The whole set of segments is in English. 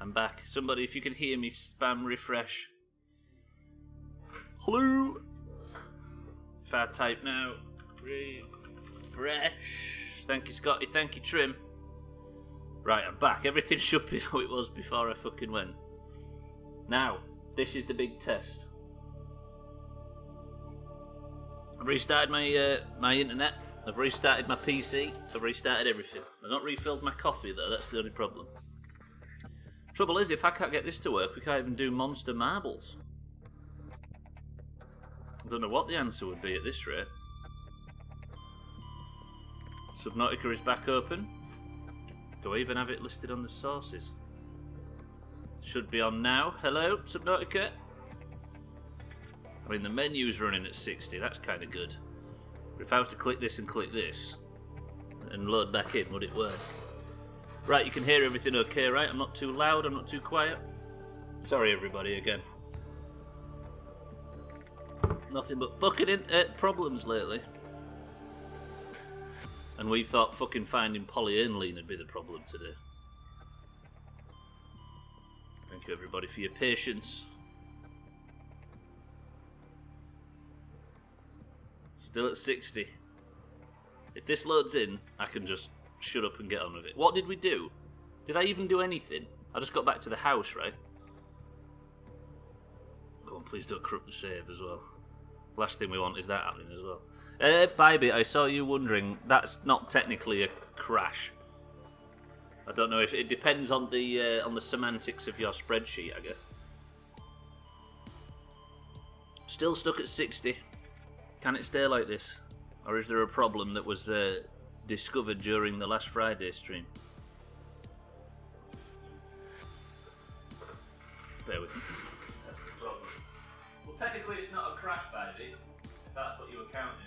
I'm back. Somebody, if you can hear me, spam refresh. Hello? If I type now, refresh. Thank you, Scotty. Thank you, Trim. Right, I'm back. Everything should be how it was before I fucking went. Now, this is the big test. I've restarted my internet. I've restarted my PC. I've restarted everything. I've not refilled my coffee though. That's the only problem. Trouble is, if I can't get this to work, we can't even do Monster Marbles. I don't know what the answer would be at this rate. Subnautica is back open. Do I even have it listed on the sources? Should be on now. Hello, Subnautica. I mean, the menu's running at 60. That's kind of good. But if I was to click this and load back in, would it work? Right, you can hear everything okay, right? I'm not too loud, I'm not too quiet. Sorry, everybody, again. Nothing but fucking problems lately. And we thought fucking finding polyaniline would be the problem today. Thank you, everybody, for your patience. Still at 60. If this loads in, I can just shut up and get on with it. What did we do? Did I even do anything? I just got back to the house, right? Come on, please don't corrupt the save as well. Last thing we want is that happening as well. Bybit, I saw you wondering. That's not technically a crash. I don't know if it depends on the semantics of your spreadsheet, I guess. Still stuck at 60. Can it stay like this? Or is there a problem that was discovered during the last Friday stream? Bear with me. That's the problem. Well, technically it's not a crash, baby. If that's what you were counting.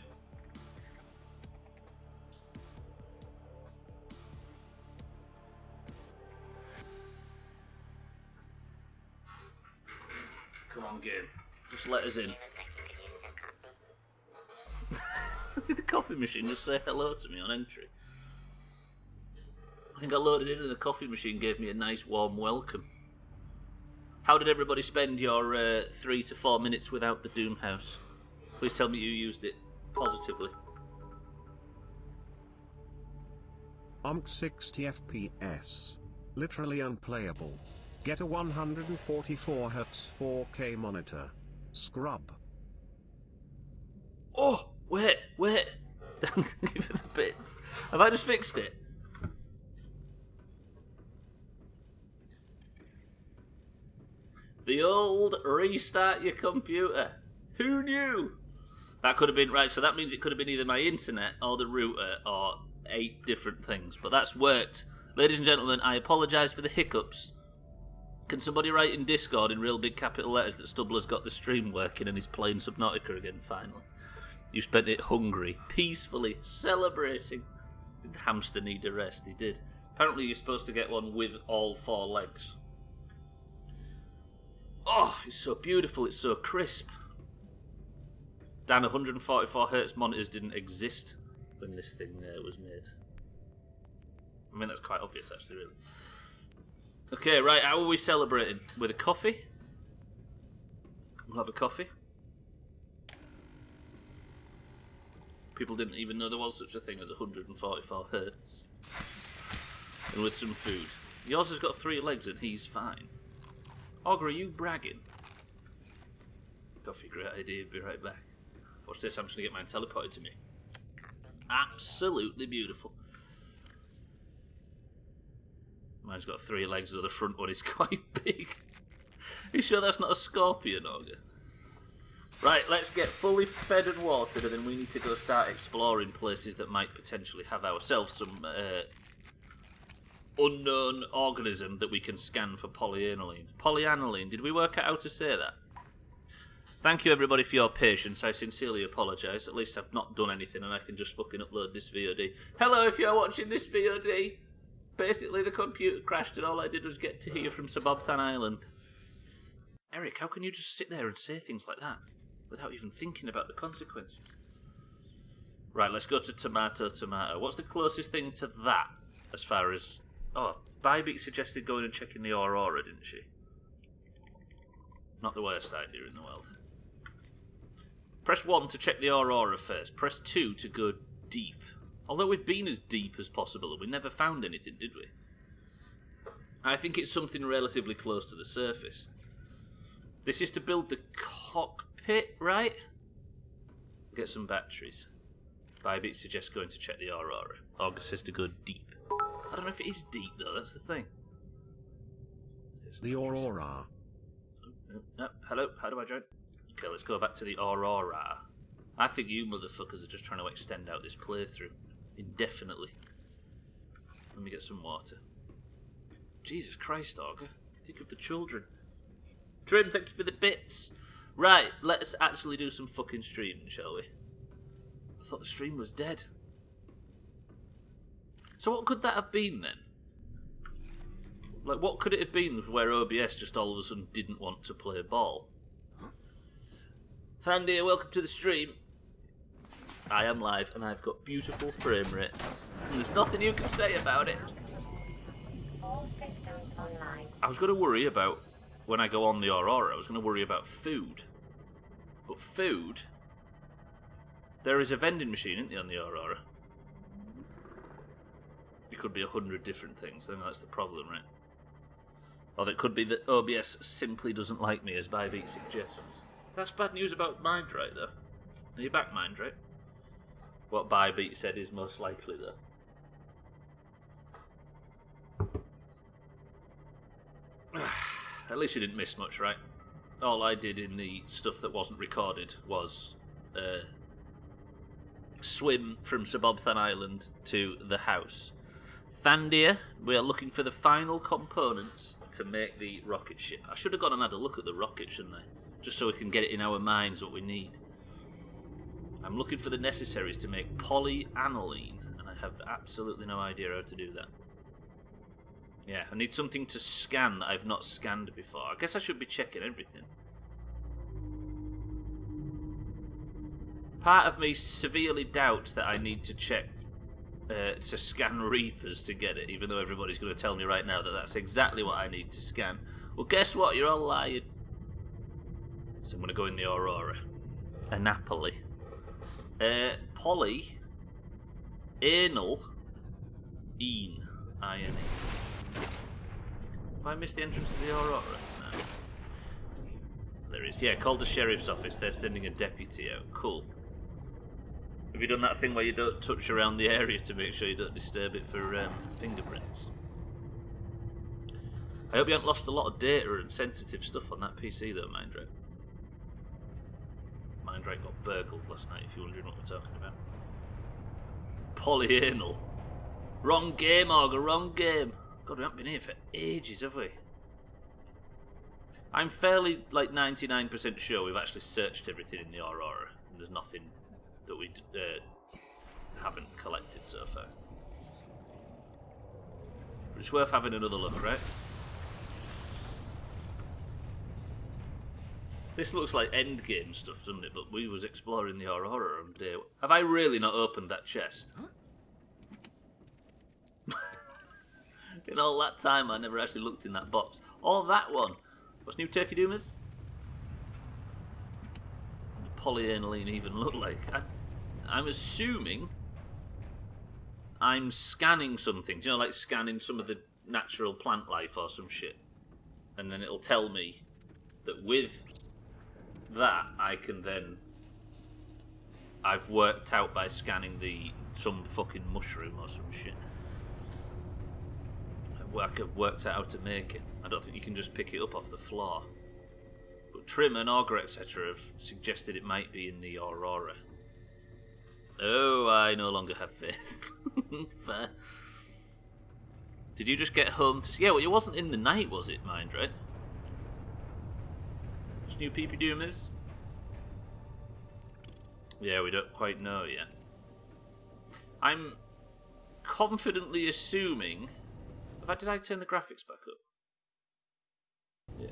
Come on, game. Just let us in. Did the coffee machine just say hello to me on entry? I think I loaded in and the coffee machine gave me a nice warm welcome. How did everybody spend your 3 to 4 minutes without the Doomhaus? Please tell me you used it positively. 60 FPS. Literally unplayable. Get a 144Hz 4K monitor. Scrub. Oh! Wait. Don't give it the bits. Have I just fixed it? The old restart your computer. Who knew? That could have been, right, so that means it could have been either my internet or the router or 8 different things. But that's worked. Ladies and gentlemen, I apologise for the hiccups. Can somebody write in Discord in real big capital letters that Stubbler's got the stream working and he's playing Subnautica again finally? You spent it hungry, peacefully, celebrating. Did the hamster need a rest? He did. Apparently you're supposed to get one with all 4 legs. Oh, it's so beautiful, it's so crisp. Dan, 144Hz monitors didn't exist when this thing was made. I mean, that's quite obvious, actually, really. Okay, right, how are we celebrating? With a coffee? We'll have a coffee. People didn't even know there was such a thing as 144Hz. And with some food. Yours has got 3 legs and he's fine. Ogre, are you bragging? Coffee, great idea. Be right back. Watch this, I'm just going to get mine teleported to me. Absolutely beautiful. Mine's got 3 legs, though the front one is quite big. Are you sure that's not a scorpion, Ogre? Right, let's get fully fed and watered, and then we need to go start exploring places that might potentially have ourselves some unknown organism that we can scan for polyaniline. Polyaniline, did we work out how to say that? Thank you everybody for your patience, I sincerely apologise. At least I've not done anything and I can just fucking upload this VOD. Hello if you're watching this VOD. Basically the computer crashed and all I did was get to hear from Subobthan Island. Eric, how can you just sit there and say things like that without even thinking about the consequences? Right, let's go to tomato. What's the closest thing to that as far as Oh, Bybeat suggested going and checking the Aurora, didn't she? Not the worst idea in the world. Press 1 to check the Aurora first. Press 2 to go deep. Although we've been as deep as possible, we never found anything, did we? I think it's something relatively close to the surface. This is to build the cockpit, right? Get some batteries. Bybeat suggests going to check the Aurora. August says to go deep. I don't know if it is deep, though. That's the thing. The Aurora. Oh, hello, how do I join? Okay, let's go back to the Aurora. I think you motherfuckers are just trying to extend out this playthrough indefinitely. Let me get some water. Jesus Christ, Auger. Think of the children. Trim, thank you for the bits. Right, let's actually do some fucking streaming, shall we? I thought the stream was dead. So what could that have been then? Like, what could it have been where OBS just all of a sudden didn't want to play ball? Thandia, welcome to the stream. I am live and I've got beautiful frame rate. And there's nothing you can say about it. All systems online. I was going to worry about, when I go on the Aurora, I was going to worry about food. But food... There is a vending machine, isn't there, on the Aurora? It could be 100 different things. I think that's the problem, right? Or it could be that OBS simply doesn't like me, as Bybeat suggests. That's bad news about Mindright, though. Are you back, Mindright? What Bybeat said is most likely, though. At least you didn't miss much, right? All I did in the stuff that wasn't recorded was swim from Subobthan Island to the house. Thandia, we are looking for the final components to make the rocket ship. I should have gone and had a look at the rocket, shouldn't I? Just so we can get it in our minds what we need. I'm looking for the necessaries to make polyaniline, and I have absolutely no idea how to do that. Yeah, I need something to scan that I've not scanned before. I guess I should be checking everything. Part of me severely doubts that I need to check to scan Reapers to get it, even though everybody's going to tell me right now that that's exactly what I need to scan. Well, guess what? You're all lying. So I'm going to go in the Aurora. Anapoli. Poly. Anal. Een. I-N-E. Have I missed the entrance to the Aurora? No. There is. Yeah, call the sheriff's office. They're sending a deputy out. Cool. Have you done that thing where you don't touch around the area to make sure you don't disturb it for fingerprints? I hope you haven't lost a lot of data and sensitive stuff on that PC though, Mindright. Mindright got burgled last night, if you're wondering what we're talking about. Polyanal. Wrong game, Auger, wrong game. God, we haven't been here for ages, have we? I'm fairly, 99% sure we've actually searched everything in the Aurora, and there's nothing that we haven't collected so far. But it's worth having another look, right? This looks like endgame stuff, doesn't it? But we was exploring the Aurora on day one. Have I really not opened that chest? Huh? In all that time, I never actually looked in that box. Or that one. What's new, Turkey Doomers? Polyaniline even look like? I'm assuming I'm scanning something. Do you know, like scanning some of the natural plant life or some shit. And then it'll tell me that with that, I can then... I've worked out by scanning some fucking mushroom or some shit. I've worked out how to make it. I don't think you can just pick it up off the floor. But Trim and Augur, etc. have suggested it might be in the Aurora. Oh, I no longer have faith. Fair. Did you just get home to... Yeah, well, it wasn't in the night, was it, Mindright? What's new, Peepy Doomers? Yeah, we don't quite know yet. I'm confidently assuming... Did I turn the graphics back up? Yeah.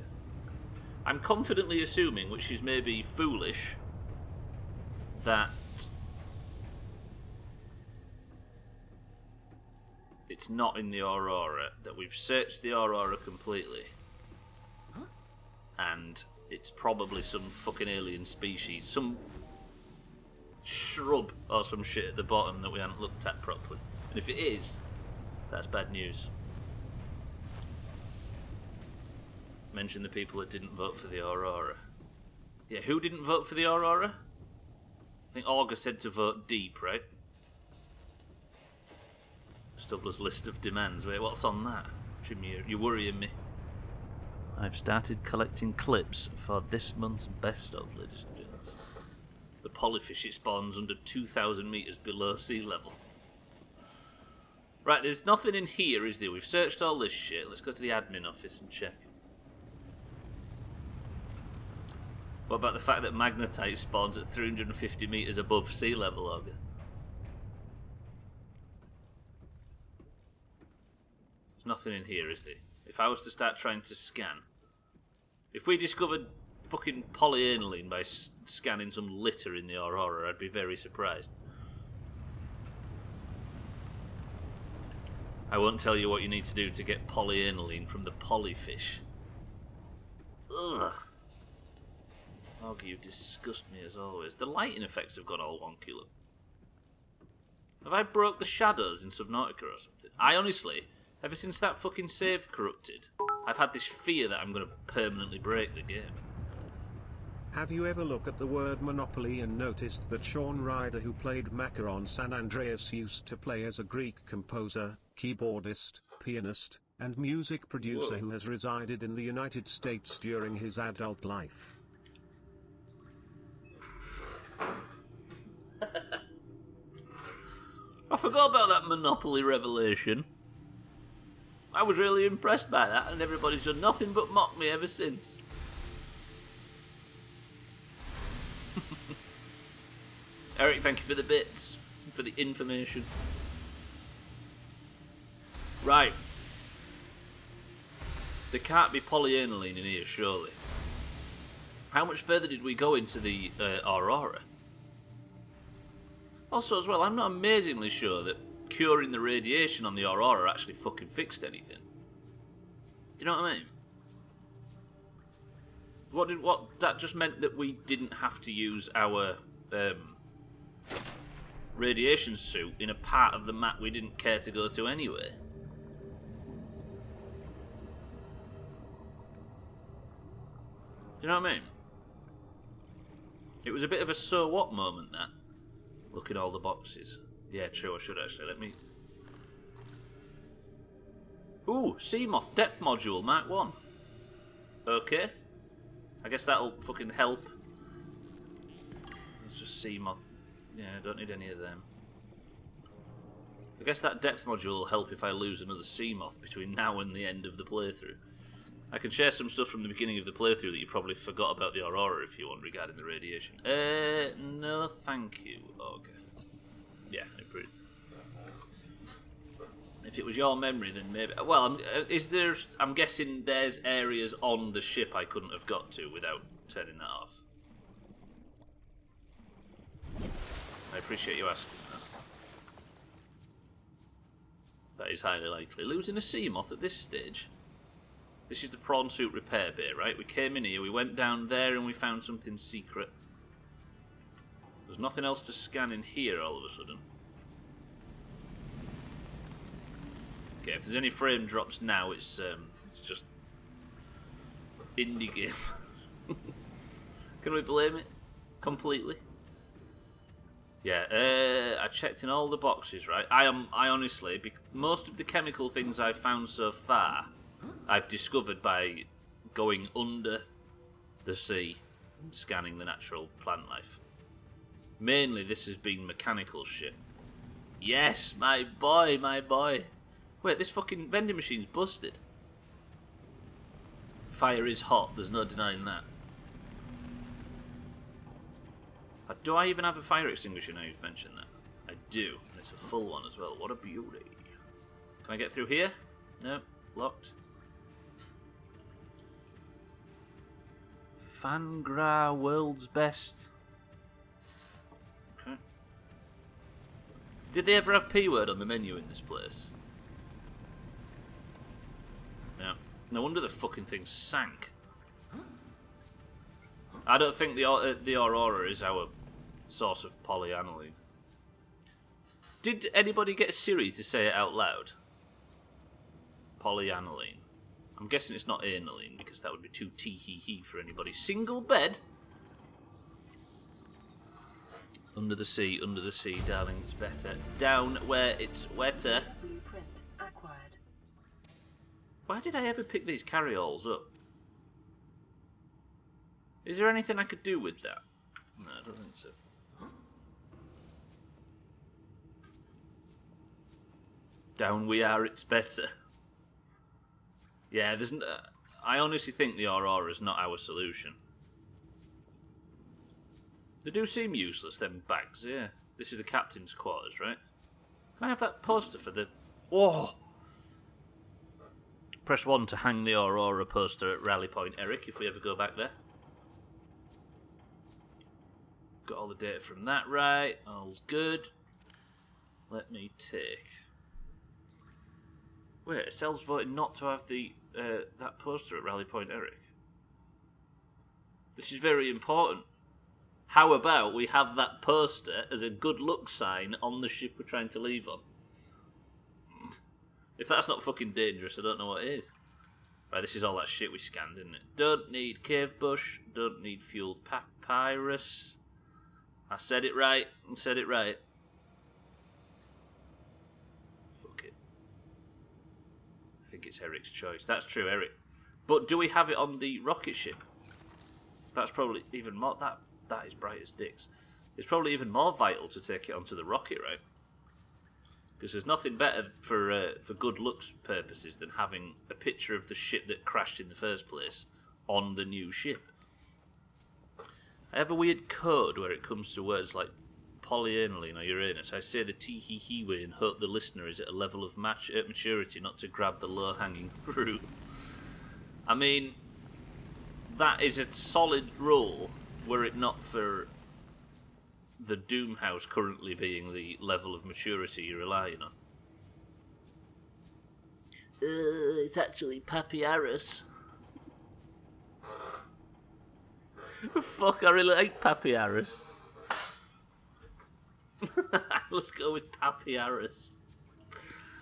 I'm confidently assuming, which is maybe foolish, that it's not in the Aurora, that we've searched the Aurora completely, and it's probably some fucking alien species, some shrub or some shit at the bottom that we haven't looked at properly. And if it is, that's bad news. Mention the people that didn't vote for the Aurora. Yeah, who didn't vote for the Aurora? I think August said to vote deep, right? Stubbler's list of demands. Wait, what's on that? Jim, you're worrying me. I've started collecting clips for this month's best of, ladies and gents. The polyfish, it spawns under 2,000 metres below sea level. Right, there's nothing in here, is there? We've searched all this shit. Let's go to the admin office and check. What about the fact that magnetite spawns at 350 metres above sea level, Auger? There's nothing in here, is there? If I was to start trying to scan... If we discovered fucking polyaniline by scanning some litter in the Aurora, I'd be very surprised. I won't tell you what you need to do to get polyaniline from the polyfish. Ugh. Augie, you disgust me as always. The lighting effects have gone all wonky, look. Have I broke the shadows in Subnautica or something? I honestly... Ever since that fucking save corrupted, I've had this fear that I'm going to permanently break the game. Have you ever looked at the word Monopoly and noticed that Sean Ryder, who played Macca on San Andreas, used to play as a Greek composer, keyboardist, pianist, and music producer who has resided in the United States during his adult life? I forgot about that Monopoly revelation. I was really impressed by that, and everybody's done nothing but mock me ever since. Eric, thank you for the bits, for the information. Right. There can't be polyaniline in here, surely. How much further did we go into the Aurora? Also, as well, I'm not amazingly sure that curing the radiation on the Aurora actually fucking fixed anything. Do you know what I mean? What that just meant that we didn't have to use our radiation suit in a part of the map we didn't care to go to anyway. Do you know what I mean? It was a bit of a so what moment, that. Look at all the boxes. Yeah, true, I should actually. Let me... Ooh, Seamoth Depth Module, Mark 1. Okay. I guess that'll fucking help. Let's just Seamoth. Yeah, I don't need any of them. I guess that Depth Module will help if I lose another Seamoth between now and the end of the playthrough. I can share some stuff from the beginning of the playthrough that you probably forgot about the Aurora if you want, regarding the radiation. No thank you. Okay. Yeah, agreed. If it was your memory, then maybe... Well, I'm guessing there's areas on the ship I couldn't have got to without turning that off. I appreciate you asking that. That is highly likely. Losing a Seamoth at this stage? This is the prawn suit repair bay, right? We came in here, we went down there, and we found something secret. There's nothing else to scan in here all of a sudden. Okay, if there's any frame drops now, it's just indie game. Can we blame it completely? Yeah, I checked in all the boxes, right? I honestly, most of the chemical things I've found so far, I've discovered by going under the sea and scanning the natural plant life. Mainly this has been mechanical shit. Yes, my boy, my boy. Wait, this fucking vending machine's busted. Fire is hot, there's no denying that. Do I even have a fire extinguisher now you've mentioned that? I do, and it's a full one as well. What a beauty. Can I get through here? No, locked. Fangra, world's best. Okay. Did they ever have P-word on the menu in this place? No wonder the fucking thing sank. I don't think the Aurora is our source of polyaniline. Did anybody get Siri to say it out loud? Polyaniline. I'm guessing it's not aniline because that would be too tee-hee-hee for anybody. Single bed? Under the sea, darling, it's better. Down where it's wetter. Blueprint acquired. Why did I ever pick these carry-alls up? Is there anything I could do with that? No, I don't think so. Down we are, it's better. Yeah, there's. I honestly think the Aurora is not our solution. They do seem useless, them bags, yeah. This is the captain's quarters, right? Can I have that poster for the... Oh! Press 1 to hang the Aurora poster at Rally Point Eric, if we ever go back there. Got all the data from that right. All's good. Let me take... Wait, Estelle's voted not to have the that poster at Rally Point Eric. This is very important. How about we have that poster as a good luck sign on the ship we're trying to leave on? If that's not fucking dangerous, I don't know what is. Right, this is all that shit we scanned, isn't it? Don't need cave bush, don't need fueled papyrus. I said it right, I said it right. Fuck it. I think it's Eric's choice. That's true, Eric. But do we have it on the rocket ship? That's probably even more... That is bright as dicks. It's probably even more vital to take it onto the rocket, right? Because there's nothing better for good looks purposes than having a picture of the ship that crashed in the first place on the new ship. I have a weird code where it comes to words like polyaniline or Uranus. I say the tee-hee-hee way and hope the listener is at a level of maturity not to grab the low-hanging fruit. I mean, that is a solid rule, were it not for the Doomhaus currently being the level of maturity you're relying on. It's actually Papyrus. Fuck, I really like Papyrus. Let's go with Papyrus.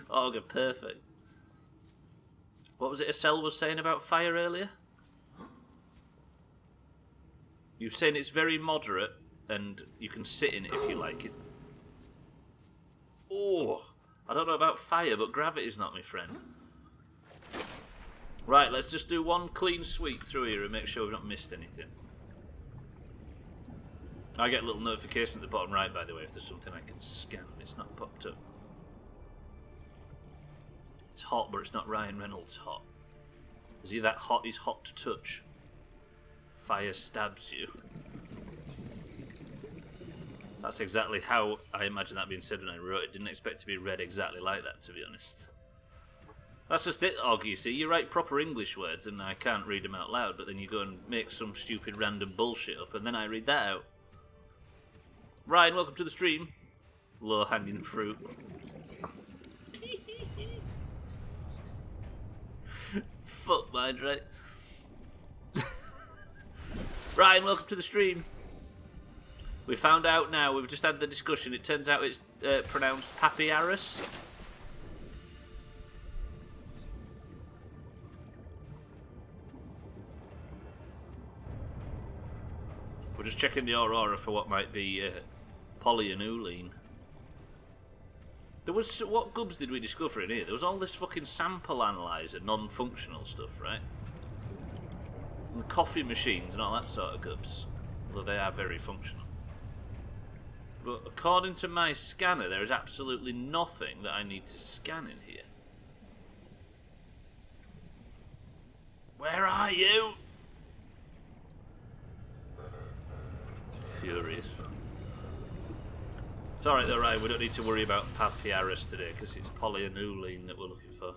Oh, good, perfect. What was it Estelle was saying about fire earlier? You're saying it's very moderate and you can sit in it if you like it. Oh, I don't know about fire, but gravity's not my friend. Right, let's just do one clean sweep through here and make sure we've not missed anything. I get a little notification at the bottom right, by the way, if there's something I can scan. It's not popped up. It's hot, but it's not Ryan Reynolds hot. Is he that hot? He's hot to touch. Fire stabs you. That's exactly how I imagine that being said when I wrote it. Didn't expect it to be read exactly like that, to be honest. That's just it, Og, you see. You write proper English words and I can't read them out loud, but then you go and make some stupid random bullshit up and then I read that out. Ryan, welcome to the stream. Low-hanging fruit. Fuck mind, right? Ryan, welcome to the stream. We found out now, we've just had the discussion, it turns out it's pronounced Papyrus. We're just checking the Aurora for what might be polyaniline. There was, what gubs did we discover in here? There was all this fucking sample analyzer, non-functional stuff, right? And coffee machines and all that sort of gubs. Although they are very functional. But according to my scanner, there is absolutely nothing that I need to scan in here. Where are you? Furious. It's alright though, Ryan, we don't need to worry about Papyrus today because it's polyaniline that we're looking for.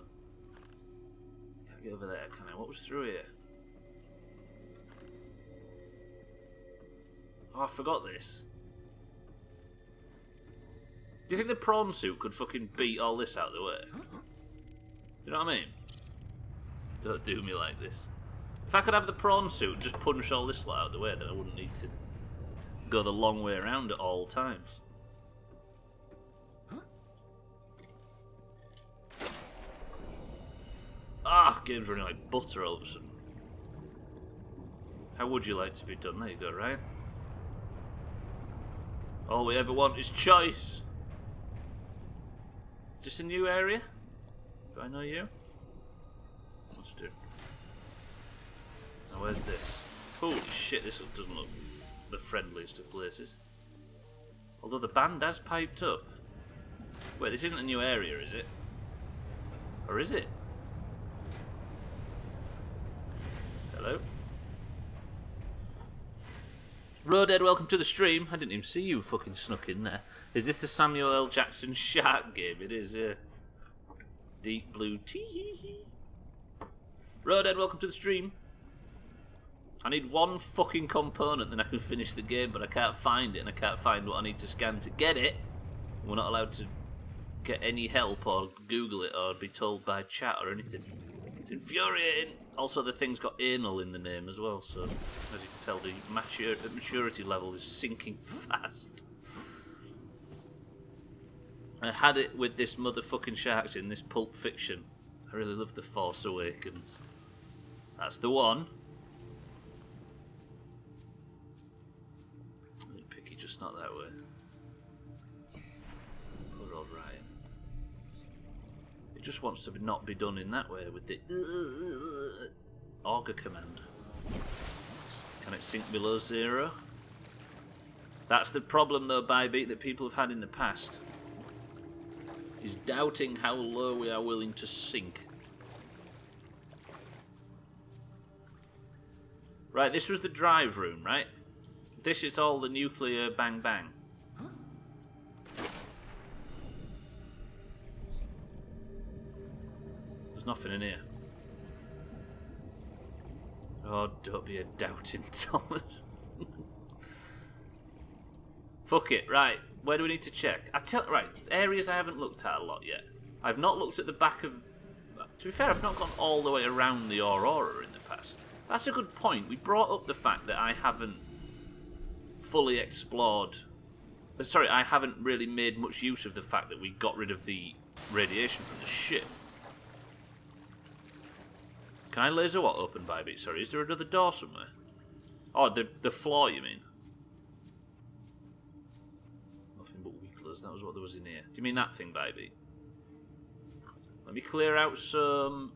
Can't get over there, can I? What was through here? Oh, I forgot this. Do you think the prawn suit could fucking beat all this out of the way? You know what I mean? Don't do me like this. If I could have the prawn suit and just punch all this lot out of the way, then I wouldn't need to go the long way around at all times. Ah, game's running like butter all of a sudden. How would you like to be done? There you go, Ryan. All we ever want is choice. Is this a new area? Do I know you? Must do. Now where's this? Holy shit, this doesn't look the friendliest of places. Although the band has piped up. Wait, this isn't a new area, is it? Or is it? Hello? Roadhead, welcome to the stream. I didn't even see you fucking snuck in there. Is this the Samuel L. Jackson shark game? It is, Deep blue tea. Roadhead, welcome to the stream. I need one fucking component, then I can finish the game, but I can't find it, and I can't find what I need to scan to get it. We're not allowed to get any help or Google it or be told by chat or anything. It's infuriating. Also, the thing's got anal in the name as well, so as you can tell, the maturity level is sinking fast. I had it with this motherfucking sharks in this Pulp Fiction. I really love The Force Awakens. That's the one. Picky, just not that way. Poor old Ryan. It just wants to not be done in that way with the auger command. Can it sink below 0? That's the problem though, Bybeat, that people have had in the past. Is doubting how low we are willing to sink. Right, this was the drive room, right? This is all the nuclear bang bang. There's nothing in here. Oh, don't be a doubting Thomas. Fuck it, right. Where do we need to check? Right, areas I haven't looked at a lot yet. I've not looked at the back of... To be fair, I've not gone all the way around the Aurora in the past. That's a good point. We brought up the fact that I haven't fully explored... Sorry, I haven't really made much use of the fact that we got rid of the radiation from the ship. Can I laser what open, Bybeat? Sorry, is there another door somewhere? Oh, the floor, you mean? That was what there was in here. Do you mean that thing, baby? Let me clear out some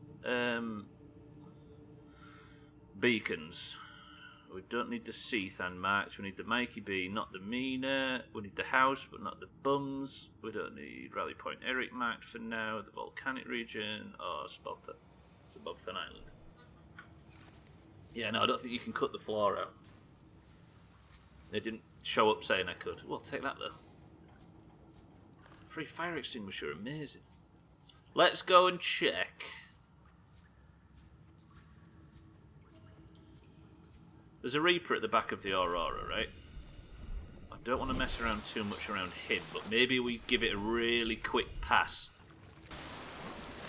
beacons. We don't need the Seathan marks. We need the Mikey B, not the Mina. We need the house, but not the bums. We don't need Rally Point Eric marked for now. The volcanic region or Spobthan. It's Spobthan Island. Yeah, no, I don't think you can cut the floor out. They didn't show up saying I could. Well, take that though. Free fire extinguisher, amazing. Let's go and check. There's a Reaper at the back of the Aurora, right? I don't want to mess around too much around him, but maybe we give it a really quick pass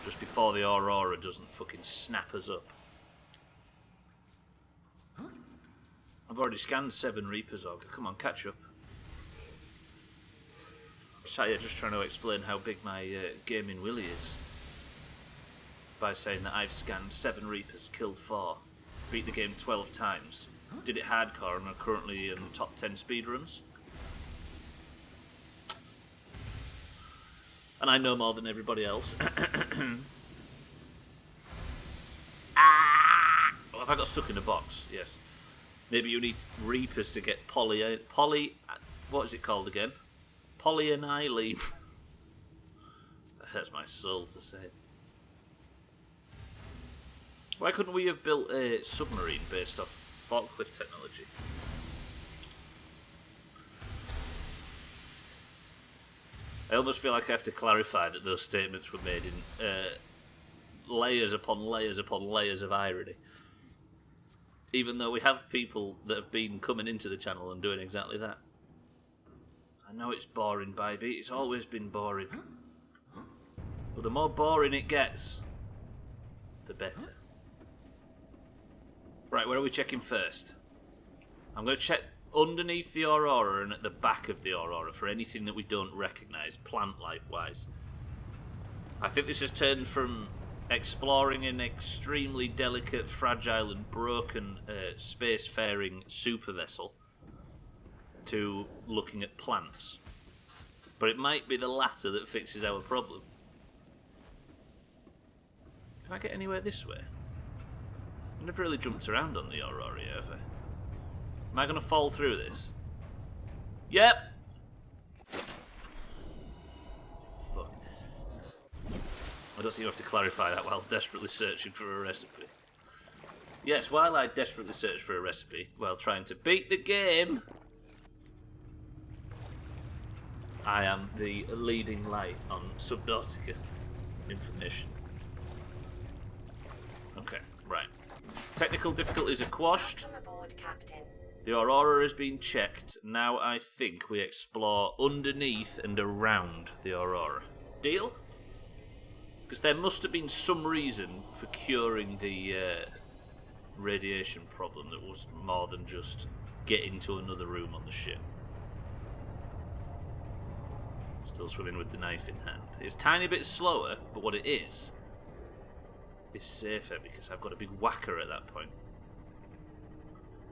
just before the Aurora doesn't fucking snap us up. I've already scanned 7 Reapers, Auger. Come on, catch up. Saya just trying to explain how big my gaming willy is by saying that I've scanned 7 Reapers, killed 4, beat the game 12 times, did it hardcore, and are currently in top 10 speedruns. And I know more than everybody else. Oh, have I got stuck in a box? Yes. Maybe you need Reapers to get poly. What is it called again? Polyaniline. That hurts my soul to say. Why couldn't we have built a submarine based off forklift technology? I almost feel like I have to clarify that those statements were made in layers upon layers upon layers of irony. Even though we have people that have been coming into the channel and doing exactly that. I know it's boring, baby. It's always been boring. But the more boring it gets, the better. Right, where are we checking first? I'm going to check underneath the Aurora and at the back of the Aurora for anything that we don't recognise, plant life-wise. I think this has turned from exploring an extremely delicate, fragile and broken spacefaring super vessel to looking at plants. But it might be the latter that fixes our problem. Can I get anywhere this way? I've never really jumped around on the Aurora yet, have I? Am I going to fall through this? Yep! Fuck. I don't think you have to clarify that while desperately searching for a recipe. Yes, while I desperately search for a recipe, while trying to beat the game, I am the leading light on Subnautica information. Okay, right. Technical difficulties are quashed. Welcome aboard, Captain. The Aurora has been checked. Now I think we explore underneath and around the Aurora. Deal? Because there must have been some reason for curing the radiation problem that was more than just get into another room on the ship. Still swimming with the knife in hand. It's a tiny bit slower, but what it is safer because I've got a big whacker at that point.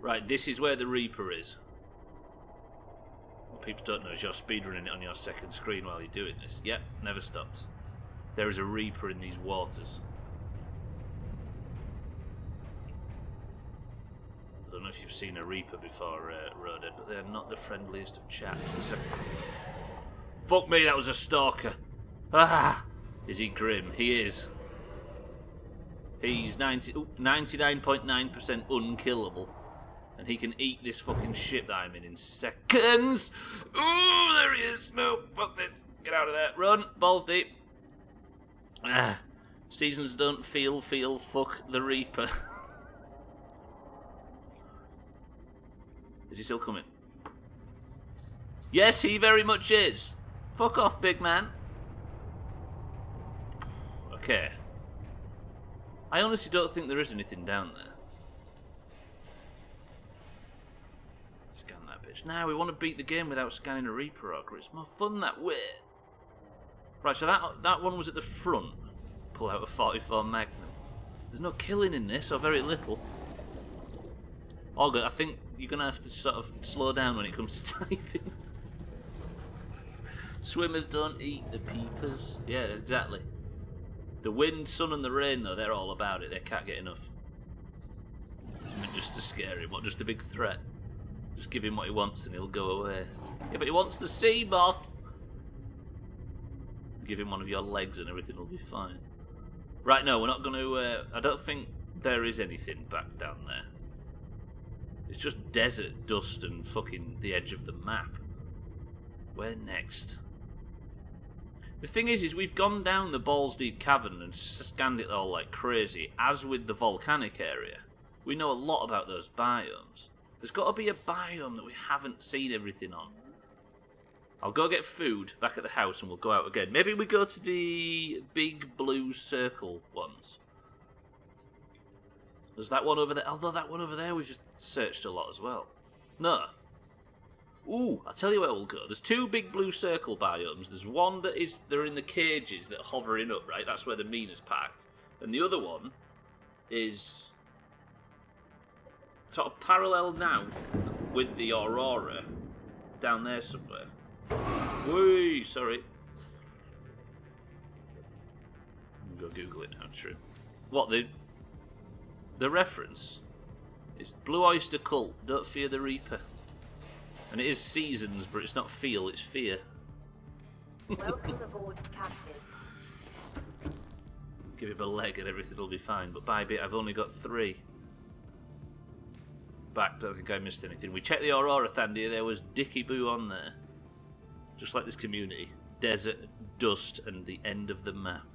Right, this is where the Reaper is. What people don't know is you're speedrunning it on your second screen while you're doing this. Yep, never stopped. There is a Reaper in these waters. I don't know if you've seen a Reaper before, Roded, but they're not the friendliest of chaps. Fuck me, that was a stalker. Ah! Is he grim? He is. He's 99.9% unkillable. And he can eat this fucking ship that I'm in seconds. Ooh, there he is. No, fuck this. Get out of there. Run. Balls deep. Ah. Seasons don't feel. Fuck the Reaper. Is he still coming? Yes, he very much is. Fuck off, big man. Okay. I honestly don't think there is anything down there. Scan that bitch. Now we want to beat the game without scanning a Reaper Ogre. It's more fun that way. Right, so that one was at the front. Pull out a 44 Magnum. There's no killing in this, or very little. All good. I think you're going to have to sort of slow down when it comes to typing. Swimmers don't eat the peepers. Yeah, exactly. The wind, sun and the rain, though, they're all about it. They can't get enough. Just to scare him. What, just a big threat? Just give him what he wants and he'll go away. Yeah, but he wants the sea moth! Give him one of your legs and everything will be fine. Right, no, we're not going to... I don't think there is anything back down there. It's just desert, dust and fucking the edge of the map. Where next? The thing is we've gone down the Balls Deep Cavern and scanned it all like crazy, as with the volcanic area. We know a lot about those biomes. There's got to be a biome that we haven't seen everything on. I'll go get food back at the house and we'll go out again. Maybe we go to the big blue circle ones. There's that one over there. Although that one over there we've just searched a lot as well. No. Ooh, I'll tell you where we'll go. There's two big blue circle biomes. There's one that is, they're in the cages that are hovering up, right? That's where the Mina's packed. And the other one is sort of parallel now with the Aurora down there somewhere. Whee, sorry. I'm gonna go Google it now, true. What, the reference is Blue Oyster Cult, Don't Fear the Reaper. And it is seasons, but it's not feel, it's fear. Welcome aboard, Captain. Give him a leg and everything will be fine, but by bit I've only got 3. Back, don't think I missed anything. We checked the Aurora Thandia, there was Dicky Boo on there. Just like this community. Desert, dust, and the end of the map.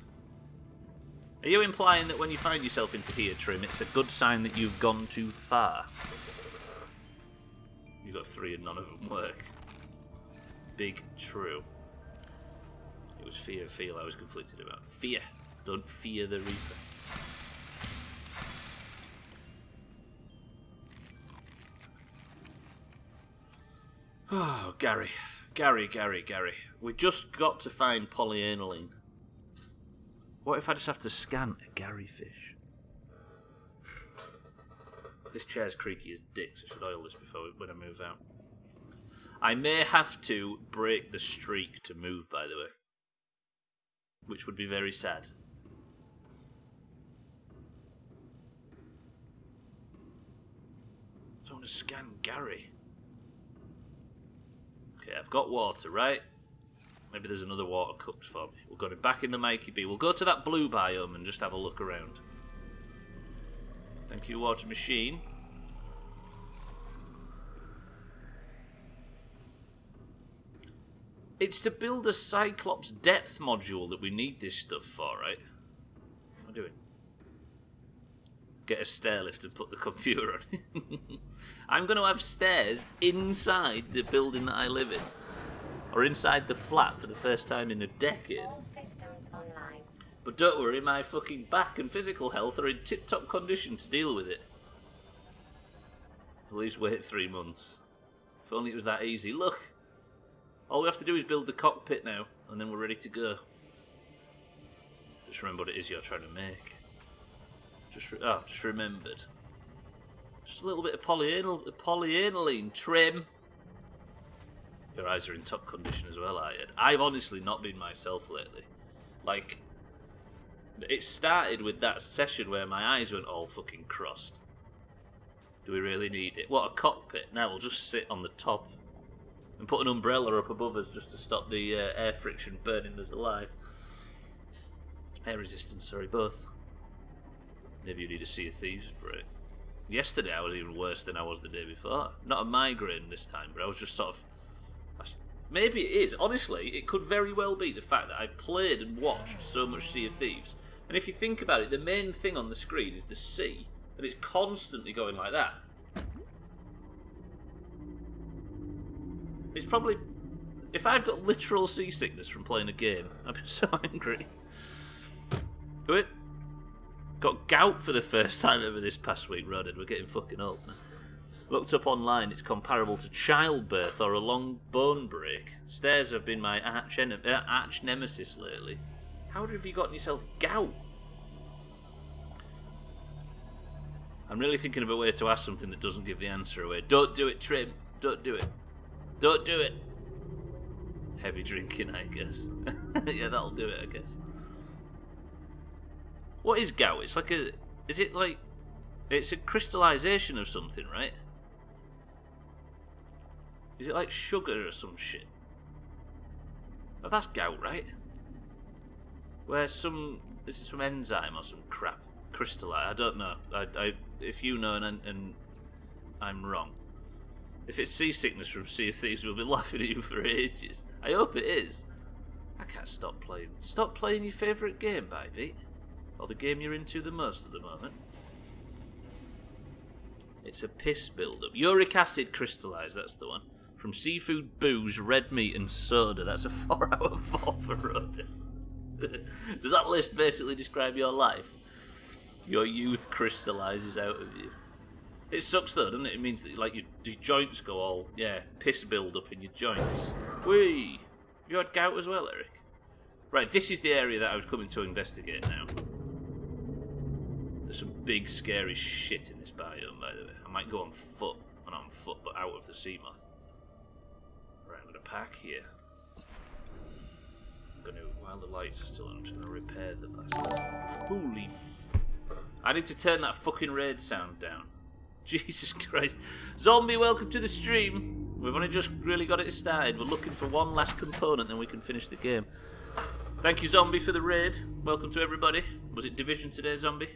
Are you implying that when you find yourself into here, Trim, it's a good sign that you've gone too far? You got 3 and none of them work. Big true. It was fear, feel I was conflicted about. Fear. Don't fear the Reaper. Oh, Gary. We just got to find polyaniline. What if I just have to scan a Gary fish? This chair's creaky as dicks. I should oil this when I move out. I may have to break the streak to move, by the way. Which would be very sad. I want to scan Gary. Okay, I've got water, right? Maybe there's another water cup for me. We'll go back in the Mikey B. We'll go to that blue biome and just have a look around. Thank you, water machine. It's to build a Cyclops depth module that we need this stuff for, right? What am I doing? Get a stair lift and put the computer on it. I'm going to have stairs inside the building that I live in. Or inside the flat for the first time in a decade. All systems online. But don't worry, my fucking back and physical health are in tip-top condition to deal with it. At least wait 3 months. If only it was that easy. Look! All we have to do is build the cockpit now, and then we're ready to go. Just remember what it is you're trying to make. Just remembered. Just a little bit of polyaniline trim. Your eyes are in top condition as well, Ayed. I've honestly not been myself lately. Like, it started with that session where my eyes went all fucking crossed. Do we really need it? What, a cockpit? Now we'll just sit on the top and put an umbrella up above us just to stop the air friction burning us alive. Air resistance, sorry, both. Maybe you need a Sea of Thieves break. Yesterday I was even worse than I was the day before. Not a migraine this time, but I was just sort of... Maybe it is. Honestly, it could very well be the fact that I played and watched so much Sea of Thieves. And if you think about it, the main thing on the screen is the sea, and it's constantly going like that. It's probably... If I've got literal seasickness from playing a game, I'm so angry. Do it. Got gout for the first time ever this past week, Rodden. We're getting fucking old. Looked up online, it's comparable to childbirth or a long bone break. Stairs have been my arch nemesis lately. How have you gotten yourself gout? I'm really thinking of a way to ask something that doesn't give the answer away. Don't do it, Trim. Don't do it. Don't do it. Heavy drinking, I guess. Yeah, that'll do it, I guess. What is gout? It's like a... Is it like... It's a crystallization of something, right? Is it like sugar or some shit? Oh, that's gout, right? Where some... Is it some enzyme or some crap? Crystallize? I don't know. If you know and I'm wrong. If it's seasickness from Sea of Thieves, we'll be laughing at you for ages. I hope it is. I can't stop playing. Stop playing your favourite game, baby. Or the game you're into the most at the moment. It's a piss build-up. Uric acid crystallised, that's the one. From seafood, booze, red meat and soda. That's a 4 out of 4 for Rodden. Does that list basically describe your life? Your youth crystallises out of you. It sucks though, doesn't it? It means that like your joints go all, piss build-up in your joints. Whee! You had gout as well, Eric? Right, this is the area that I was coming to investigate now. There's some big scary shit in this biome, by the way. I might go on foot. Well, not on foot, but out of the sea moth. Right, I'm going to park here. I'm going to, while the lights are still on, I'm just going to repair the bastard. Holy I need to turn that fucking raid sound down. Jesus Christ. Zombie, welcome to the stream. We've only just really got it started. We're looking for one last component, then we can finish the game. Thank you, Zombie, for the raid. Welcome to everybody. Was it Division today, Zombie?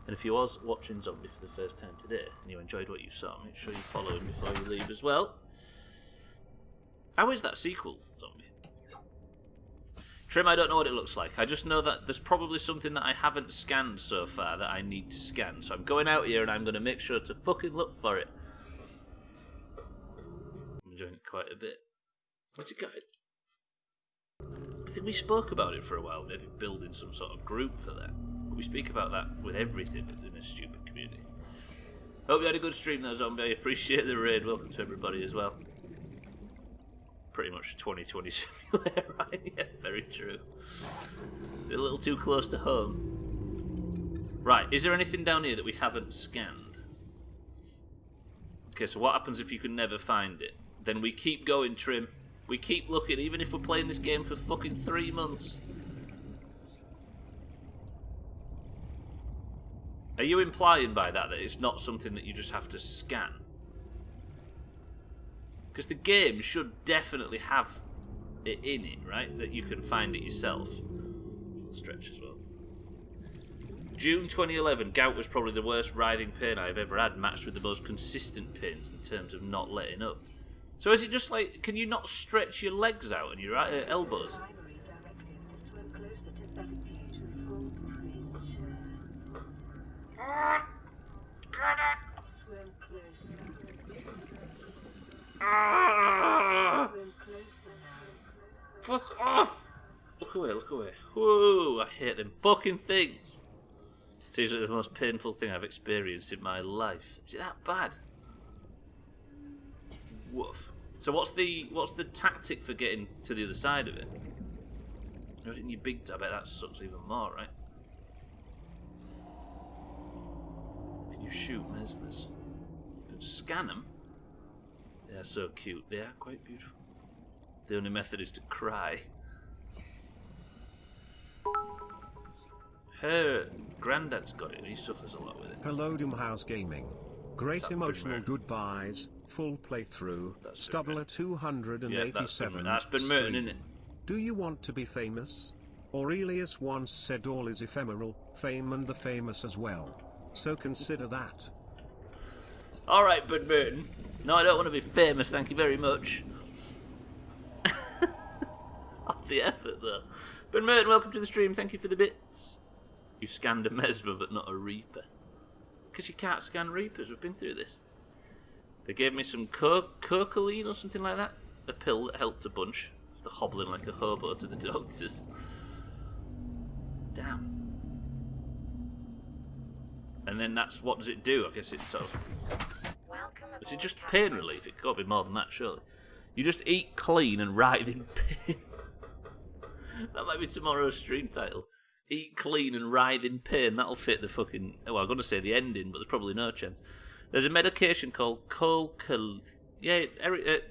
And if you was watching Zombie for the first time today and you enjoyed what you saw, make sure you follow him before you leave as well. How is that sequel, Zombie? Trim, I don't know what it looks like. I just know that there's probably something that I haven't scanned so far that I need to scan. So I'm going out here and I'm going to make sure to fucking look for it. I'm enjoying it quite a bit. What's it got? I think we spoke about it for a while, maybe building some sort of group for that. We speak about that with everything in this stupid community. Hope you had a good stream though, Zombie. I appreciate the raid. Welcome to everybody as well. Pretty much 2020 simulator, right? Yeah, very true. A little too close to home. Right, is there anything down here that we haven't scanned? Okay, so what happens if you can never find it? Then we keep going, Trim. We keep looking, even if we're playing this game for fucking 3 months. Are you implying by that it's not something that you just have to scan? Because the game should definitely have it in it, right? That you can find it yourself. Stretch as well. June 2011, gout was probably the worst writhing pain I've ever had, matched with the most consistent pains in terms of not letting up. So is it just like, can you not stretch your legs out and your elbows? Primary directive to swim closer to 30 feet to full bridge. Swim closer. Swim closer now. Fuck off! Look away, look away. Whoa, I hate them fucking things. It's usually the most painful thing I've experienced in my life. Is it that bad? Woof. So what's the tactic for getting to the other side of it? You're hitting your big... I bet that sucks even more, right? Can you shoot mesmers? You can scan them. They are so cute. They are quite beautiful. The only method is to cry. Her granddad's got it. He suffers a lot with it. Hello DoomhausGaming. Great That's emotional been goodbyes, full playthrough, That's Stubbler 287. That's been written, isn't it? Do you want to be famous? Aurelius once said all is ephemeral, fame and the famous as well. So consider that. Alright, Bud Burton. No, I don't want to be famous, thank you very much. Off the effort, though. Bud Burton, welcome to the stream, thank you for the bits. You scanned a Mesmer, but not a Reaper. Because you can't scan Reapers, we've been through this. They gave me some cocaine or something like that. A pill that helped a bunch. After hobbling like a hobo to the doctors. Damn. And then that's, what does it do? I guess it's sort of... Welcome Is it aboard, just Captain. pain relief? It got to be more than that, surely. You just eat clean and writhe in pain. That might be tomorrow's stream title. Eat clean and writhe in pain. That'll fit the fucking... Well, I'm going to say the ending, but there's probably no chance. There's a medication called Yeah,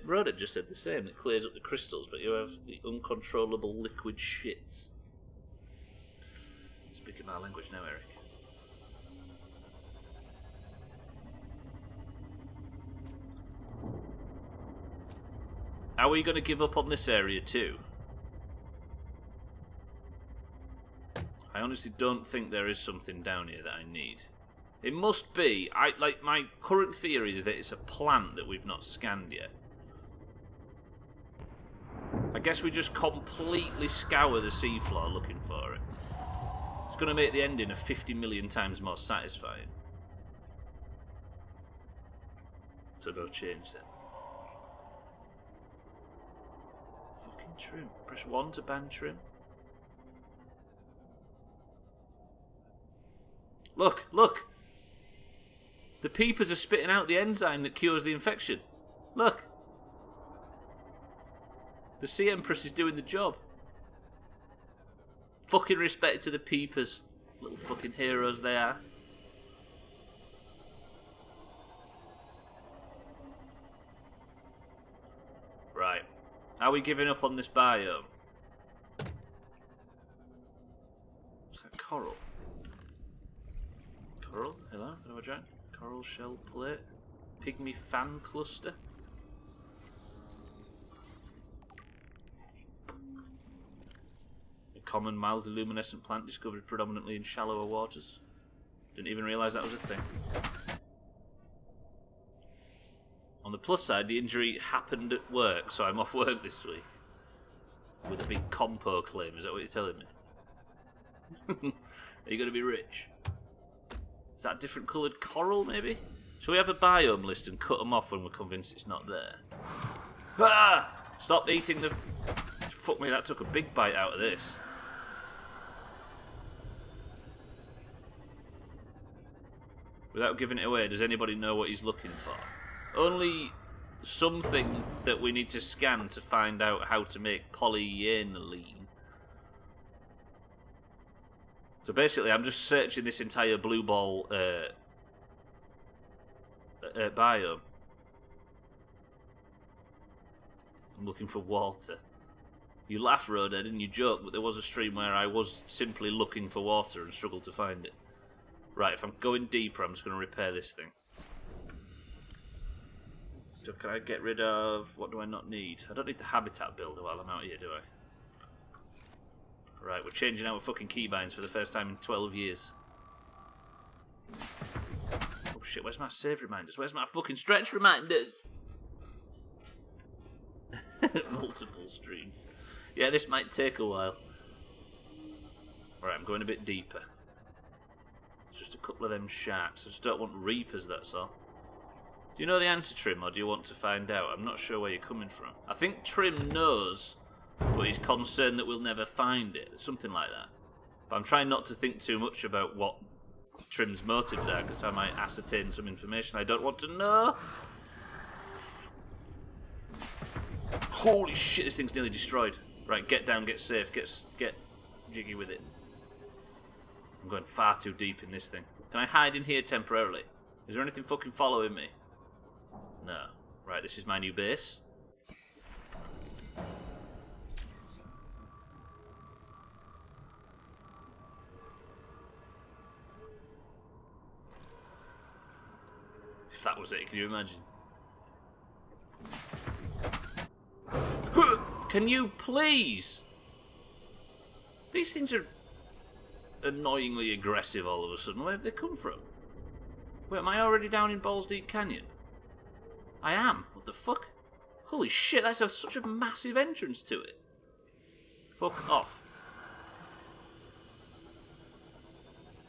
Rhoda just said the same. It clears up the crystals, but you have the uncontrollable liquid shits. Speaking my language now, Eric. Are we going to give up on this area too? I honestly don't think there is something down here that I need. It must be. My current theory is that it's a plant that we've not scanned yet. I guess we just completely scour the seafloor looking for it. It's going to make the ending 50 million times more satisfying. So no change then. Fucking trim. Press 1 to ban trim. Look, look! The peepers are spitting out the enzyme that cures the infection. Look! The Sea Empress is doing the job. Fucking respect to the peepers. Little fucking heroes they are. Right. Are we giving up on this biome? What's that coral? Coral? Hello? Hello, Jack? Coral shell plate. Pygmy fan cluster. A common mildly luminescent plant discovered predominantly in shallower waters. Didn't even realise that was a thing. On the plus side, the injury happened at work, so I'm off work this week. With a big compo claim, is that what you're telling me? Are you going to be rich? Is that a different coloured coral, maybe? Shall we have a biome list and cut them off when we're convinced it's not there? Ah! Stop eating the... Fuck me, that took a big bite out of this. Without giving it away, does anybody know what he's looking for? Only something that we need to scan to find out how to make polyaniline. So basically, I'm just searching this entire blue ball biome. I'm looking for water. You laugh, Roded, and you joke, but there was a stream where I was simply looking for water and struggled to find it. Right, if I'm going deeper, I'm just going to repair this thing. So can I get rid of... what do I not need? I don't need the habitat builder while I'm out here, do I? Right, we're changing our fucking keybinds for the first time in 12 years. Oh shit, where's my save reminders? Where's my fucking stretch reminders? Multiple streams. Yeah, this might take a while. Right, I'm going a bit deeper. It's just a couple of them sharks. I just don't want reapers, that's all. Do you know the answer, Trim, or do you want to find out? I'm not sure where you're coming from. I think Trim knows, but he's concerned that we'll never find it. Something like that. But I'm trying not to think too much about what Trim's motives are, because I might ascertain some information I don't want to know. Holy shit, this thing's nearly destroyed. Right, get down, get safe, get jiggy with it. I'm going far too deep in this thing. Can I hide in here temporarily? Is there anything fucking following me? No. Right, this is my new base. If that was it, can you imagine? Can you please? These things are annoyingly aggressive all of a sudden. Where have they come from? Wait, am I already down in Balls Deep Canyon? I am. What the fuck? Holy shit, that's such a massive entrance to it. Fuck off.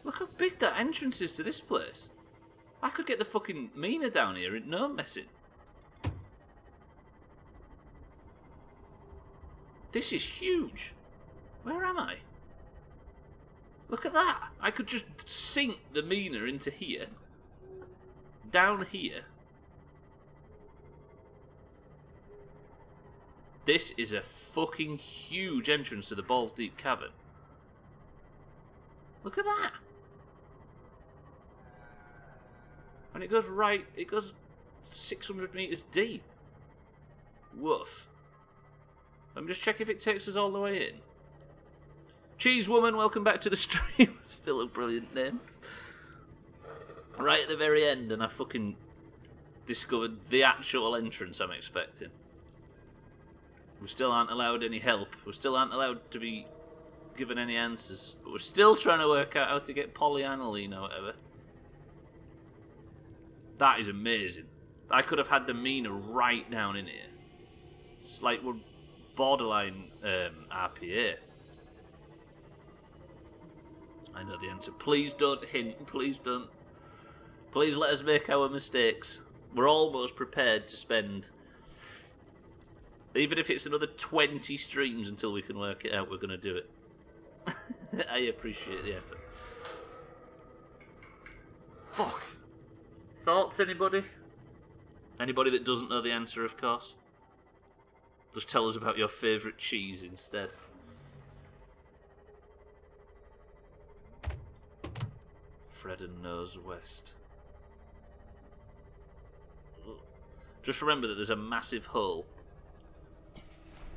Look how big that entrance is to this place. I could get the fucking Mina down here and no messing. This is huge. Where am I? Look at that. I could just sink the Mina into here. Down here. This is a fucking huge entrance to the Balls Deep Cavern. Look at that. And it goes 600 metres deep. Woof. Let me just check if it takes us all the way in. Cheese Woman, welcome back to the stream. Still a brilliant name. Right at the very end, and I fucking discovered the actual entrance I'm expecting. We still aren't allowed any help. We still aren't allowed to be given any answers. But we're still trying to work out how to get polyaniline or whatever. That is amazing. I could have had the Mina right down in here. It's like we're borderline RPA. I know the answer. Please don't hint. Please don't. Please let us make our mistakes. We're almost prepared to spend, even if it's another 20 streams until we can work it out, we're going to do it. I appreciate the effort. Fuck. Thoughts, anybody? Anybody that doesn't know the answer, of course? Just tell us about your favourite cheese instead. Fredden knows west. Just remember that there's a massive hole.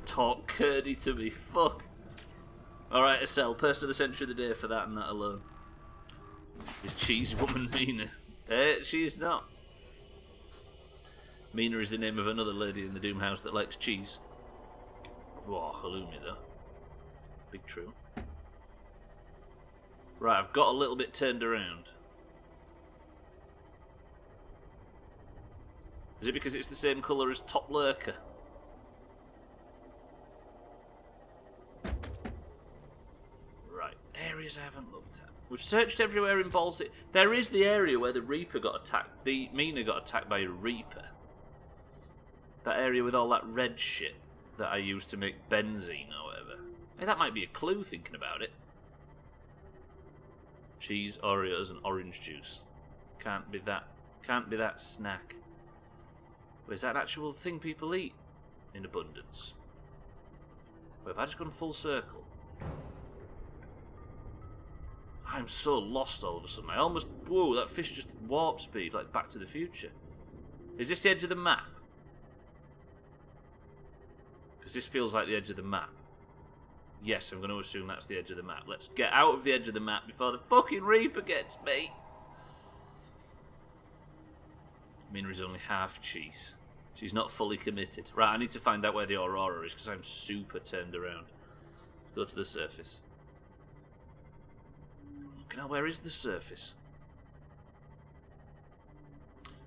Talk curdy to me, fuck. Alright, Estelle, person of the century of the day for that and that alone. Is Cheese Woman Mina? She is not. Mina is the name of another lady in the Doomhaus that likes cheese. Whoa, halloumi though. Big true. Right, I've got a little bit turned around. Is it because it's the same colour as Top Lurker? Right, areas I haven't looked at. We've searched everywhere in Balls. There is the area where the Reaper got attacked. The Mina got attacked by a Reaper. That area with all that red shit that I used to make benzene or whatever. Hey, that might be a clue thinking about it. Cheese, Oreos and orange juice. Can't be that. Can't be that snack. Or is that an actual thing people eat in abundance? Wait, have I just gone full circle? I'm so lost all of a sudden. I almost... Whoa, that fish just warp speed, like Back to the Future. Is this the edge of the map? Because this feels like the edge of the map. Yes, I'm going to assume that's the edge of the map. Let's get out of the edge of the map before the fucking Reaper gets me. Minra's only half cheese. She's not fully committed. Right, I need to find out where the Aurora is because I'm super turned around. Let's go to the surface. Now, where is the surface?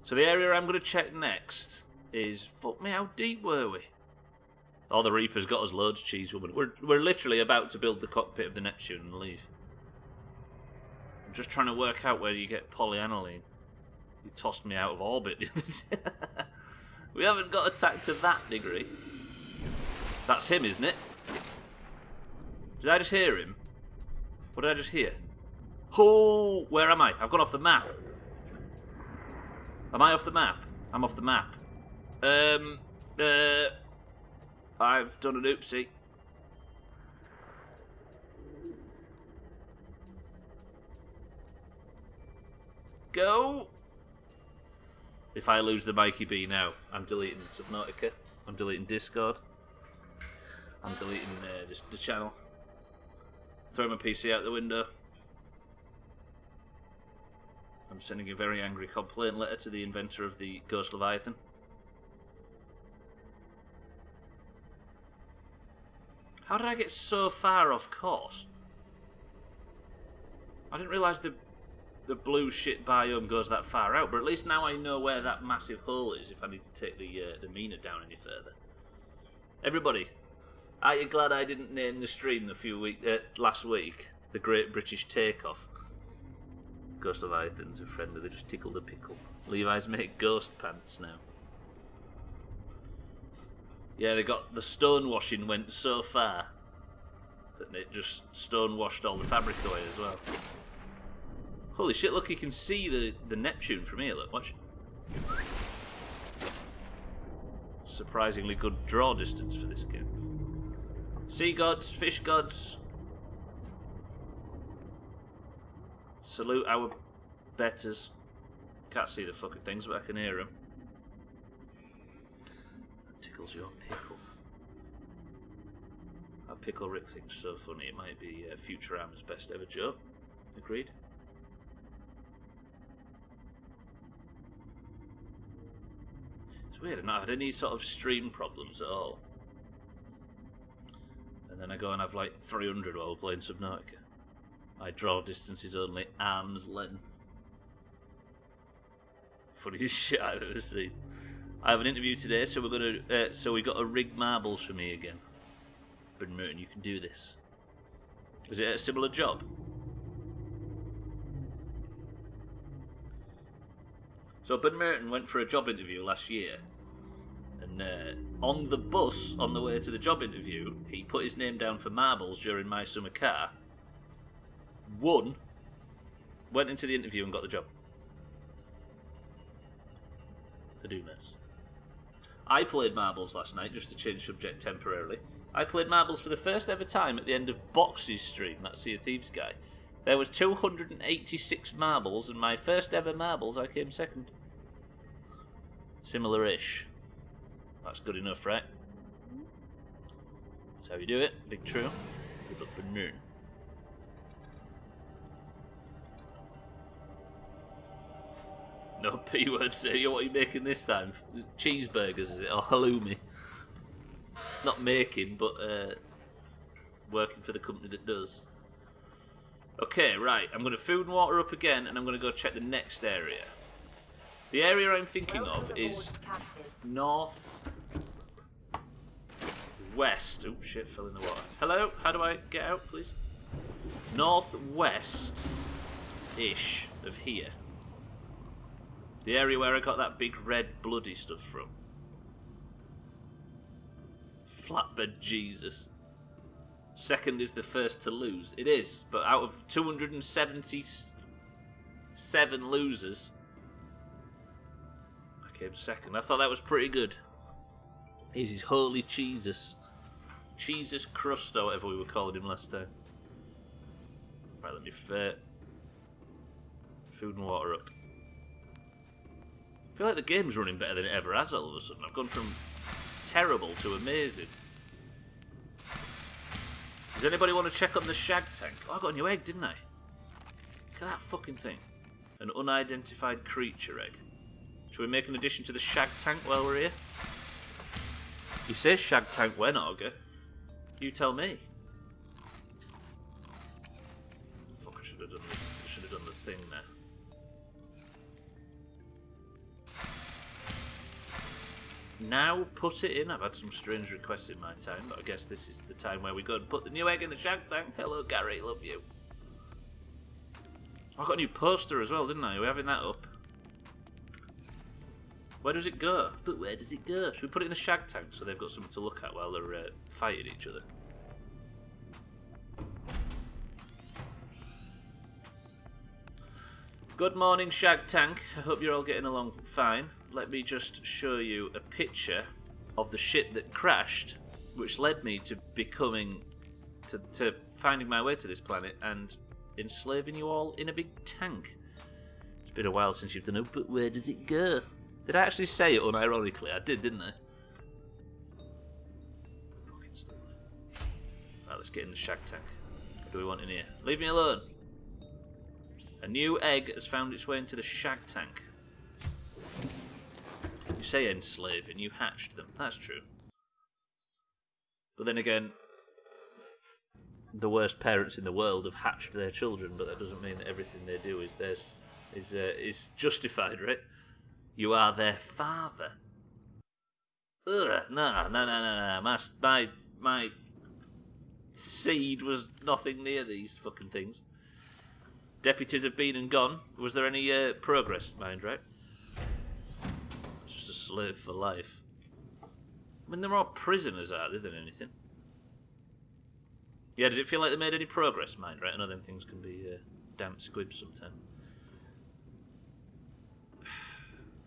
So the area I'm going to check next is... Fuck me, how deep were we? Oh, the Reaper's got us loads, cheese woman. We're literally about to build the cockpit of the Neptune and leave. I'm just trying to work out where you get polyaniline. You tossed me out of orbit the other day. We haven't got attacked to that degree. That's him, isn't it? Did I just hear him? What did I just hear? Oh, where am I? I've gone off the map. Am I off the map? I'm off the map. I've done an oopsie. Go! If I lose the Mikey B now, I'm deleting Subnautica. I'm deleting Discord. I'm deleting the channel. Throw my PC out the window. I'm sending a very angry complaint letter to the inventor of the Ghost Leviathan. How did I get so far off course? I didn't realise the blue shit biome goes that far out, but at least now I know where that massive hole is if I need to take the Mina down any further. Everybody, are you glad I didn't name the stream last week the Great British Takeoff? Ghost Leviathans are friendly, they just tickle the pickle. Levi's make ghost pants now. Yeah, they got the stonewashing went so far that it just stonewashed all the fabric away as well. Holy shit, look, you can see the Neptune from here, look, watch. Surprisingly good draw distance for this game. Sea gods, fish gods. Salute our betters. Can't see the fucking things, but I can hear them. That tickles your pickle. Our pickle Rick thing's so funny, it might be Futurama's best ever joke. Agreed? It's weird, I've not had any sort of stream problems at all. And then I go and have like 300 while playing Subnautica. My draw distance is only arm's length. Funniest shit I've ever seen. I have an interview today, so we're gonna. So we got to rig marbles for me again. Ben Merton, you can do this. Is it a similar job? So Ben Merton went for a job interview last year, and on the bus on the way to the job interview, he put his name down for marbles during My Summer Car. Won, went into the interview and got the job. For Doomhaus. I played marbles last night, just to change subject temporarily. I played marbles for the first ever time at the end of Box's stream, that Sea of Thieves guy. There was 286 marbles, and my first ever marbles, I came second. Similar-ish. That's good enough, right? That's how you do it. Big true. Good luck for noon. No P-word, sir. What are you making this time? Cheeseburgers, is it? Or halloumi? Not making, but working for the company that does. Okay, right. I'm going to food and water up again, and I'm going to go check the next area. The area I'm thinking of is north west. Oh shit, fell in the water. Hello, how do I get out, please? Northwest-ish of here. The area where I got that big red bloody stuff from. Flatbed Jesus. Second is the first to lose. It is, but out of 277 losers, came second. I thought that was pretty good. He's his holy Jesus. Jesus Crust, or whatever we were calling him last time. Right, let me food and water up. I feel like the game's running better than it ever has all of a sudden. I've gone from terrible to amazing. Does anybody want to check on the shag tank? Oh, I got a new egg, didn't I? Look at that fucking thing. An unidentified creature egg. Should we make an addition to the shag tank while we're here? You say shag tank when, Auger? You tell me. Fuck, I should have done the thing there. Now put it in. I've had some strange requests in my time, but I guess this is the time where we go and put the new egg in the shag tank. Hello, Gary, love you. I got a new poster as well, didn't I? Are we having that up? Where does it go? But where does it go? Should we put it in the shag tank so they've got something to look at while they're fighting each other? Good morning, shag tank. I hope you're all getting along fine. Let me just show you a picture of the shit that crashed, which led me to becoming... to finding my way to this planet and enslaving you all in a big tank. It's been a while since you've done it, but where does it go? Did I actually say it unironically? I did, didn't I? Fucking Stubbler. Right, let's get in the shag tank. What do we want in here? Leave me alone. A new egg has found its way into the shag tank. You say enslave and you hatched them. That's true. But then again, the worst parents in the world have hatched their children, but that doesn't mean that everything they do is theirs is justified, right? You are their father. Ugh, no. My seed was nothing near these fucking things. Deputies have been and gone. Was there any progress, mind, right? Just a slave for life. I mean, they're more prisoners, are they, than anything? Yeah, does it feel like they made any progress, mind, right? I know them things can be damp squibs sometimes.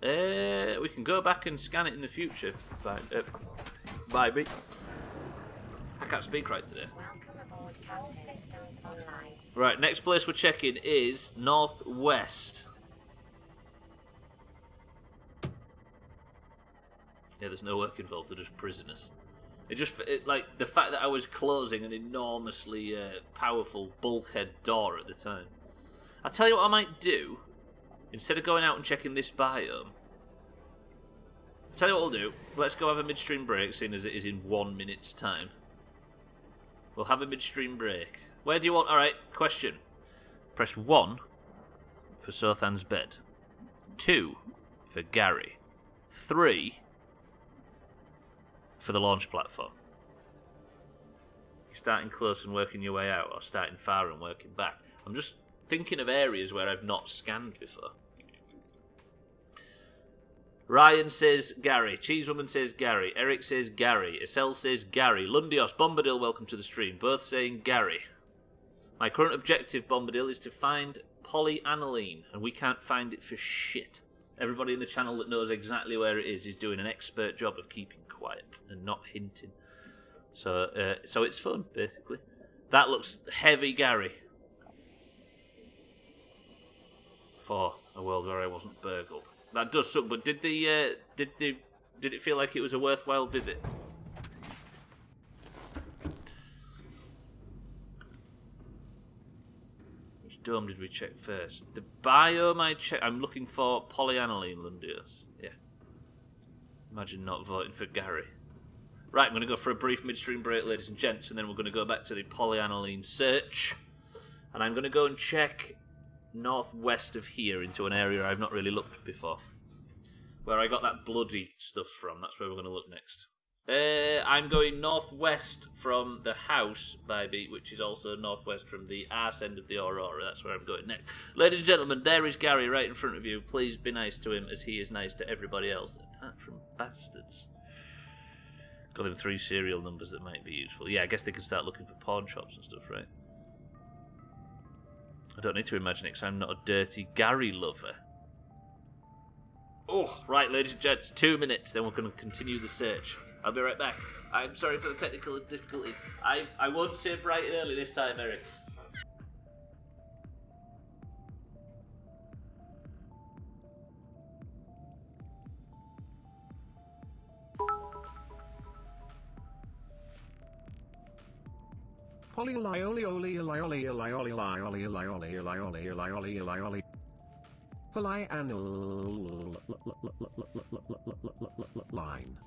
We can go back and scan it in the future. Bye, B. I can't speak right today. Welcome aboard Cal Systems Online. Right, next place we're checking is northwest. Yeah, there's no work involved. They're just prisoners. Like the fact that I was closing an enormously powerful bulkhead door at the time. I'll tell you what I might do. Instead of going out and checking this biome, I'll tell you what we'll do. Let's go have a midstream break, seeing as it is in 1 minute's time. We'll have a midstream break. Where do you want... Alright, question. Press 1 for Sothan's bed. 2 for Gary. 3 for the launch platform. You're starting close and working your way out, or starting far and working back. I'm just thinking of areas where I've not scanned before. Ryan says Gary. Cheesewoman says Gary. Eric says Gary. Estelle says Gary. Lundios, Bombadil, welcome to the stream. Both saying Gary. My current objective, Bombadil, is to find polyaniline, and we can't find it for shit. Everybody in the channel that knows exactly where it is doing an expert job of keeping quiet and not hinting. So it's fun, basically. That looks heavy, Gary. For a world where I wasn't burgled. That does suck, but did it feel like it was a worthwhile visit? Which dome did we check first? The biome I'm looking for polyaniline, Lundios. Yeah. Imagine not voting for Gary. Right, I'm going to go for a brief midstream break, ladies and gents, and then we're going to go back to the polyaniline search. And I'm going to go and check northwest of here into an area I've not really looked before. Where I got that bloody stuff from. That's where we're going to look next. I'm going northwest from the house, baby, which is also northwest from the arse end of the Aurora. That's where I'm going next. Ladies and gentlemen, there is Gary right in front of you. Please be nice to him as he is nice to everybody else, apart from bastards. Got them 3 serial numbers that might be useful. Yeah, I guess they can start looking for pawn shops and stuff, right? I don't need to imagine it because I'm not a dirty Gary lover. Oh, right, ladies and gents, 2 minutes, then we're going to continue the search. I'll be right back. I'm sorry for the technical difficulties. I won't say bright and early this time, Eric. Polly lioli oli lioli lioli lioli lioli lioli lioli lioli. Polly line.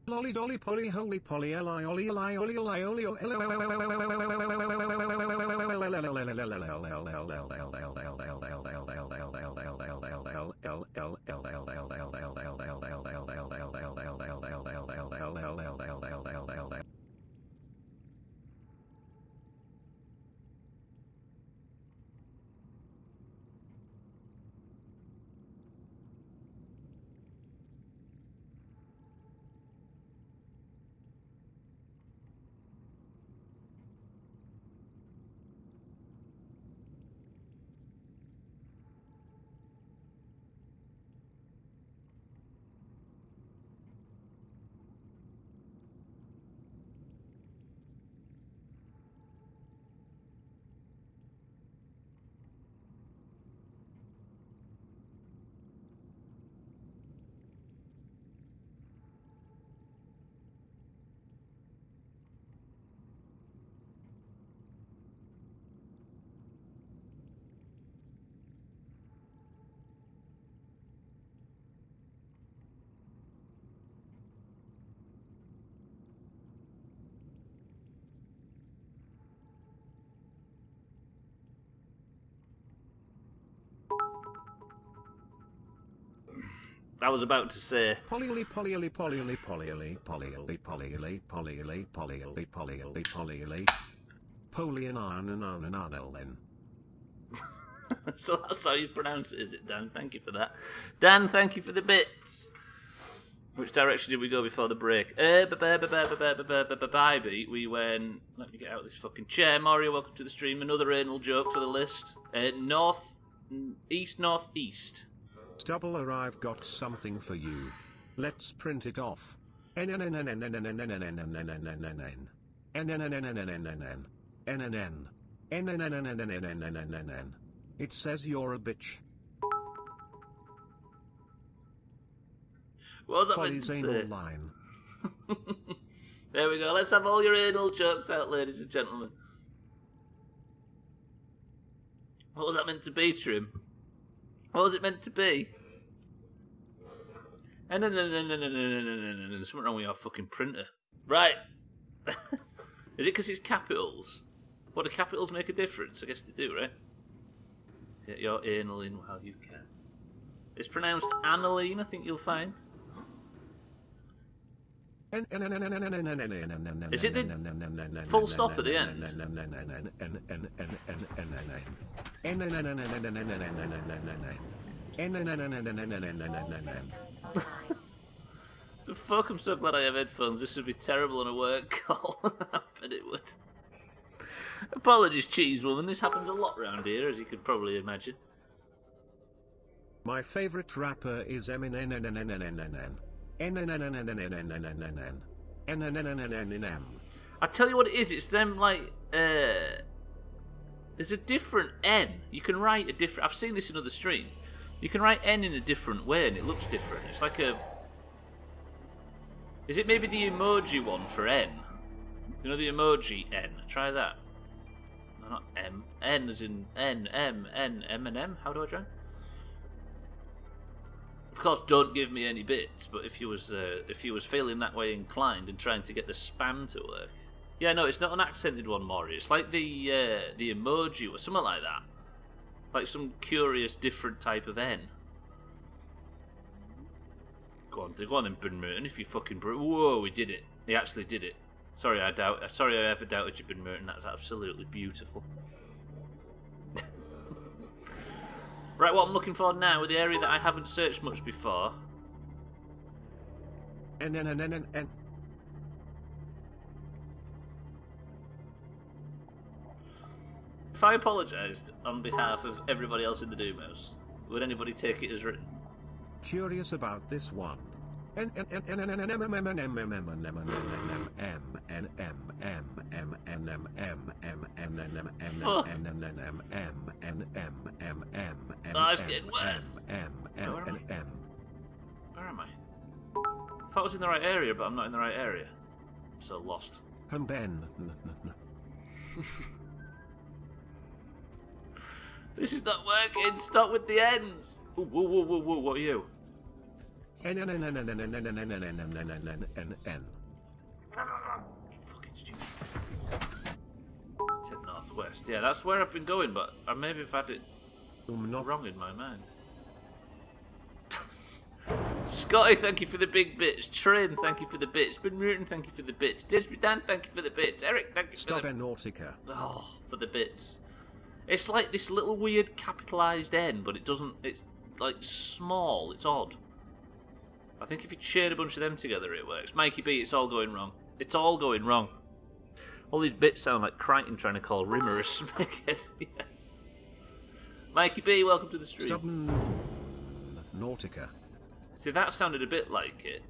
Lolly dolly polly holy polly li oli li oli li oli I was about to say. Polyly polyly polyly polyly polyly polyly polyly polyly polyly polyly polyanan. So that's how you pronounce it, is it, Dan? Thank you for that. Dan, thank you for the bits. Which direction did we go before the break? We went... Let me get out of this fucking chair. Mario, welcome to the stream. Another anal joke for the list. Northeast. Stubbler, I've got something for you. Let's print it off. It says you're a bitch. What was that meant to Polly's say? anal line. There we go. Let's have all your anal jokes out, ladies and gentlemen. What was that meant to be, Trim? What was it meant to be? Something wrong with your fucking printer. Right. Is it because it's capitals? What, do capitals make a difference? I guess they do, right? Get your anal in while you can. It's pronounced aniline, I think you'll find. Is it the full stop at the end? All systems online. Fuck, I'm so glad I have headphones. This would be terrible on a work call. I bet it would. Apologies, cheese woman. This happens a lot round here, as you could probably imagine. My favorite rapper is Eminem. I tell you what it is. It's them like There's a different N. You can write a different... I've seen this in other streams. You can write N in a different way and it looks different. It's like a... Is it maybe the emoji one for N? You know the emoji N? Try that. No, not M. N as in N, M, N, M and M. How do I try? Of course, don't give me any bits, but if you was feeling that way inclined and trying to get the spam to work... Yeah, no, it's not an accented one, Maury. It's like the emoji or something like that. Like some curious, different type of N. Go on then, Ben Merton, if you fucking... Whoa, he did it. He actually did it. Sorry I ever doubted you, Ben Merton. That's absolutely beautiful. Right, what I'm looking for now with the area that I haven't searched much before. N. If I apologised on behalf of everybody else in the Doomhaus, would anybody take it as written? Curious about this one. Oh, it's getting worse. Where am I? I thought I was in the right area, but I'm not in the right area. I'm so lost. This is not working. Stop with the ends. Ooh, whoa, what are you? Fucking stupid. It said northwest. Yeah, that's where I've been going, but I maybe have had it wrong in my mind. Scotty, thank you for the big bits. Trim, thank you for the bits. Ben Newton, thank you for the bits. Disby Dan, thank you for the bits. Eric, thank you for the... Subnautica. Oh, for the bits. It's like this little weird capitalised N, but it doesn't... It's like small. It's odd. I think if you chain a bunch of them together, it works. Mikey B, it's all going wrong. It's all going wrong. All these bits sound like Crichton trying to call Rimmer a smeghead. Yeah. Mikey B, welcome to the stream. Subnautica. See, that sounded a bit like it.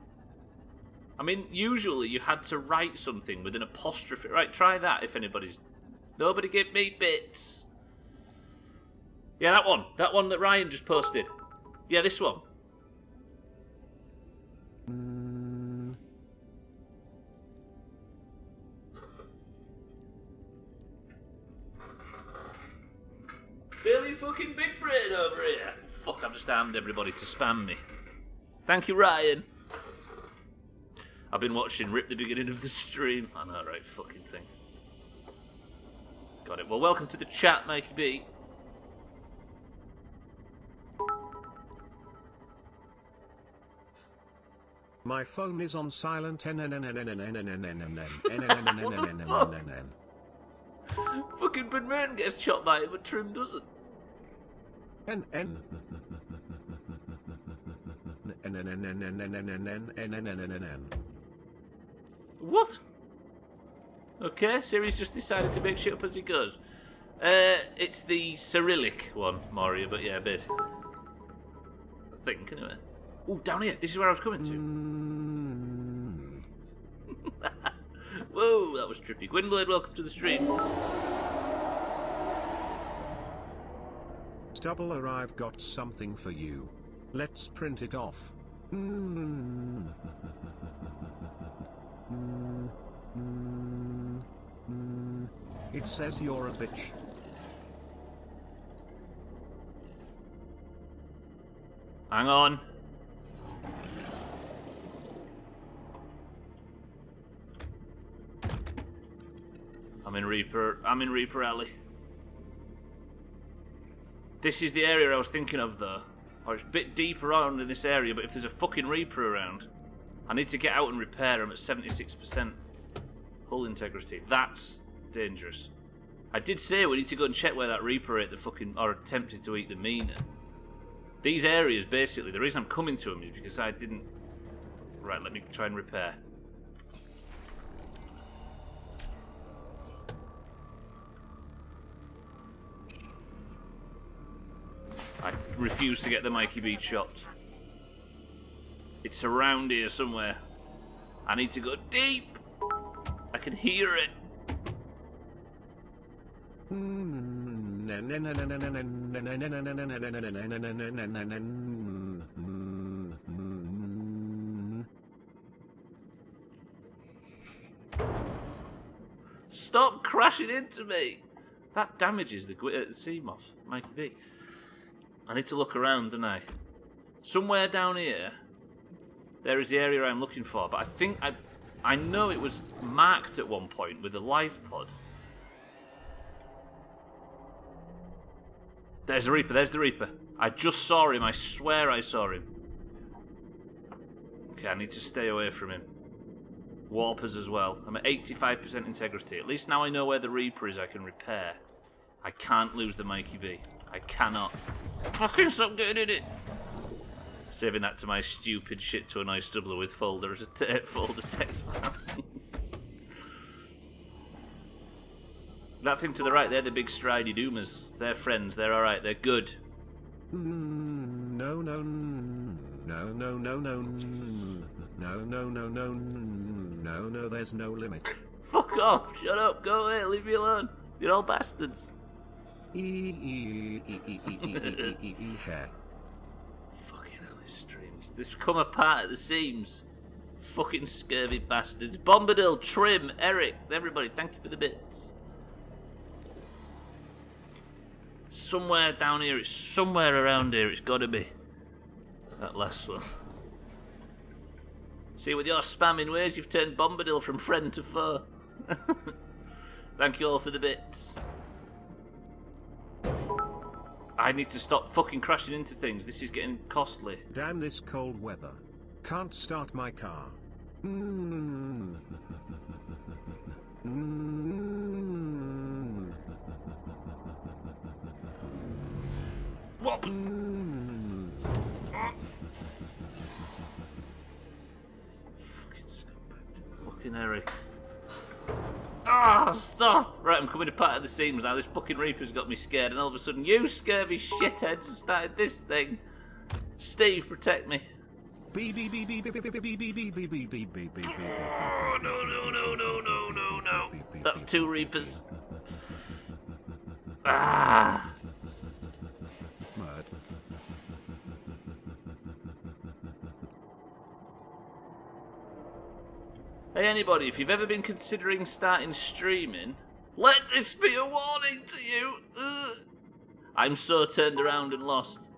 I mean, usually you had to write something with an apostrophe. Right, try that if anybody's... Nobody give me bits. Yeah, that one. That one that Ryan just posted. Yeah, this one. Billy fucking Big Brain over here. Fuck, I've just armed everybody to spam me. Thank you, Ryan. I've been watching Rip the beginning of the stream. I know, right, fucking thing. Got it. Well, welcome to the chat, Mikey B. My phone is on silent. Fucking Ben Merton gets chopped by it, but Trim doesn't. What? Okay, Siri's just decided to make shit up as he goes. It's the Cyrillic one, Mario, but yeah, basically. I think, anyway. Oh, down here. This is where I was coming to. Whoa, that was trippy. Gwynblade, welcome to the stream. Stubbler, I've got something for you. Let's print it off. It says you're a bitch. Hang on. I'm in Reaper Alley. This is the area I was thinking of, though. Or it's a bit deeper around in this area, but if there's a fucking Reaper around, I need to get out and repair him at 76% hull integrity. That's dangerous. I did say we need to go and check where that Reaper ate the fucking... or attempted to eat the Mina. These areas, basically, the reason I'm coming to them is because I didn't... Right, let me try and repair. I refuse to get the Mikey B chopped. It's around here somewhere. I need to go deep. I can hear it. Stop crashing into me! That damages the sea moth, Mikey B. I need to look around, don't I? Somewhere down here, there is the area I'm looking for, but I think I know it was marked at one point with a life pod. There's the Reaper, there's the Reaper. I just saw him, I swear I saw him. Okay, I need to stay away from him. Warpers as well. I'm at 85% integrity. At least now I know where the Reaper is, I can repair. I can't lose the Mikey B. I cannot. Fucking stop getting in it! Saving that to my stupid shit to annoy Stubbler with folder as a folder text file. That thing to the right, they're the big stridey doomers. They're friends, they're alright, they're good. No, no, no, no, no, no, no, no, no, no, no, there's no limit. Fuck off, shut up, go away, leave me alone. You're all bastards. Fucking hell, this streams. This come apart at the seams. Fucking scurvy bastards. Bombadil, Trim, Eric, everybody, thank you for the bits. Somewhere down here, it's somewhere around here, it's gotta be. That last one. See, with your spamming ways, you've turned Bombadil from friend to foe. Thank you all for the bits. I need to stop fucking crashing into things. This is getting costly. Damn this cold weather. Can't start my car. What was Fucking scumbag. Fucking Eric. Ah, stop! Right, I'm coming apart at the seams now. This fucking Reaper's got me scared, and all of a sudden, you scurvy shitheads started this thing. Steve, protect me. Oh, no. That's two Reapers. Ah! Hey anybody, if you've ever been considering starting streaming, let this be a warning to you! Ugh. I'm so turned around and lost.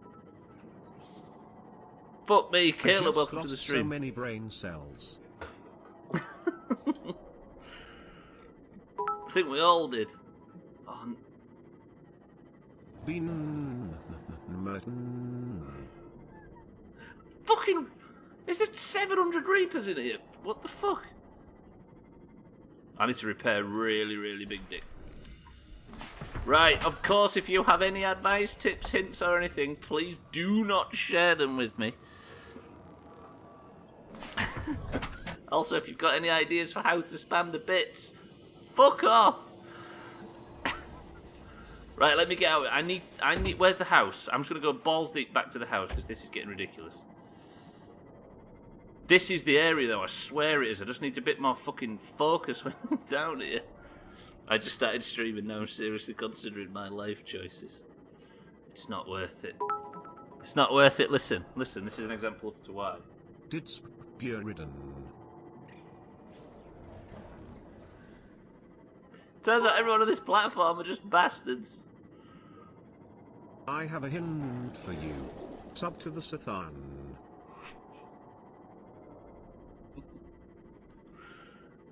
Fuck me, Caleb, welcome to the stream. So many brain cells. I think we all did. Oh, fucking... Is there 700 Reapers in here? What the fuck? I need to repair really, really big dick. Right, of course, if you have any advice, tips, hints or anything, please do not share them with me. Also, if you've got any ideas for how to spam the bits, fuck off! Right, let me get out. I need, where's the house? I'm just gonna go balls deep back to the house, because this is getting ridiculous. This is the area, though, I swear it is. I just need a bit more fucking focus when I'm down here. I just started streaming now, I'm seriously considering my life choices. It's not worth it. It's not worth it, listen, this is an example of to why. Did Ridden. Turns out everyone on this platform are just bastards. I have a hint for you. Sub to the Sathan.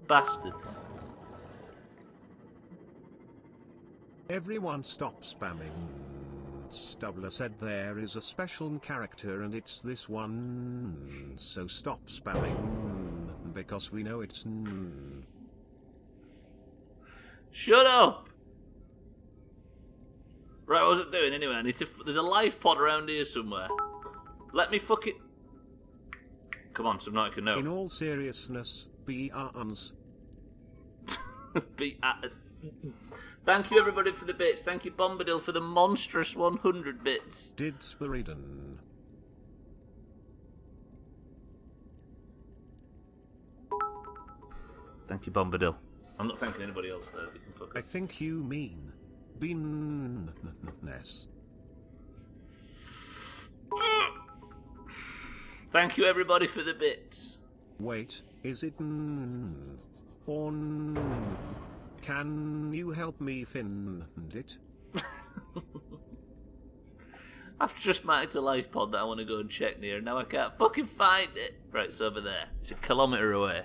Bastards. Everyone stop spamming. Stubbler said there is a special character and it's this one. So stop spamming. Because we know it's... Shut up! Right, what was it doing anyway? I need to... There's a life pod around here somewhere. Let me fuck it... Come on, Subnautica, no. In all seriousness, BRs. Thank you everybody for the bits. Thank you Bombadil for the monstrous 100 bits. Did Spiridan. Thank you Bombadil. I'm not thanking anybody else though. You can fuck I up. think you mean Beanness. Thank you everybody for the bits. Wait, is it or can you help me find it? I've just marked a life pod that I want to go and check near, and now I can't fucking find it. Right, it's over there. It's a kilometre away.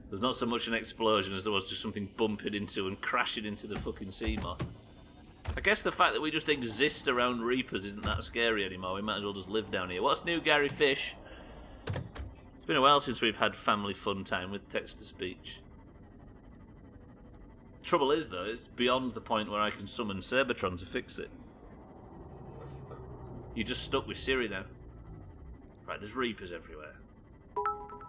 There's not so much an explosion as there was just something bumping into and crashing into the fucking sea moth. I guess the fact that we just exist around Reapers isn't that scary anymore. We might as well just live down here. What's new, Gary Fish? It's been a while since we've had family fun time with text-to-speech. Trouble is, though, it's beyond the point where I can summon Cybertron to fix it. You're just stuck with Siri now. Right, there's Reapers everywhere.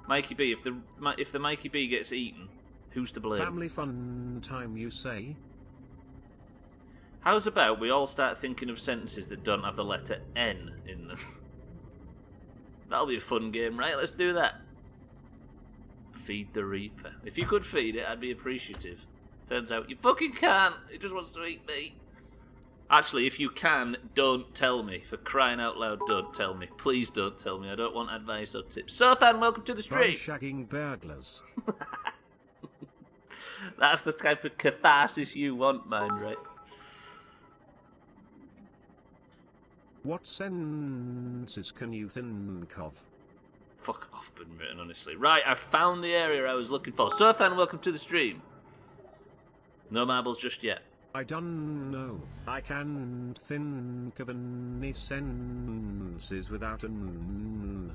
Mikey B, if the Mikey B gets eaten, who's to blame? Family fun time, you say? How's about we all start thinking of sentences that don't have the letter N in them? That'll be a fun game, right? Let's do that. Feed the Reaper. If you could feed it, I'd be appreciative. Turns out you fucking can't. It just wants to eat me. Actually, if you can, don't tell me. For crying out loud, don't tell me. Please don't tell me. I don't want advice or tips. Sothan, welcome to the stream. Shagging burglars. That's the type of catharsis you want, mind, right? What sentences can you think of? Fuck off, been written, honestly. Right, I found the area I was looking for. Sothan, welcome to the stream. No marbles just yet. I don't know. I can't think of any sentences without an.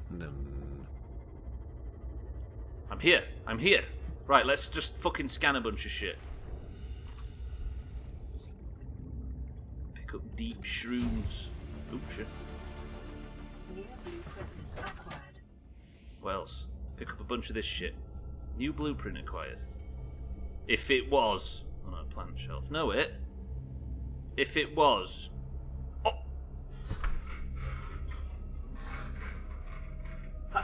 I'm here. I'm here. Right, let's just fucking scan a bunch of shit. Pick up deep shrooms. Oh, shit. New blueprint acquired. What else? Pick up a bunch of this shit. New blueprint acquired. If it was... on a plant shelf. No, it. If it was... Oh! How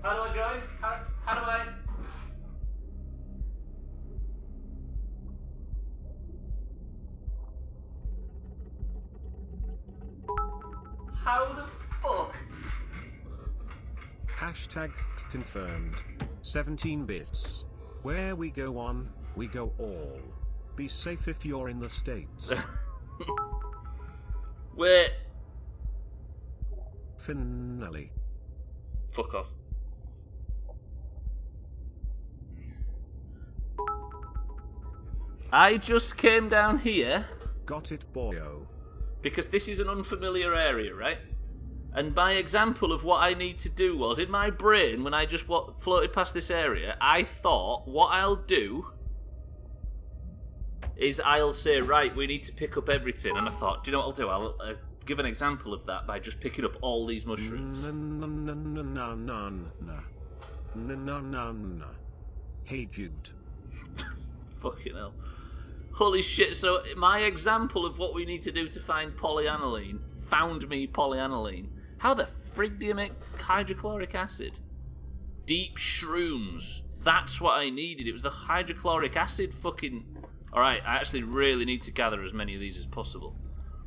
do I join? How do I... How the fuck? Hashtag confirmed. 17 bits. Where we go on, we go all. Be safe if you're in the States. Wait. Finale. Fuck off. I just came down here Got it, boyo. because this is an unfamiliar area, right? And my example of what I need to do was, in my brain, when I just floated past this area, I thought, what I'll do is I'll say, right, we need to pick up everything. And I thought, do you know what I'll do? I'll give an example of that by just picking up all these mushrooms. Hey Jude. Fucking hell. Holy shit, so my example of what we need to do to find polyaniline found me polyaniline. How the frig do you make hydrochloric acid? Deep shrooms. That's what I needed. It was the hydrochloric acid fucking... Alright, I actually really need to gather as many of these as possible.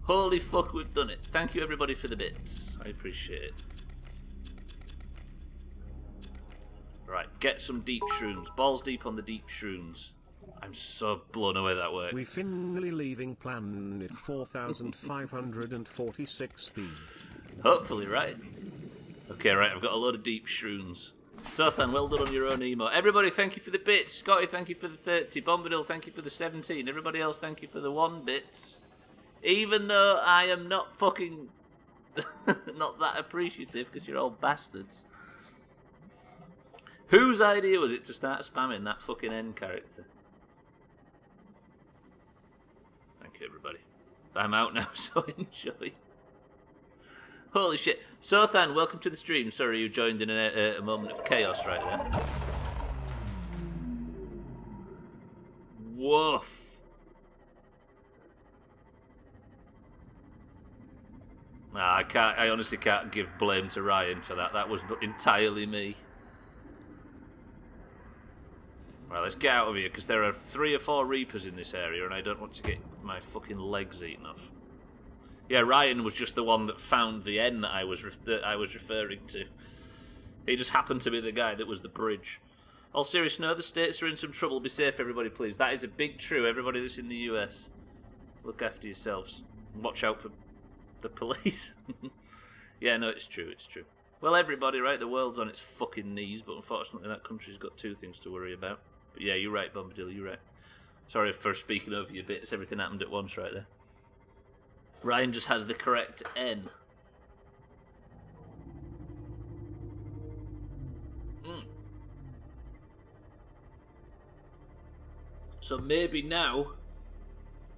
Holy fuck, we've done it. Thank you everybody for the bits. I appreciate it. Right, get some deep shrooms. Balls deep on the deep shrooms. I'm so blown away that worked. We finally leaving planet 4546 speed. Hopefully, right? Okay, right, I've got a load of deep shrooms. Sothan, well done on your own emo. Everybody, thank you for the bits. Scotty, thank you for the 30. Bombadil, thank you for the 17. Everybody else, thank you for the 1 bits. Even though I am not fucking... not that appreciative, because you're all bastards. Whose idea was it to start spamming that fucking end character? Thank you, everybody. I'm out now, so enjoy. Holy shit. Sothan, welcome to the stream. Sorry you joined in a moment of chaos right there. Woof. Nah, I honestly can't give blame to Ryan for that. That was entirely me. Right, let's get out of here, because there are 3 or 4 Reapers in this area, and I don't want to get my fucking legs eaten off. Yeah, Ryan was just the one that found the N that I was referring to. He just happened to be the guy that was the bridge. All serious, no, the States are in some trouble. Be safe, everybody, please. That is a big true. Everybody that's in the US, look after yourselves. Watch out for the police. Yeah, no, it's true, it's true. Well, everybody, right? The world's on its fucking knees, but unfortunately that country's got 2 things to worry about. But yeah, you're right, Bombadil, you're right. Sorry for speaking over you bits. Everything happened at once right there. Ryan just has the correct N. So maybe now,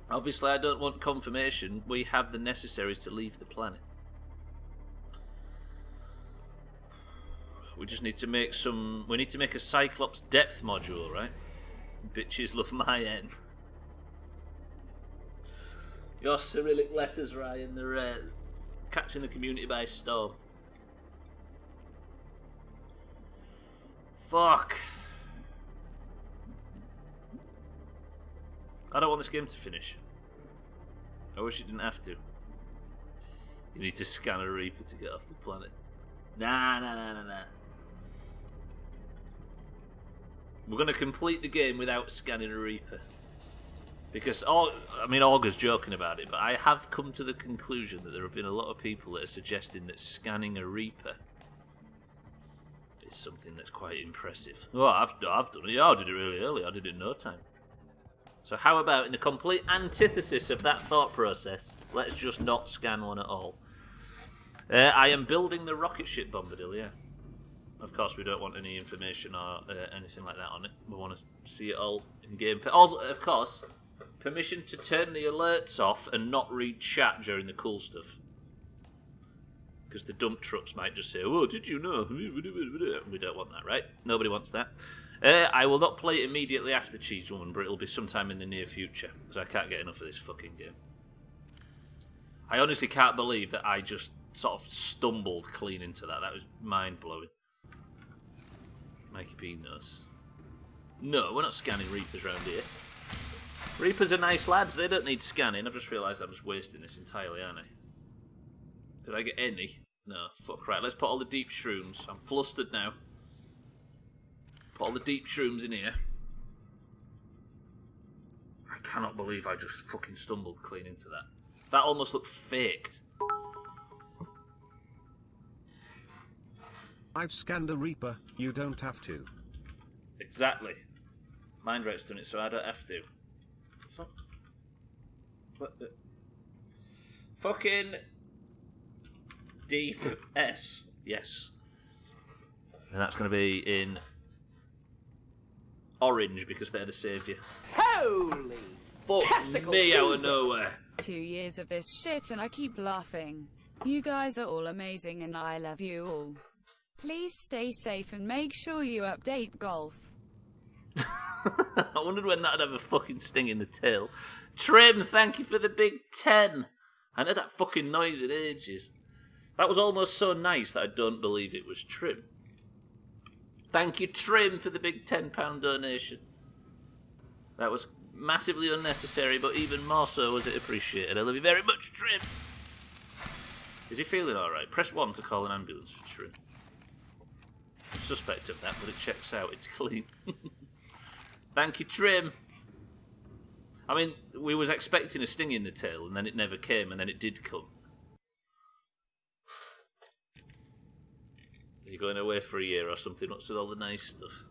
obviously I don't want confirmation, we have the necessaries to leave the planet. We just need to make we need to make a Cyclops depth module, right? Bitches love my N. Your Cyrillic letters, Ryan, they're catching the community by storm. Fuck. I don't want this game to finish. I wish it didn't have to. You need to scan a Reaper to get off the planet. Nah. We're going to complete the game without scanning a Reaper. Because, Olga's joking about it, but I have come to the conclusion that there have been a lot of people that are suggesting that scanning a Reaper is something that's quite impressive. Oh, I've done it. Yeah, I did it really early. I did it in no time. So how about, in the complete antithesis of that thought process, let's just not scan one at all. I am building the rocket ship, Bombadil, yeah. Of course, we don't want any information or anything like that on it. We want to see it all in game. Also, of course, permission to turn the alerts off and not read chat during the cool stuff. Because the dump trucks might just say, oh, did you know? We don't want that, right? Nobody wants that. I will not play it immediately after Cheese Woman, but it'll be sometime in the near future, because I can't get enough of this fucking game. I honestly can't believe that I just sort of stumbled clean into that. That was mind-blowing. Mikey P knows. No, we're not scanning Reapers around here. Reapers are nice lads, they don't need scanning. I've just realised I'm just wasting this entirely, aren't I? Did I get any? No, fuck, right, let's put all the deep shrooms. I'm flustered now. Put all the deep shrooms in here. I cannot believe I just fucking stumbled clean into that. That almost looked faked. I've scanned a Reaper, you don't have to. Exactly. Mindright's done it, so I don't have to. Fuck. What the... Fucking... Deep S. Yes. And that's going to be in... orange, because they're the saviour. Holy Fuck me out of nowhere. 2 years of this shit and I keep laughing. You guys are all amazing and I love you all. Please stay safe and make sure you update golf. I wondered when that'd have a fucking sting in the tail. Trim, thank you for the big 10. I heard that fucking noise in ages. That was almost so nice that I don't believe it was Trim. Thank you, Trim, for the big £10 donation. That was massively unnecessary, but even more so was it appreciated. I love you very much, Trim. Is he feeling alright? Press 1 to call an ambulance for Trim. I'm suspect of that, but it checks out. It's clean. Thank you, Trim. I mean, we was expecting a sting in the tail, and then it never came, and then it did come. Are you going away for a year or something? What's with all the nice stuff?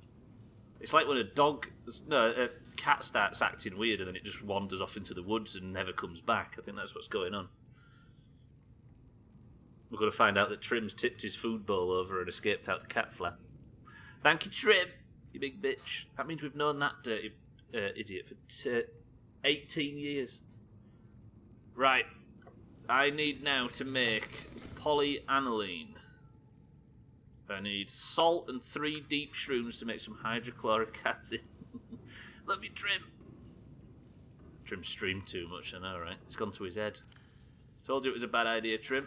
It's like when a cat starts acting weird and then it just wanders off into the woods and never comes back. I think that's what's going on. We're going to find out that Trim's tipped his food bowl over and escaped out the cat flap. Thank you, Trim, you big bitch. That means we've known that dirty idiot for 18 years. Right. I need now to make polyaniline. I need salt and 3 deep shrooms to make some hydrochloric acid. Love you, Trim. Trim streamed too much, I know, right? It's gone to his head. Told you it was a bad idea, Trim.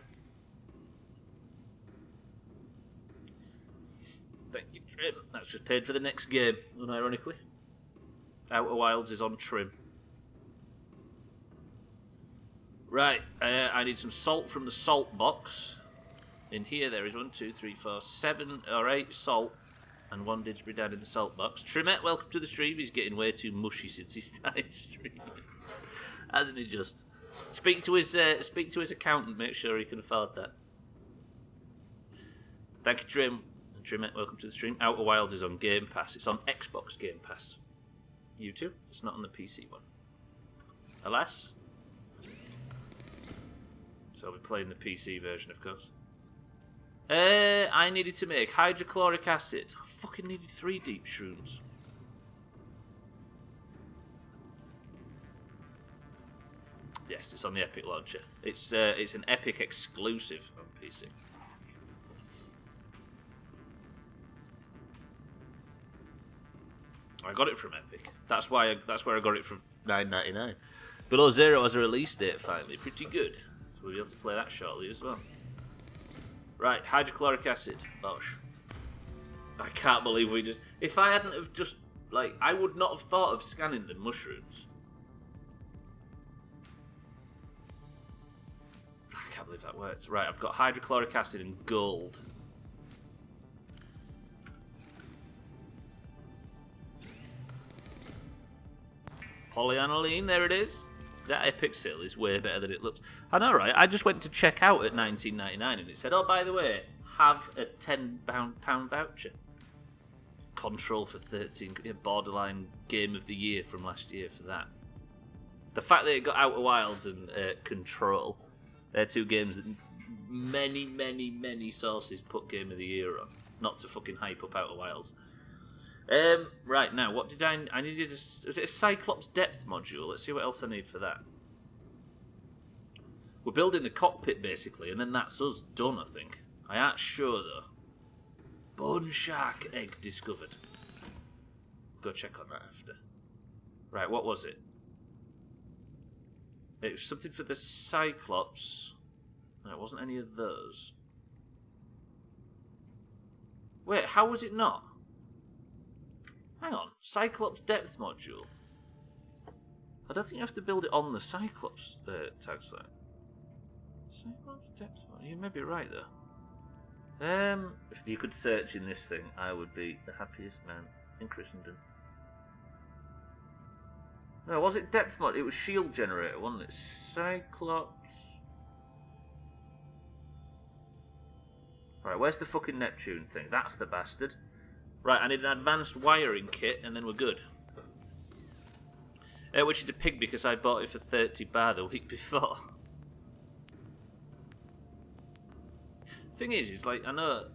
Thank you, Trim. That's just paid for the next game, unironically. Outer Wilds is on trim. Right, I need some salt from the salt box. In here there is 1, 2, 3, 4, 7 or 8 salt. And 1 Didsbury down in the salt box. Trimette, welcome to the stream. He's getting way too mushy since he started streaming. Hasn't he just? Speak to his accountant, make sure he can afford that. Thank you, Trim. And Trimette, welcome to the stream. Outer Wilds is on Game Pass. It's on Xbox Game Pass. You too? It's not on the PC one. Alas. So I'll be playing the PC version, of course. I needed to make hydrochloric acid. I fucking needed 3 deep shrooms. Yes, it's on the Epic launcher. It's an Epic exclusive on PC. I got it from Epic. That's where I got it from $9.99. Below Zero has a release date finally. Pretty good. So we'll be able to play that shortly as well. Right, hydrochloric acid. Bosh. I can't believe we just... If I hadn't have just... Like, I would not have thought of scanning the mushrooms. I can't believe that works. Right, I've got hydrochloric acid and gold. Polyaniline, there it is. That Epic sale is way better than it looks. I know, right? I just went to check out at $19.99 and it said, oh, by the way, have a £10 voucher. Control for 13, borderline game of the year from last year for that. The fact that it got Outer Wilds and Control, they're 2 games that many sources put game of the year on. Not to fucking hype up Outer Wilds. Right, now, what did I needed was it a Cyclops depth module? Let's see what else I need for that. We're building the cockpit, basically, and then that's us done, I think. I ain't sure, though. Bone shark egg discovered. Go check on that after. Right, what was it? It was something for the Cyclops. No, it wasn't any of those. Wait, how was it not? Hang on, Cyclops depth module. I don't think you have to build it on the Cyclops tag site. Cyclops depth module? You may be right though. If you could search in this thing, I would be the happiest man in Christendom. No, was it depth mod? It was shield generator, wasn't it? Cyclops. Right, where's the fucking Neptune thing? That's the bastard. Right, I need an advanced wiring kit, and then we're good. Which is a pig because I bought it for 30 bar the week before. Thing is like, I know... Oh,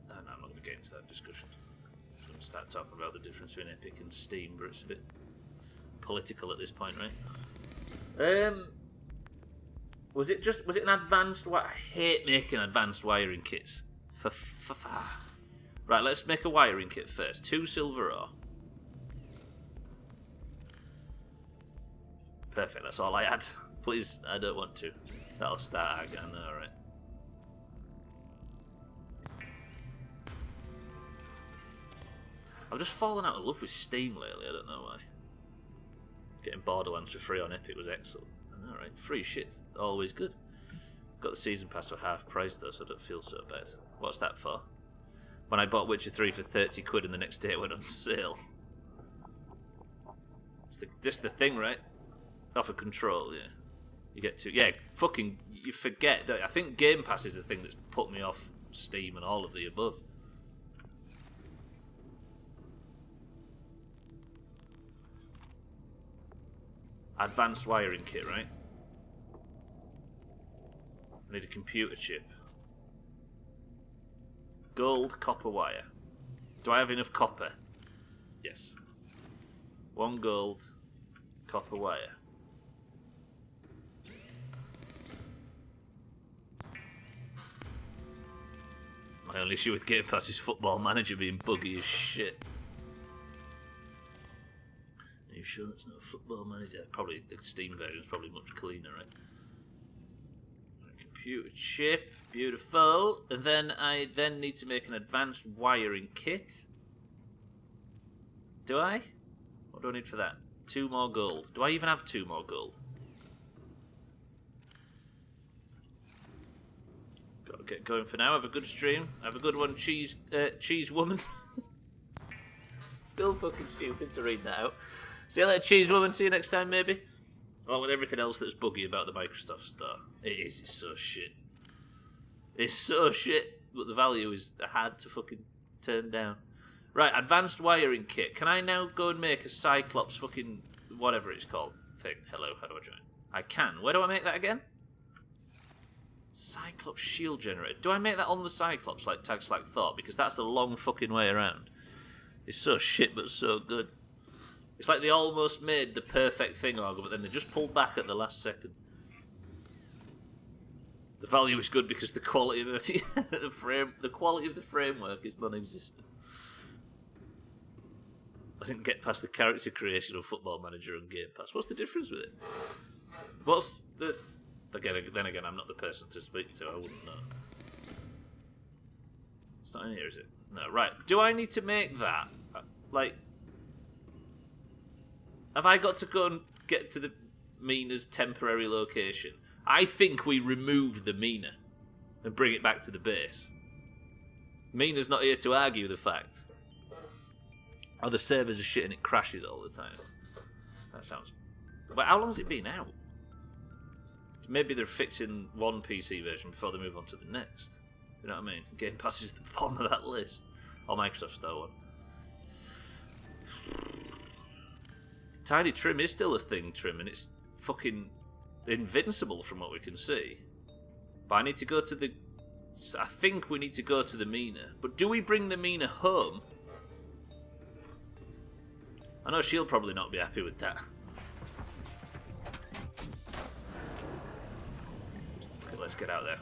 no, I'm not going to get into that discussion. I'm just going to start talking about the difference between Epic and Steam, but it's a bit political at this point, right? Was it an advanced... I hate making advanced wiring kits. Right, let's make a wiring kit first. 2 silver ore. Perfect, that's all I had. Please, I don't want to. That'll start again, alright. I've just fallen out of love with Steam lately, I don't know why. Getting Borderlands for free on Epic was excellent. Alright, free shit's always good. Got the season pass for half price though, so I don't feel so bad. What's that for? When I bought Witcher 3 for 30 quid and the next day it went on sale. It's just the thing, right? Offer Control, yeah. You get to... Yeah, fucking... You forget, don't you? I think Game Pass is the thing that's put me off Steam and all of the above. Advanced wiring kit, right? I need a computer chip. Gold copper wire. Do I have enough copper? Yes. 1 gold copper wire. My only issue with Game Pass is Football Manager being buggy as shit. Are you sure that's not a Football Manager? Probably the Steam version is probably much cleaner, right? Computer chip, beautiful. And then I need to make an advanced wiring kit. Do I? What do I need for that? 2 more gold. Do I even have 2 more gold? Gotta get going for now. Have a good stream. Have a good one, cheese woman. Still fucking stupid to read that out. See you later, cheese woman. See you next time, maybe. Along with everything else that's buggy about the Microsoft Store. It's so shit. It's so shit, but the value is hard to fucking turn down. Right, advanced wiring kit. Can I now go and make a Cyclops fucking whatever it's called thing? Hello, how do I join? I can. Where do I make that again? Cyclops shield generator. Do I make that on the Cyclops like Tag Slack thought? Because that's a long fucking way around. It's so shit but so good. It's like they almost made the perfect thing, Argo, but then they just pulled back at the last second. The value is good because the quality of the quality of the framework is non-existent. I didn't get past the character creation of Football Manager and Game Pass. What's the difference with it? What's the... Then again, I'm not the person to speak to. I wouldn't know. It's not in here, is it? No, right. Do I need to make that? Like... Have I got to go and get to the Mina's temporary location? I think we remove the Mina and bring it back to the base. Mina's not here to argue the fact. Oh, the servers are shit and it crashes all the time. That sounds... But how long's it been out? Maybe they're fixing one PC version before they move on to the next. You know what I mean? Game Pass is the bottom of that list. Or Microsoft Store one. Tiny trim is still a thing, trim, and it's fucking invincible from what we can see. But I need to go to the... I think we need to go to the Mina. But do we bring the Mina home? I know she'll probably not be happy with that. Okay, let's get out there.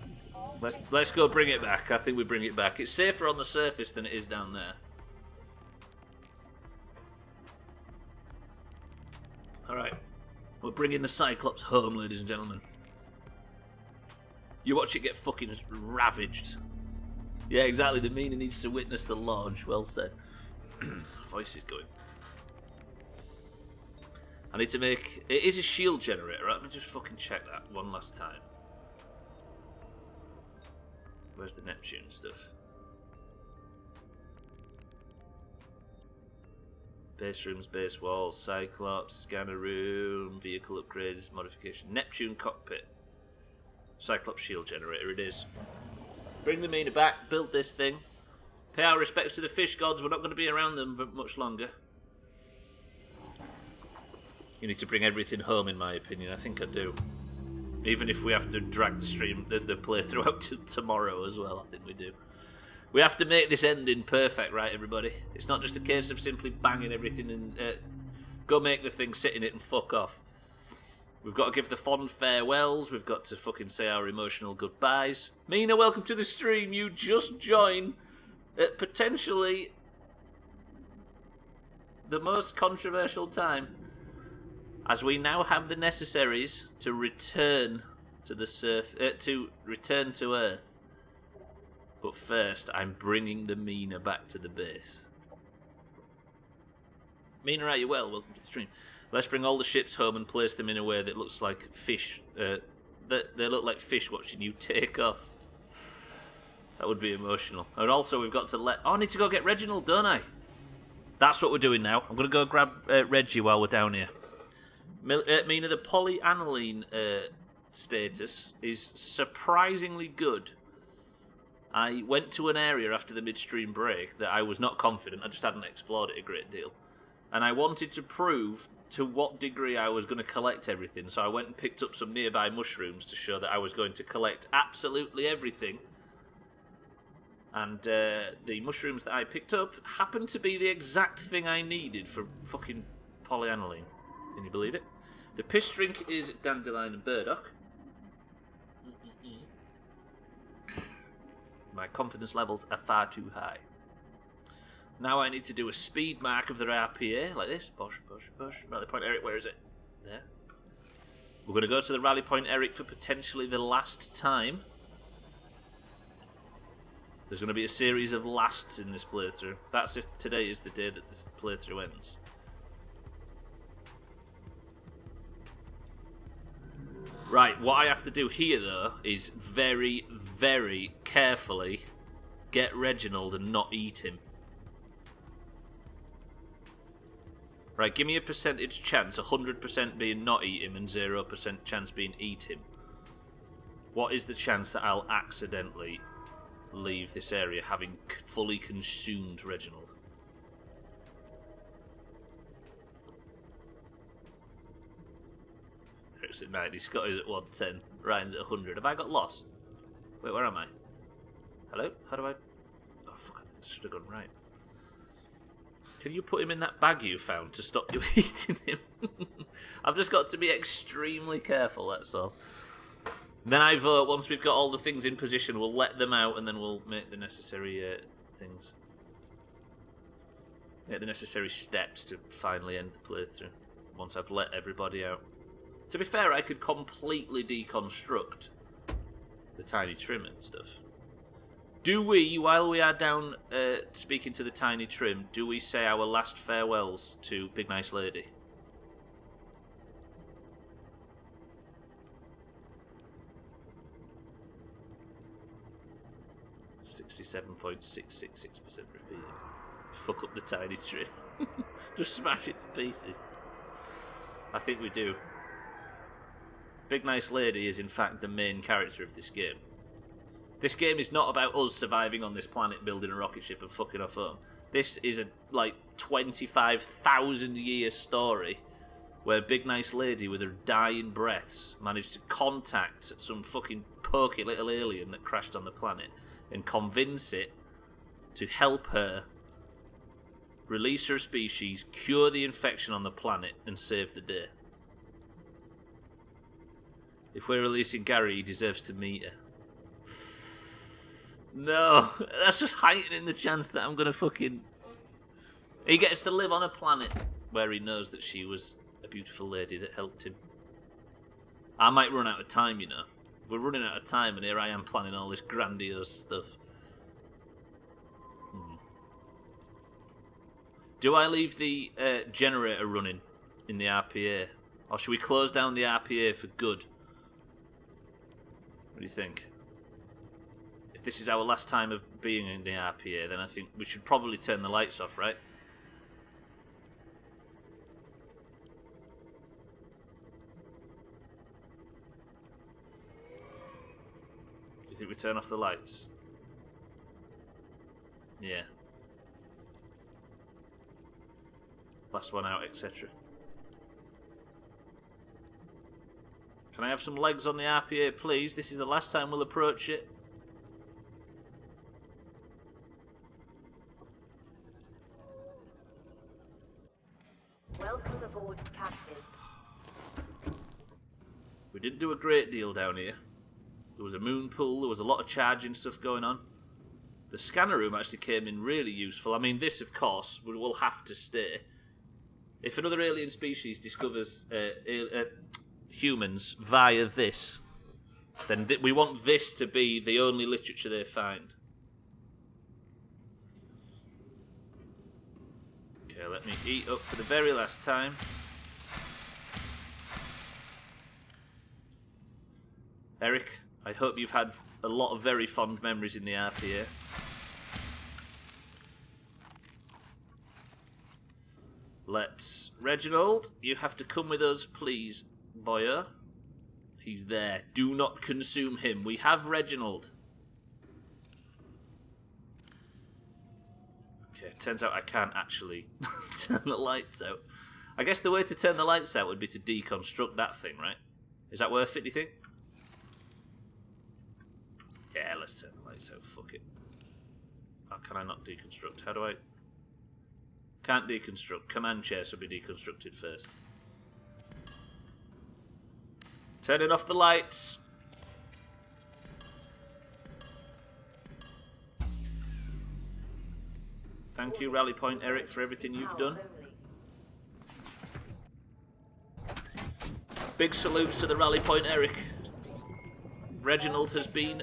Let's go bring it back. I think we bring it back. It's safer on the surface than it is down there. Alright. We're bringing the Cyclops home, ladies and gentlemen. You watch it get fucking ravaged. Yeah, exactly. The Mina needs to witness the launch. Well said. Voice is going. I need to make... It is a shield generator. Let me just fucking check that one last time. Where's the Neptune stuff? Base rooms, base walls, Cyclops, scanner room, vehicle upgrades, modification. Neptune cockpit. Cyclops shield generator it is. Bring the Mina back, build this thing. Pay our respects to the fish gods. We're not going to be around them for much longer. You need to bring everything home, in my opinion. I think I do. Even if we have to drag the stream, the playthrough out to tomorrow as well, I think we do. We have to make this ending perfect, right, everybody? It's not just a case of simply banging everything and go make the thing, sit in it and fuck off. We've got to give the fond farewells. We've got to fucking say our emotional goodbyes. Mina, welcome to the stream. You just joined at potentially the most controversial time, as we now have the necessaries to return to the return to Earth. But first, I'm bringing the Mina back to the base. Mina, are you well? Welcome to the stream. Let's bring all the ships home and place them in a way that looks like fish. They look like fish watching you take off. That would be emotional. And also, we've got to let... Oh, I need to go get Reginald, don't I? That's what we're doing now. I'm going to go grab Reggie while we're down here. Mina, the polyaniline status is surprisingly good. I went to an area after the midstream break that I was not confident. I just hadn't explored it a great deal. And I wanted to prove to what degree I was going to collect everything. So I went and picked up some nearby mushrooms to show that I was going to collect absolutely everything. And the mushrooms that I picked up happened to be the exact thing I needed for fucking polyaniline. Can you believe it? The piss drink is dandelion and burdock. My confidence levels are far too high. Now I need to do a speed mark of the RPA, like this. Bosh, bosh, bosh. Rally Point Eric, where is it? There. We're going to go to the Rally Point Eric for potentially the last time. There's going to be a series of lasts in this playthrough. That's if today is the day that this playthrough ends. Right, what I have to do here, though, is very, very carefully get Reginald and not eat him. Right, give me a percentage chance, 100% being not eat him and 0% chance being eat him. What is the chance that I'll accidentally leave this area having fully consumed Reginald? Eric's at 90, Scott is at 110, Ryan's at 100. Have I got lost? Wait, where am I? Hello? How do I... Oh, fuck, I should have gone right. Can you put him in that bag you found to stop you eating him? I've just got to be extremely careful, that's all. Then I vote, once we've got all the things in position, we'll let them out and then we'll make the necessary things. Make the necessary steps to finally end the playthrough. Once I've let everybody out. To be fair, I could completely deconstruct the tiny trim and stuff. Do we, while we are down speaking to the tiny trim, do we say our last farewells to Big Nice Lady? .6666% repeat. Fuck up the tiny trim. Just smash it to pieces. I think we do. Big Nice Lady is in fact the main character of this game. This game is not about us surviving on this planet, building a rocket ship and fucking off home. This is a, 25,000 year story where Big Nice Lady, with her dying breaths, managed to contact some fucking pokey little alien that crashed on the planet and convince it to help her release her species, cure the infection on the planet, and save the day. If we're releasing Gary, he deserves to meet her. No, that's just heightening the chance that I'm gonna fucking... He gets to live on a planet where he knows that she was a beautiful lady that helped him. I might run out of time, you know. We're running out of time and here I am planning all this grandiose stuff. Do I leave the generator running in the RPA? Or should we close down the RPA for good? What do you think? If this is our last time of being in the RPA, then I think we should probably turn the lights off, right? Do you think we turn off the lights? Yeah. Last one out, etc. Can I have some legs on the RPA, please? This is the last time we'll approach it. Welcome aboard, Captain. We didn't do a great deal down here. There was a moon pool, there was a lot of charging stuff going on. The scanner room actually came in really useful. I mean, this, of course, will have to stay. If another alien species discovers humans via this, then we want this to be the only literature they find. Okay, let me eat up for the very last time. Eric, I hope you've had a lot of very fond memories in the RPA. Let's... Reginald, you have to come with us, please, boyo. He's there. Do not consume him. We have Reginald. Okay, turns out I can't actually turn the lights out. I guess the way to turn the lights out would be to deconstruct that thing, right? Is that worth it, do you think? Yeah, let's turn the lights out. Fuck it. How can I not deconstruct? How do I... Can't deconstruct. Command chairs will be deconstructed first. Turning off the lights. Thank you, Rally Point Eric, for everything you've done. Big salutes to the Rally Point Eric. Reginald has been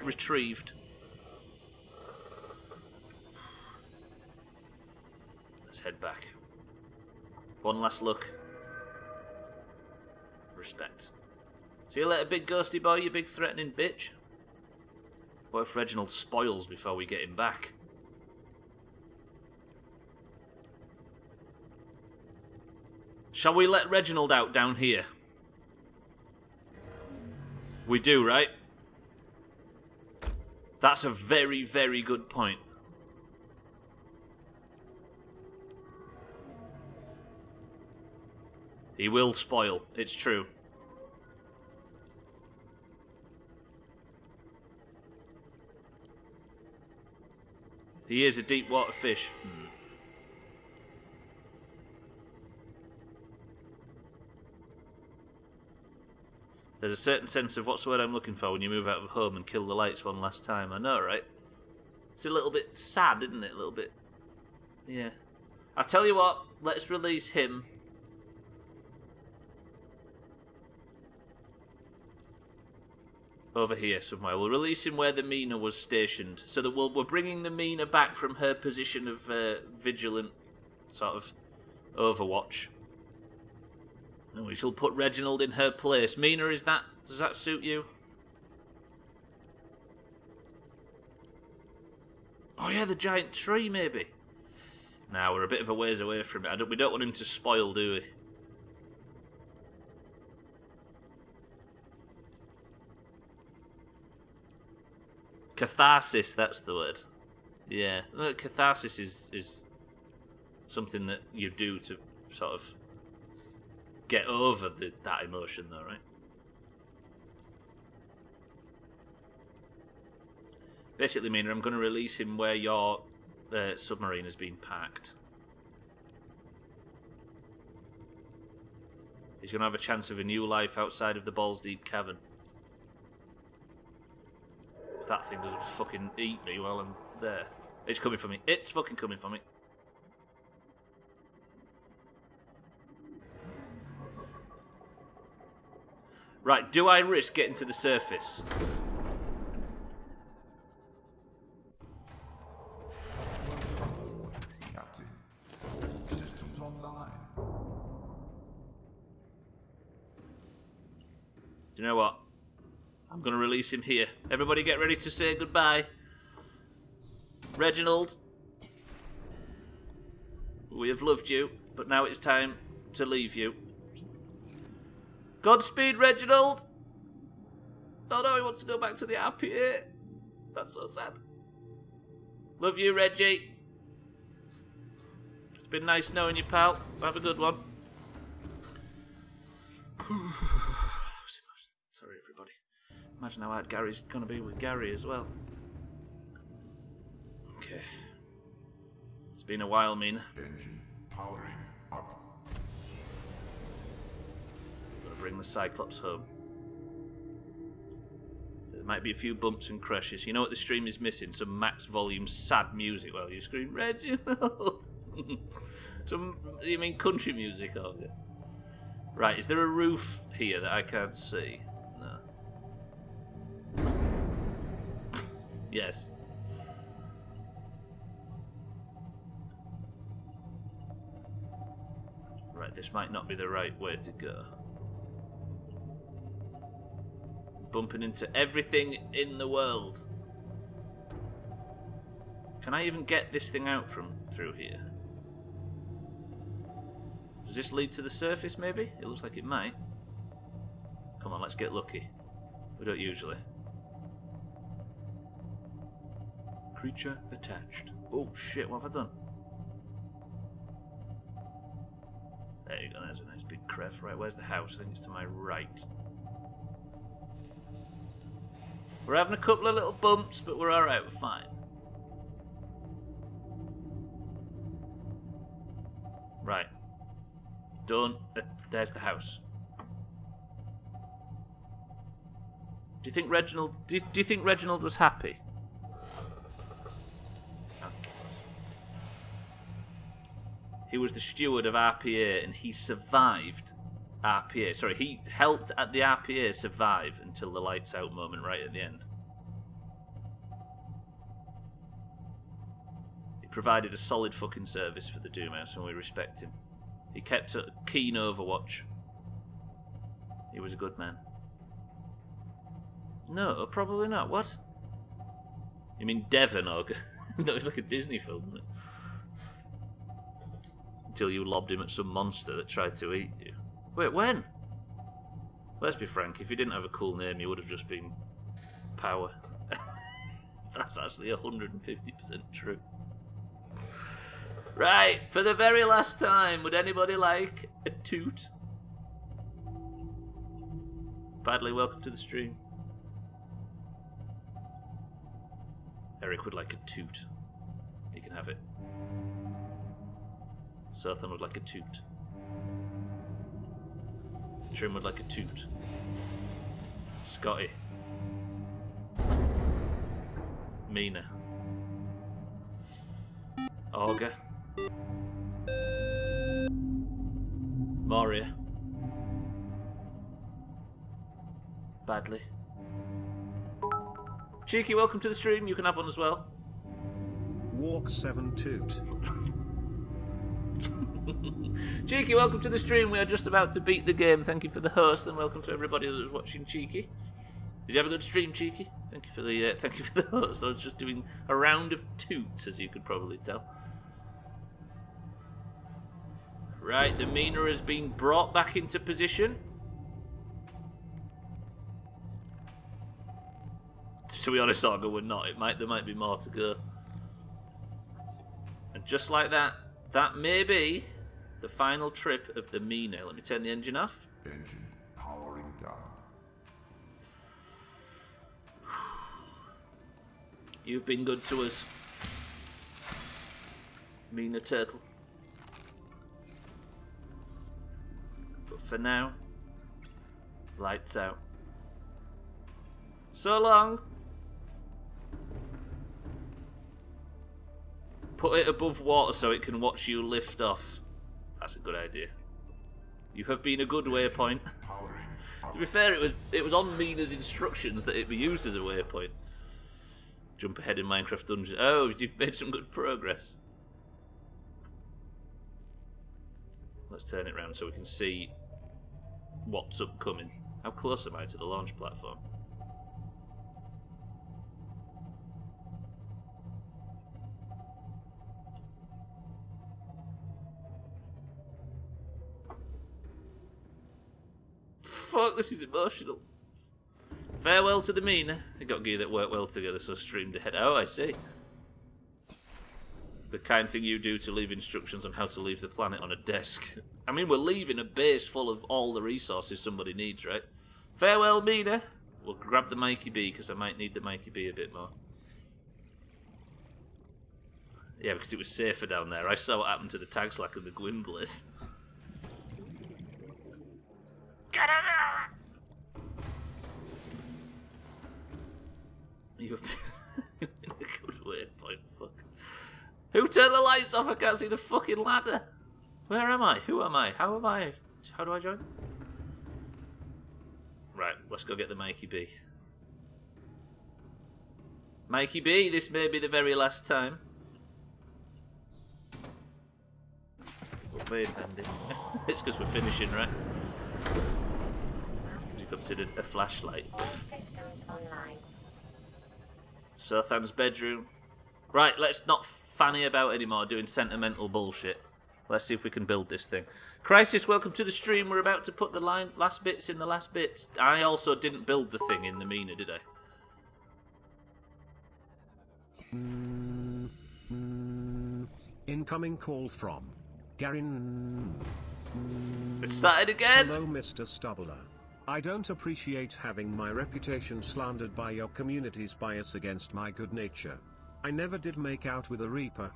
retrieved. Let's head back. One last look. Respect. See you later, big ghosty boy, you big threatening bitch. What if Reginald spoils before we get him back? Shall we let Reginald out down here? We do, right? That's a very, very good point. He will spoil, it's true. He is a deep water fish. There's a certain sense of what's the word I'm looking for when you move out of home and kill the lights one last time. I know, right? It's a little bit sad, isn't it? A little bit. Yeah. I'll tell you what, let's release him. Over here somewhere. We'll release him where the Mina was stationed, so that we're bringing the Mina back from her position of vigilant, sort of, overwatch. And we shall put Reginald in her place. Mina, does that suit you? Oh yeah, the giant tree, maybe. Nah, we're a bit of a ways away from it. We don't want him to spoil, do we? Catharsis, that's the word. Yeah, catharsis is something that you do to sort of get over that emotion, though, right? Basically, Mina, I'm going to release him where your submarine has been parked. He's going to have a chance of a new life outside of the Balls Deep cavern. If that thing doesn't fucking eat me while I'm there. It's coming for me. It's fucking coming for me. Right, do I risk getting to the surface? Captain, systems online. Do you know what? I'm going to release him here. Everybody get ready to say goodbye. Reginald, we have loved you, but now it's time to leave you. Godspeed, Reginald! Oh no, he wants to go back to the RPA. That's so sad. Love you, Reggie. It's been nice knowing you, pal. Have a good one. Sorry, everybody. Imagine how hard Gary's going to be with Gary as well. Okay. It's been a while, Mina. Engine powering up. Gotta bring the Cyclops home. There might be a few bumps and crashes. You know what the stream is missing? Some max volume sad music while you scream, Reginald! You mean country music? Oh, yeah. Right, is there a roof here that I can't see? No. Yes. Right, this might not be the right way to go. Bumping into everything in the world. Can I even get this thing out from through here? Does this lead to the surface, maybe? It looks like it might. Come on, let's get lucky. We don't usually. Creature attached. Oh shit, what have I done? There you go, there's a nice big cref. Right, where's the house? I think it's to my right. We're having a couple of little bumps, but we're alright, we're fine. Right. Done. There's the house. Do you think Reginald... Do you think Reginald was happy? Of course. He was the steward of RPA, and he survived RPA. Sorry, he helped at the RPA survive until the lights out moment right at the end. He provided a solid fucking service for the Doomhaus, and we respect him. He kept a keen overwatch. He was a good man. No, probably not. What? You mean Devon Ogre? No, it's like a Disney film, isn't it? Until you lobbed him at some monster that tried to eat you. Wait, when? Let's be frank, if you didn't have a cool name, you would have just been Power. That's actually 150% true. Right, for the very last time, would anybody like a toot? Badly, welcome to the stream. Eric would like a toot. You can have it. Southern would like a toot. Trim would like a toot. Scotty. Mina. Auger. Moria. Badly. Cheeky, welcome to the stream. You can have one as well. Walk 7 toot. Cheeky, welcome to the stream. We are just about to beat the game. Thank you for the host, and welcome to everybody that was watching. Cheeky, did you have a good stream, Cheeky? Thank you for the host. I was just doing a round of toots, as you could probably tell. Right, the Mina has been brought back into position. To be honest, Saga, we're not. There might be more to go. And just like that, that may be the final trip of the Mina. Let me turn the engine off. Engine powering down. You've been good to us, Mina Turtle. But for now, lights out. So long. Put it above water so it can watch you lift off. That's a good idea. You have been a good waypoint. Powering up. To be fair, it was on Mina's instructions that it be used as a waypoint. Jump ahead in Minecraft Dungeons. Oh, you've made some good progress. Let's turn it around so we can see what's upcoming. How close am I to the launch platform? Fuck, this is emotional. Farewell to the Mina. I got gear that work well together, so streamed ahead. Oh, I see. The kind thing you do to leave instructions on how to leave the planet on a desk. I mean, we're leaving a base full of all the resources somebody needs, right? Farewell, Mina. We'll grab the Mikey B, because I might need the Mikey B a bit more. Yeah, because it was safer down there. I saw what happened to the Tag Slack and the Gwynblade. Get in there! You've been in a good waypoint, fuck. Who turned the lights off? I can't see the fucking ladder. Where am I? Who am I? How am I? How do I join? Right, let's go get the Mikey B. Mikey B, this may be the very last time. What way, Andy? It's because we're finishing, right? You considered a flashlight. All systems online. Sothan's bedroom. Right, let's not fanny about anymore doing sentimental bullshit. Let's see if we can build this thing. Crisis, welcome to the stream. We're about to put the last bits in the last bits. I also didn't build the thing in the Mina, did I? Incoming call from Garin. It started again. Hello, Mr. Stubbler. I don't appreciate having my reputation slandered by your community's bias against my good nature. I never did make out with a Reaper.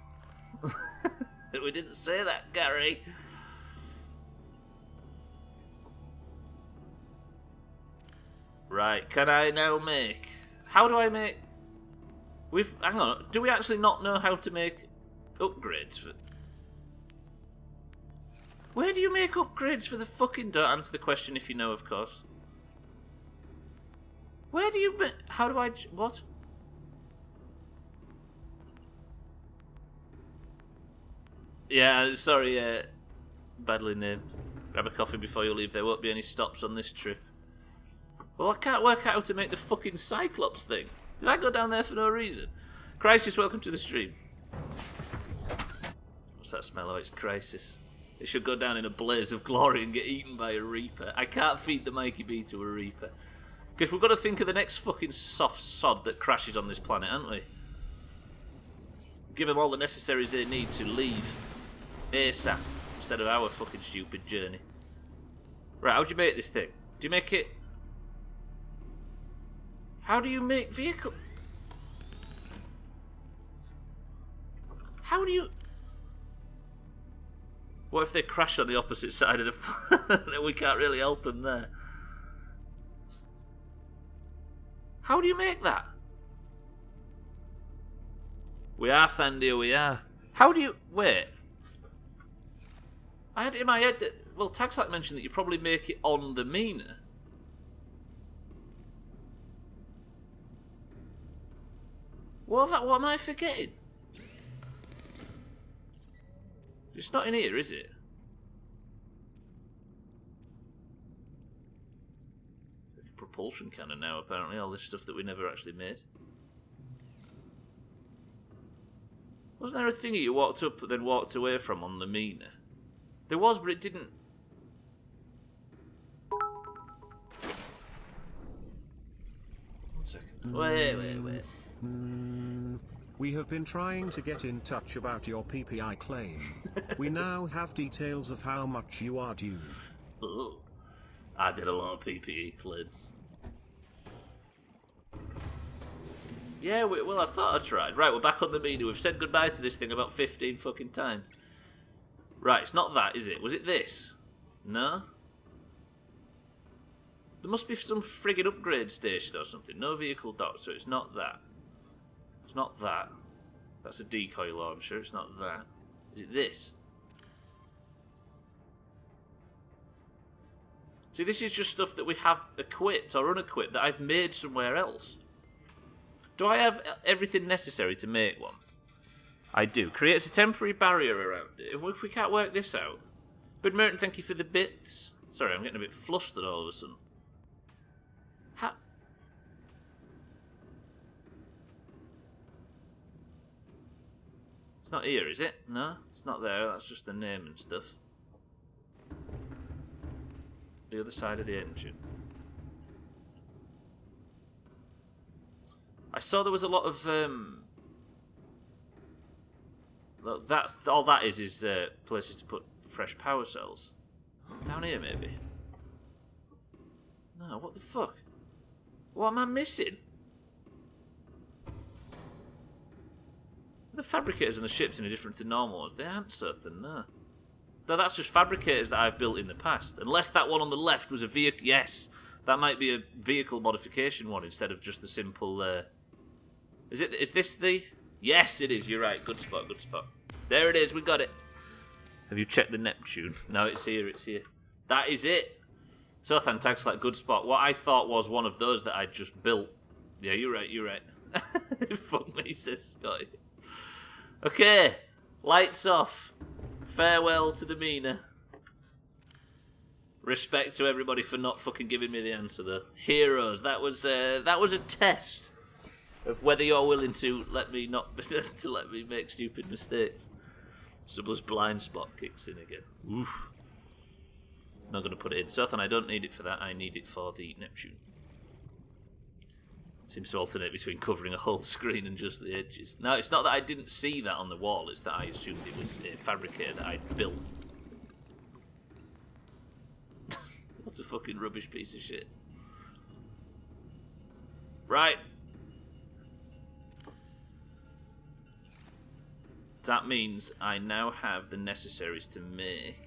We didn't say that, Gary. Right, can I now make... How do I make... Hang on, do we actually not know how to make upgrades for... Where do you make upgrades for the fucking... Don't answer the question if you know, of course. Where do you... How do I... What? Yeah, sorry, badly named. Grab a coffee before you leave. There won't be any stops on this trip. Well, I can't work out how to make the fucking Cyclops thing. Did I go down there for no reason? Crisis, welcome to the stream. What's that smell? Oh, it's Crisis. It should go down in a blaze of glory and get eaten by a Reaper. I can't feed the Mikey B to a Reaper. Because we've got to think of the next fucking soft sod that crashes on this planet, haven't we? Give them all the necessaries they need to leave ASAP instead of our fucking stupid journey. Right, how do you make this thing? Do you make it... How do you make vehicle? How do you... What if they crash on the opposite side of the planet and we can't really help them there? How do you make that? We are, Thandia, we are. How do you... Wait. I had it in my head that... Well, Taxlack mentioned that you probably make it on the Mina. What am I forgetting? It's not in here, is it? Propulsion cannon now, apparently. All this stuff that we never actually made. Wasn't there a thingy you walked up but then walked away from on the Mina? There was, but it didn't... One second. Wait. We have been trying to get in touch about your PPI claim. We now have details of how much you are due. Ugh. I did a lot of PPE claims. Yeah, well, I thought I tried. Right, we're back on the Mina. We've said goodbye to this thing about 15 fucking times. Right, it's not that, is it? Was it this? No? There must be some friggin' upgrade station or something. No vehicle dock, so it's not that. It's not that. That's a decoy launcher. It's not that. Is it this? See, this is just stuff that we have equipped or unequipped that I've made somewhere else. Do I have everything necessary to make one? I do. Creates a temporary barrier around it. If we can't work this out. But Merton, thank you for the bits. Sorry, I'm getting a bit flustered all of a sudden. It's not here, is it? No, it's not there. That's just the name and stuff. The other side of the engine. I saw there was a lot of look, that's all that is places to put fresh power cells. Down here, maybe. No, what the fuck? What am I missing? The fabricators and the ships any different to normal ones? They aren't certain, no. No, that's just fabricators that I've built in the past. Unless that one on the left was a vehicle. Yes, that might be a vehicle modification one instead of just the simple. Is this the? Yes, it is. You're right. Good spot. Good spot. There it is. We got it. Have you checked the Neptune? No, it's here. It's here. That is it. So Thantax, like good spot. What I thought was one of those that I just built. Yeah, you're right. You're right. Fuck me, says Scotty. Okay, lights off. Farewell to the Mina. Respect to everybody for not fucking giving me the answer though. Heroes. That was a test of whether you're willing to let me make stupid mistakes. Stubbler's blind spot kicks in again. Oof. Not gonna put it in. Sothan, I don't need it for that. I need it for the Neptune. Seems to alternate between covering a whole screen and just the edges. No, it's not that I didn't see that on the wall, it's that I assumed it was a fabricator that I'd built. What a fucking rubbish piece of shit. Right. That means I now have the necessaries to make...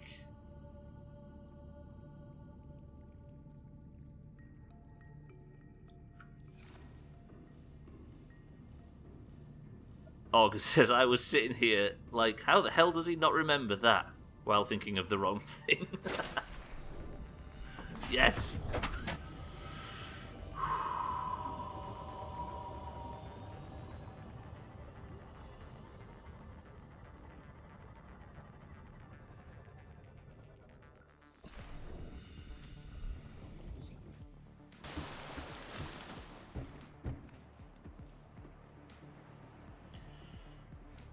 August says, I was sitting here like, how the hell does he not remember that? While thinking of the wrong thing. Yes.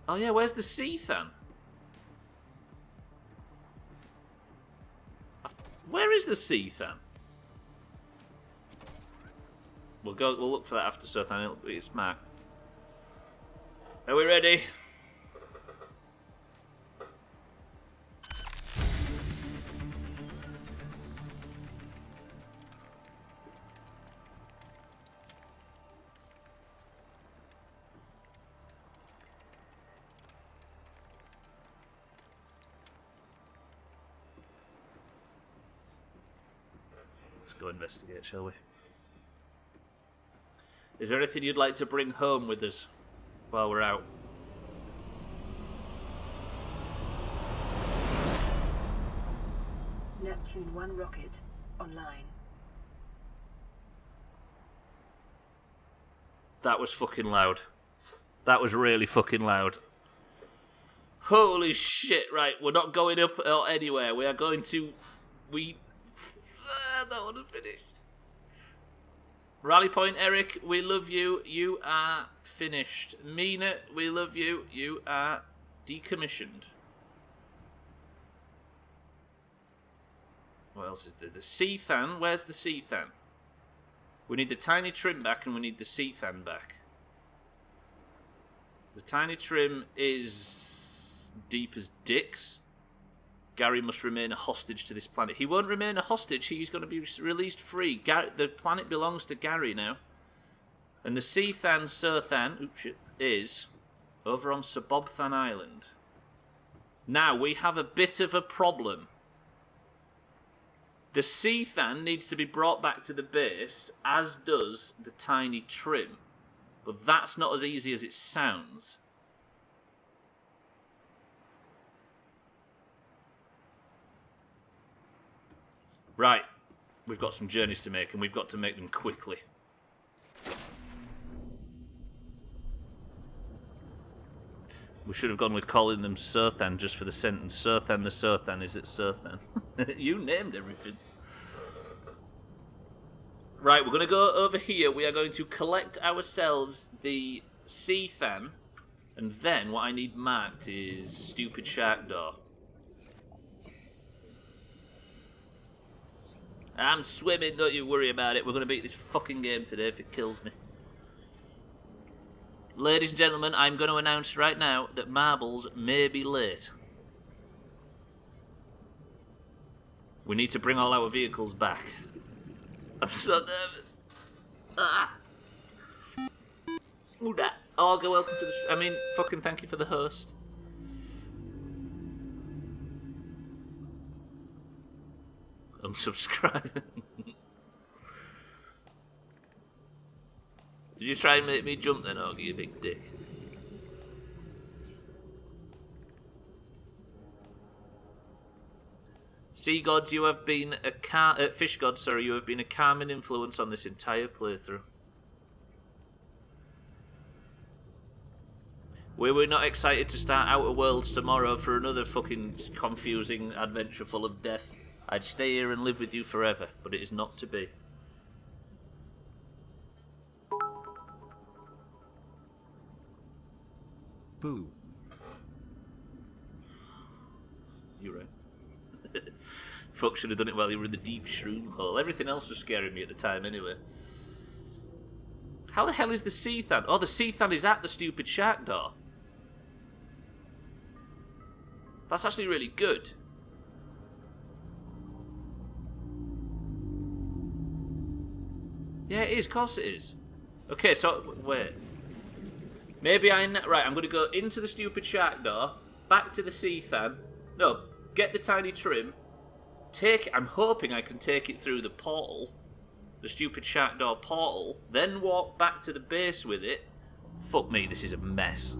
Oh yeah, where's the Seathan? Where is the Seathan? We'll look for that after Seathan. It's marked. Are we ready? Let's go investigate, shall we? Is there anything you'd like to bring home with us while we're out? Neptune 1 rocket online. That was fucking loud. That was really fucking loud. Holy shit, right, we're not going up or anywhere. We are going to... that one is finished. Rally point, Eric, we love you. You are finished. Mina, we love you. You are decommissioned. What else is there? The Seathan. Where's the Seathan? We need the tiny trim back and we need the Seathan back. The tiny trim is deep as dicks. Gary must remain a hostage to this planet. He won't remain a hostage. He's going to be released free. The planet belongs to Gary now. And the Seathan is over on Subnautica Island. Now, we have a bit of a problem. The Seathan needs to be brought back to the base, as does the tiny trim. But that's not as easy as it sounds. Right, we've got some journeys to make, and we've got to make them quickly. We should have gone with calling them Seathan just for the sentence. Seathan the Seathan, is it Seathan? You named everything. Right, we're going to go over here. We are going to collect ourselves the Seathan, and then what I need marked is stupid shark door. I'm swimming, don't you worry about it. We're going to beat this fucking game today if it kills me. Ladies and gentlemen, I'm going to announce right now that Marbles may be late. We need to bring all our vehicles back. I'm so nervous. Olga, welcome to the... fucking thank you for the host. Unsubscribe. Did you try and make me jump then, Augie, you big dick? Sea gods, you have been a fish god, sorry, you have been a calming influence on this entire playthrough. We were not excited to start Outer Worlds tomorrow for another fucking confusing adventure full of death. I'd stay here and live with you forever, but it is not to be. Boo. You're right. Fuck, should have done it while you were in the deep shroom hole. Everything else was scaring me at the time anyway. How the hell is the Seathan? Oh, the Seathan is at the stupid shark door. That's actually really good. Yeah, it is. Of course it is. Okay, so... wait. Maybe right, I'm going to go into the stupid shark door, back to the Seathan. No, get the tiny trim. I'm hoping I can take it through the portal. The stupid shark door portal. Then walk back to the base with it. Fuck me, this is a mess.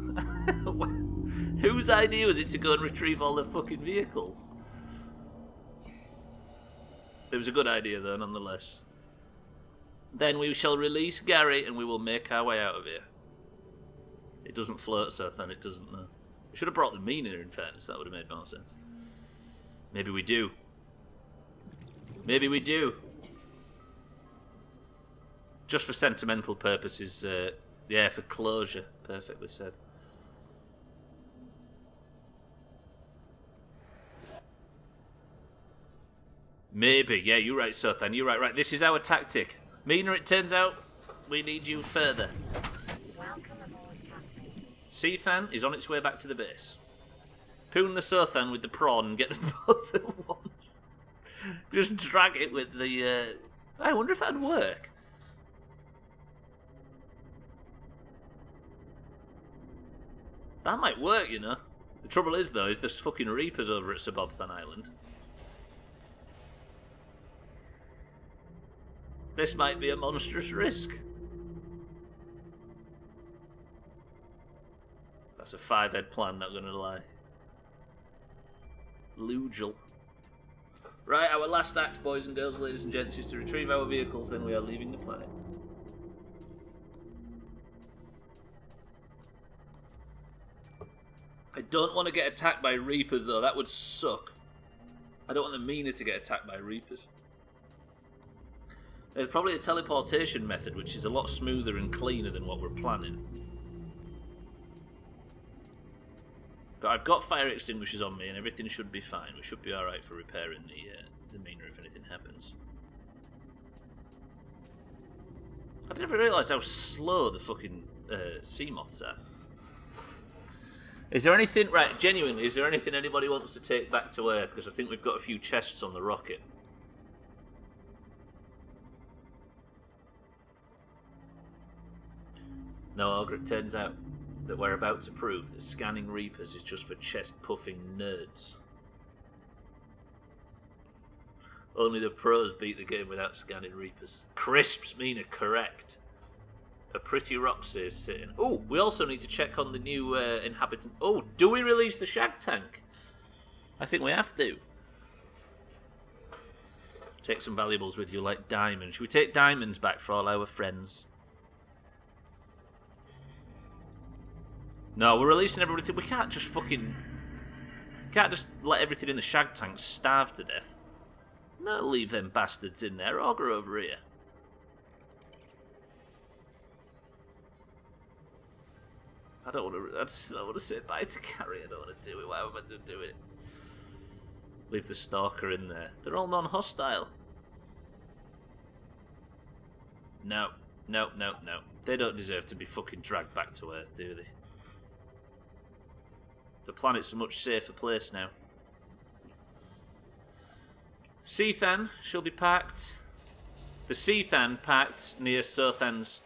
Whose idea was it to go and retrieve all the fucking vehicles? It was a good idea though, nonetheless. Then we shall release Gary and we will make our way out of here. It doesn't float, so then it doesn't. We should have brought the Mina in fairness, that would have made more sense. Maybe we do. Maybe we do. Just for sentimental purposes, yeah, for closure. Perfectly said. Maybe. Yeah, you're right, Sothan. You're right. Right, this is our tactic. Mina, it turns out we need you further. Welcome aboard, Captain. Sethan is on its way back to the base. Poon the Sothan with the prawn and get them both at once. Just drag it with the... I wonder if that'd work. That might work, you know. The trouble is, though, is there's fucking Reapers over at Subnautica Island. This might be a monstrous risk. That's a 5-head plan, not gonna lie. Lugel. Right, our last act, boys and girls, ladies and gents, is to retrieve our vehicles, then we are leaving the planet. I don't want to get attacked by Reapers, though. That would suck. I don't want the Mina to get attacked by Reapers. There's probably a teleportation method, which is a lot smoother and cleaner than what we're planning. But I've got fire extinguishers on me, and everything should be fine. We should be alright for repairing the Mina if anything happens. I never realised how slow the fucking sea moths are. Is there anything, right, genuinely, is there anything anybody wants to take back to Earth? Because I think we've got a few chests on the rocket. No, Ogre, it turns out that we're about to prove that scanning Reapers is just for chest-puffing nerds. Only the pros beat the game without scanning Reapers. Crisps Mina, correct. A pretty Roxy is sitting. Oh, we also need to check on the new inhabitant. Oh, do we release the Shag Tank? I think we have to. Take some valuables with you, like diamonds. Should we take diamonds back for all our friends? No, we're releasing everything. We can't just fucking... Can't just let everything in the Shag Tank starve to death. No, leave them bastards in there. Ogre over here. I don't want to. I just don't want to say bye to Carrie. I don't want to do it. Why am I going to do it? Leave the Stalker in there. They're all non-hostile. No, no, no, no. They don't deserve to be fucking dragged back to Earth, do they? The planet's a much safer place now. Sethan shall be packed. The Sethan packed near Sothan's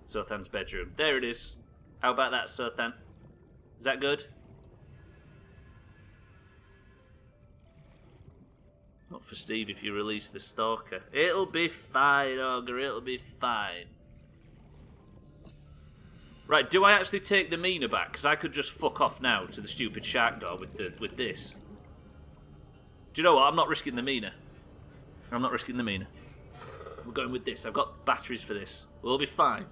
Sothan's bedroom. There it is. How about that, Sothan? Is that good? Not for Steve if you release the Stalker. It'll be fine, Ogre. It'll be fine. Right, do I actually take the Mina back? Because I could just fuck off now to the stupid shark door with this. Do you know what? I'm not risking the Mina. I'm not risking the Mina. We're going with this. I've got batteries for this. We'll be fine.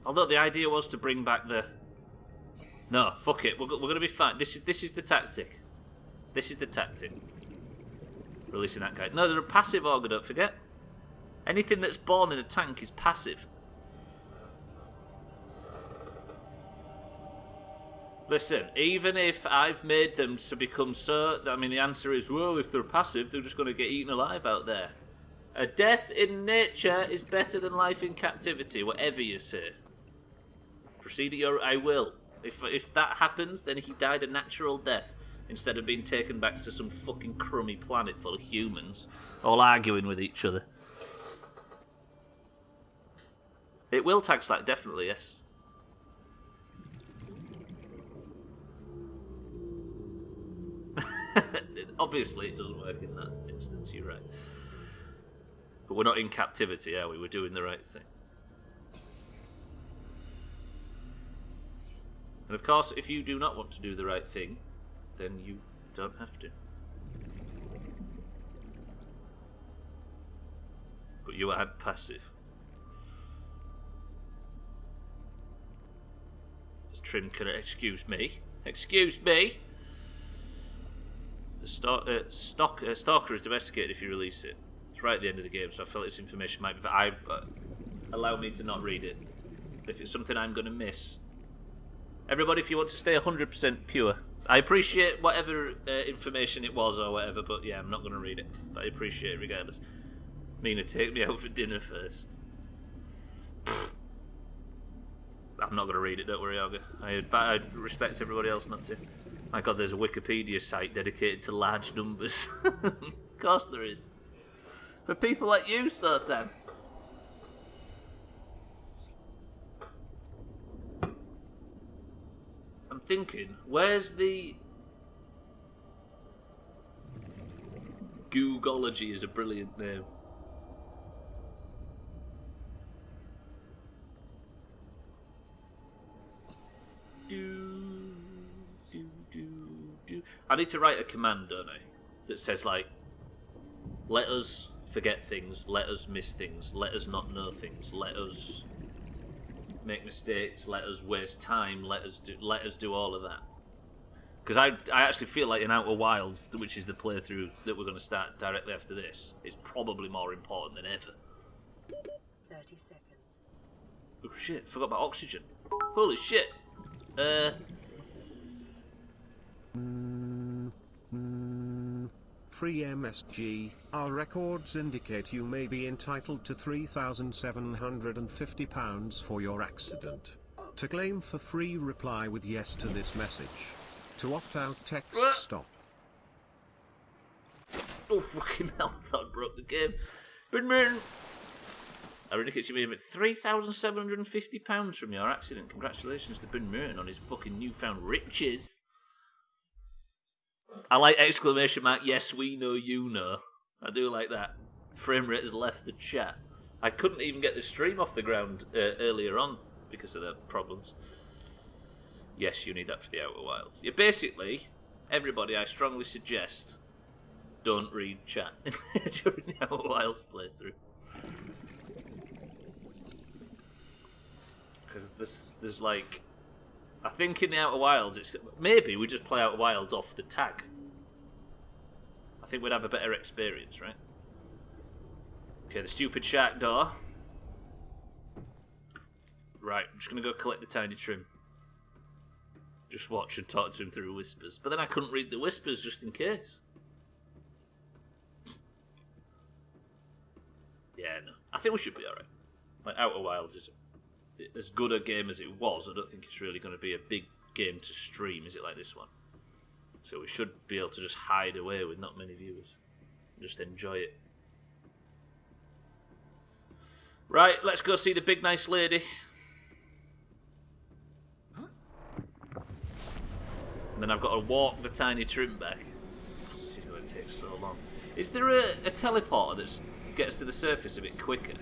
Although the idea was to bring back the... No, fuck it. We're going to be fine. This is the tactic. This is the tactic. Releasing that guy. No, they're a passive Ogre, don't forget. Anything that's born in a tank is passive. Listen, even if I've made them to become so... I mean, the answer is, well, if they're passive, they're just going to get eaten alive out there. A death in nature is better than life in captivity, whatever you say. Proceed at your... I will. If that happens, then he died a natural death, instead of being taken back to some fucking crummy planet full of humans, all arguing with each other. It will tag slack, definitely, yes. Obviously, it doesn't work in that instance, you're right. But we're not in captivity, are we? We're doing the right thing. And of course, if you do not want to do the right thing, then you don't have to. But you add passive. As Trim can... Excuse me. Excuse me! The Stalker is domesticated if you release it. It's right at the end of the game, so I felt this information might be... allow me to not read it. If it's something I'm going to miss. Everybody, if you want to stay 100% pure, I appreciate whatever information it was or whatever, but yeah, I'm not going to read it. But I appreciate it regardless. Mina, take me out for dinner first. I'm not going to read it, don't worry, Olga. I respect everybody else not to. My god, there's a Wikipedia site dedicated to large numbers. Of course there is. For people like you, sir, then. I'm thinking, where's the... Googology is a brilliant name. I need to write a command, don't I? That says, like, let us forget things, let us miss things, let us not know things, let us make mistakes, let us waste time, let us do all of that. Because I actually feel like in Outer Wilds, which is the playthrough that we're going to start directly after this, is probably more important than ever. 30 seconds. Oh shit, forgot about oxygen. Holy shit. Free MSG. Our records indicate you may be entitled to £3,750 for your accident. To claim for free, reply with yes to this message. To opt out, text stop. Oh fucking hell, that broke the game. But man, I really think you made £3,750 from your accident. Congratulations to Ben Merton on his fucking newfound riches. I like exclamation mark, yes we know you know. I do like that. Frame rate has left the chat. I couldn't even get the stream off the ground earlier on because of the problems. Yes, you need that for the Outer Wilds. Yeah, basically, everybody, I strongly suggest don't read chat during the Outer Wilds playthrough. Because there's like... I think in the Outer Wilds, it's maybe we just play Outer Wilds off the tag. I think we'd have a better experience, right? Okay, the stupid shark door. Right, I'm just going to go collect the tiny trim. Just watch and talk to him through whispers. But then I couldn't read the whispers just in case. Yeah, no. I think we should be alright. Like, Outer Wilds is as good a game as it was. I don't think it's really going to be a big game to stream, is it, like this one? So we should be able to just hide away with not many viewers. Just enjoy it. Right, let's go see the big nice lady. And then I've got to walk the tiny trim back. This is going to take so long. Is there a teleporter that gets to the surface a bit quicker?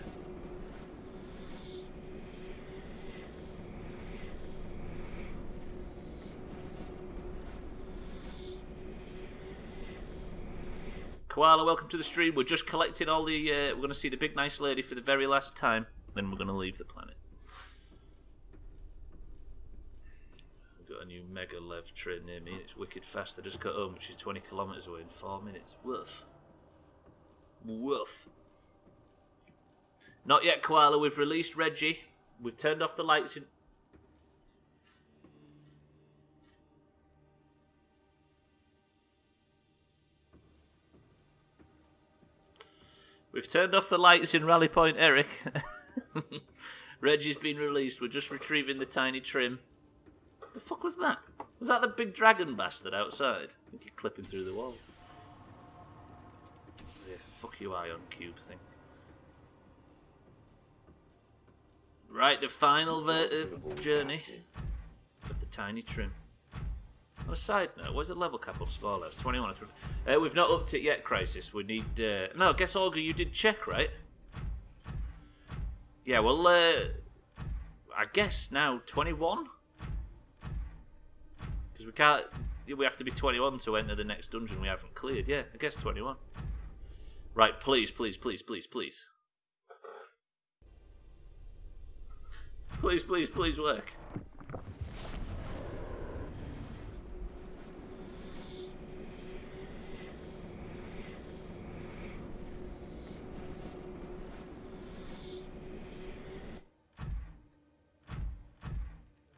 Koala, welcome to the stream. We're just collecting all the... we're going to see the big nice lady for the very last time. Then we're going to leave the planet. We've got a new Mega Lev train near me. It's wicked fast. I just got home, which is 20 kilometres away in 4 minutes. Woof. Woof. Not yet, Koala. We've released Reggie. We've turned off the lights in... We've turned off the lights in Rally Point, Eric. Reggie's been released. We're just retrieving the tiny trim. The fuck was that? Was that the big dragon bastard outside? I think he's clipping through the walls. Yeah, fuck you, Ion Cube thing. Right, the final journey of the tiny trim. On a side note, where's the level cap of Small House? 21. We've not upped it yet, Crisis. We need... No, I guess, Olga, you did check, right? Yeah, well, I guess now 21? Because we can't... We have to be 21 to enter the next dungeon we haven't cleared. Yeah, I guess 21. Right, please, please, please, please, please. Please, please, please work.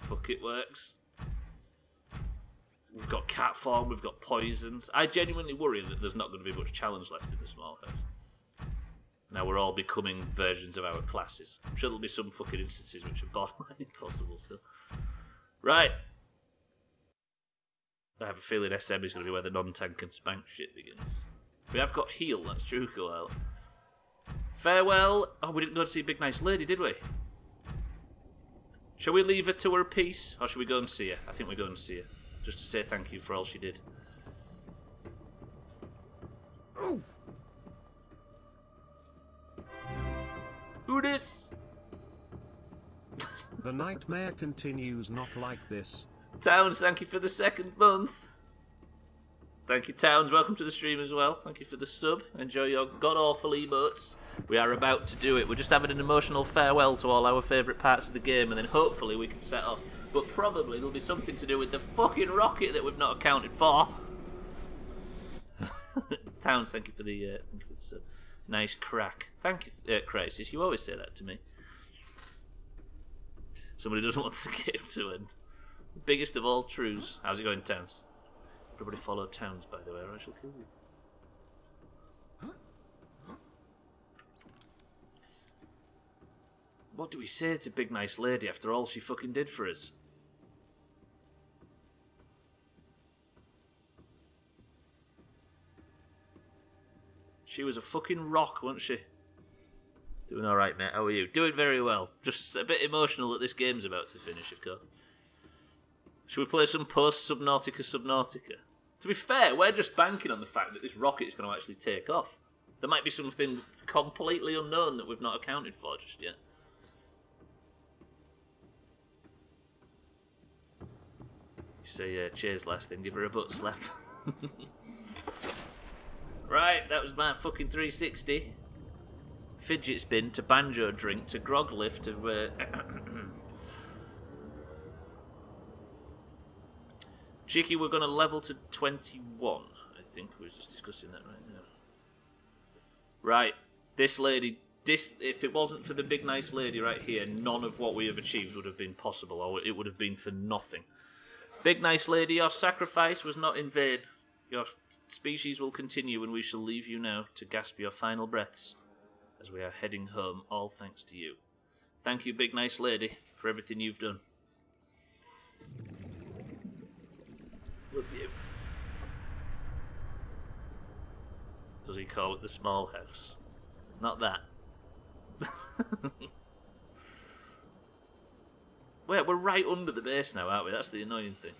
Fuck, it works. We've got cat form, we've got poisons. I genuinely worry that there's not going to be much challenge left in the small house. Now we're all becoming versions of our classes. I'm sure there'll be some fucking instances which are borderline impossible still. Right. I have a feeling SM is going to be where the non-tank and spank shit begins. We have got heal, that's true, Coel. Farewell. Oh, we didn't go to see Big Nice Lady, did we? Shall we leave her to her peace, or shall we go and see her? I think we go and see her. Just to say thank you for all she did. Oh. Who this? The nightmare continues not like this. Towns, thank you for the 2nd month. Thank you, Towns. Welcome to the stream as well. Thank you for the sub. Enjoy your god-awful emotes. We are about to do it. We're just having an emotional farewell to all our favourite parts of the game, and then hopefully we can set off. But probably it'll be something to do with the fucking rocket that we've not accounted for. Towns, thank you for the sub. Nice crack. Thank you, Crisis. You always say that to me. Somebody doesn't want the game to end. Biggest of all truths. How's it going, Towns? Everybody follow Towns, by the way, or I shall kill you. What do we say to Big Nice Lady after all she fucking did for us? She was a fucking rock, wasn't she? Doing alright, mate. How are you? Doing very well. Just a bit emotional that this game's about to finish, of course. Should we play some post-Subnautica? To be fair, we're just banking on the fact that this rocket is going to actually take off. There might be something completely unknown that we've not accounted for just yet. You say, cheers, last thing, give her a butt slap. Right, that was my fucking 360. Fidget spin to banjo drink to grog lift to... Cheeky, we're going to level to 21. I think we were just discussing that right now. Right, this lady, if it wasn't for the Big Nice Lady right here, none of what we have achieved would have been possible, or it would have been for nothing. Big Nice Lady, your sacrifice was not in vain. Your species will continue, and we shall leave you now to gasp your final breaths as we are heading home, all thanks to you. Thank you, Big Nice Lady, for everything you've done. Love you. Does he call it the small house? Not that. Wait, we're right under the base now, aren't we? That's the annoying thing.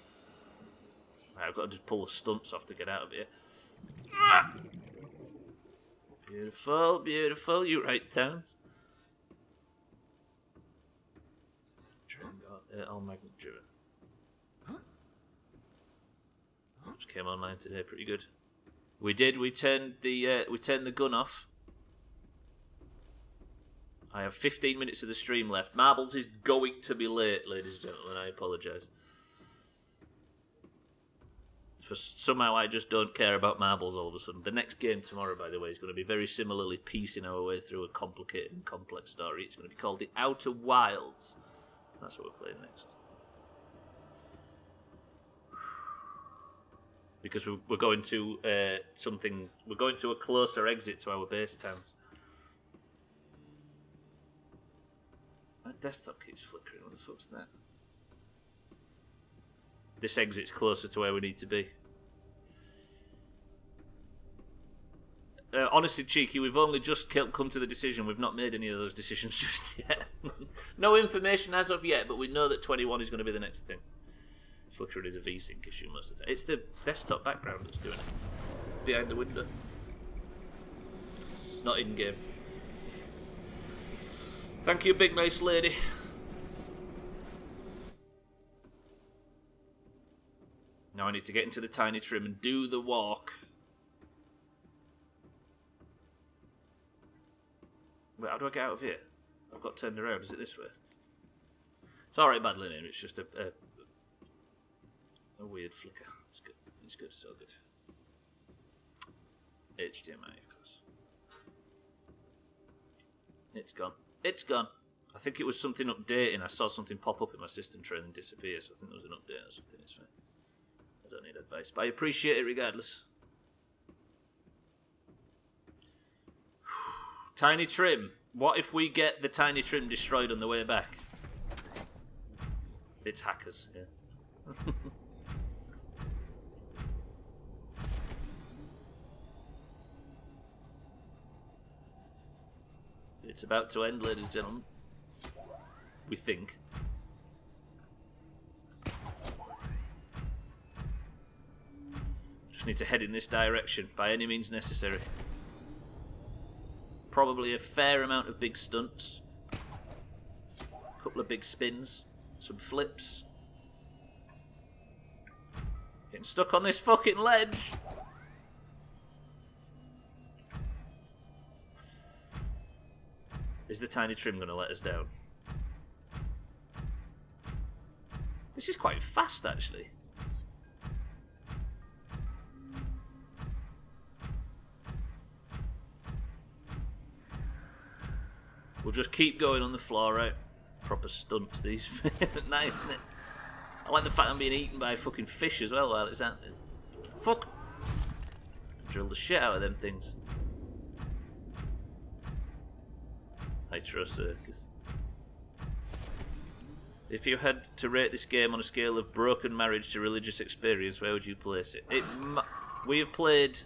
Right, I've got to just pull the stunts off to get out of here. Ah! Beautiful, beautiful. You right, Towns? All magnet driven. Just came online today, pretty good. We did. We turned the gun off. I have 15 minutes of the stream left. Marbles is going to be late, ladies and gentlemen. I apologise. For somehow I just don't care about marbles all of a sudden. The next game tomorrow, by the way, is going to be very similarly piecing our way through a complicated and complex story. It's going to be called The Outer Wilds. That's what we're playing next. Because we're going to we're going to a closer exit to our base towns. My desktop keeps flickering. What the fuck's that? This exit's closer to where we need to be. Honestly, Cheeky, we've only just come to the decision. We've not made any of those decisions just yet. No information as of yet, but we know that 21 is going to be the next thing. Flickering is a VSync issue most of the time. It's the desktop background that's doing it. Behind the window. Not in-game. Thank you, Big Nice Lady. Now I need to get into the tiny trim and do the walk. Wait, how do I get out of here? I've got turned around. Is it this way? It's alright, bad linen. It's just a weird flicker. It's good. It's good. It's all good. HDMI, of course. It's gone. It's gone. I think it was something updating. I saw something pop up in my system tray and then disappear, so I think there was an update or something. It's fine. I don't need advice, but I appreciate it regardless. Tiny Trim. What if we get the Tiny Trim destroyed on the way back? It's hackers, yeah. It's about to end, ladies and gentlemen. We think. Just need to head in this direction by any means necessary. Probably a fair amount of big stunts. A couple of big spins. Some flips. Getting stuck on this fucking ledge. Is the Tiny Trim going to let us down? This is quite fast, actually. We'll just keep going on the floor, right? Proper stunts, these. Nice, isn't it? I like the fact I'm being eaten by fucking fish as well while it's happening. Fuck! Drill the shit out of them things. Hydro Circus. If you had to rate this game on a scale of broken marriage to religious experience, where would you place it? We have played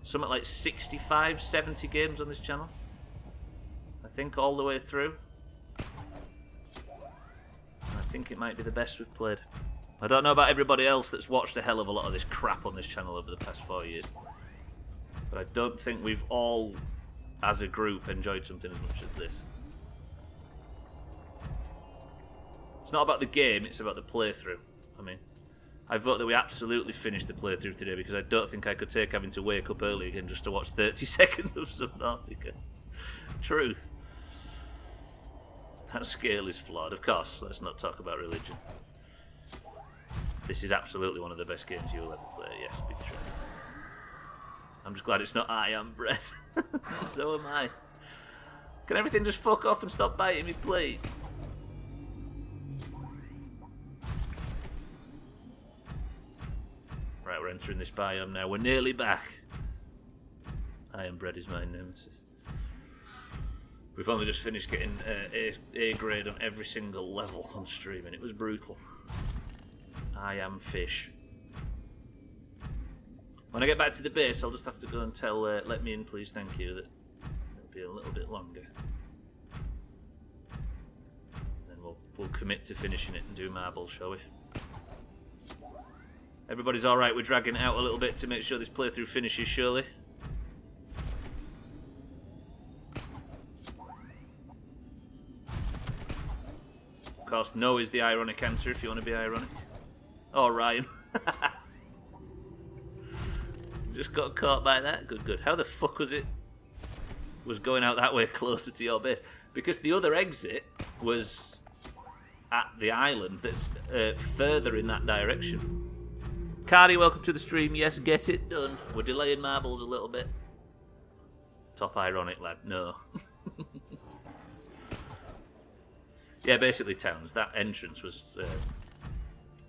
something like 65, 70 games on this channel. I think all the way through. I think it might be the best we've played. I don't know about everybody else that's watched a hell of a lot of this crap on this channel over the past 4 years. But I don't think we've all, as a group, enjoyed something as much as this. It's not about the game, it's about the playthrough. I mean, I vote that we absolutely finish the playthrough today because I don't think I could take having to wake up early again just to watch 30 seconds of Subnautica. Truth. That scale is flawed. Of course, let's not talk about religion. This is absolutely one of the best games you'll ever play. Yes, big true. I'm just glad it's not I am bread. So am I. Can everything just fuck off and stop biting me, please? Right, we're entering this biome now. We're nearly back. I am bread is my nemesis. We've only just finished getting A grade on every single level on stream, and it was brutal. I am fish. When I get back to the base, I'll just have to go and tell let me in please, thank you, that it'll be a little bit longer. Then we'll commit to finishing it and do marbles, shall we? Everybody's alright, we're dragging it out a little bit to make sure this playthrough finishes, surely. Of course, no is the ironic answer if you want to be ironic. Oh, Ryan. Just got caught by that. Good, good. How the fuck was it? Was going out that way closer to your base? Because the other exit was at the island that's further in that direction. Cardi, welcome to the stream. Yes, get it done. We're delaying marbles a little bit. Top ironic, lad. No. Yeah, basically towns. That entrance was...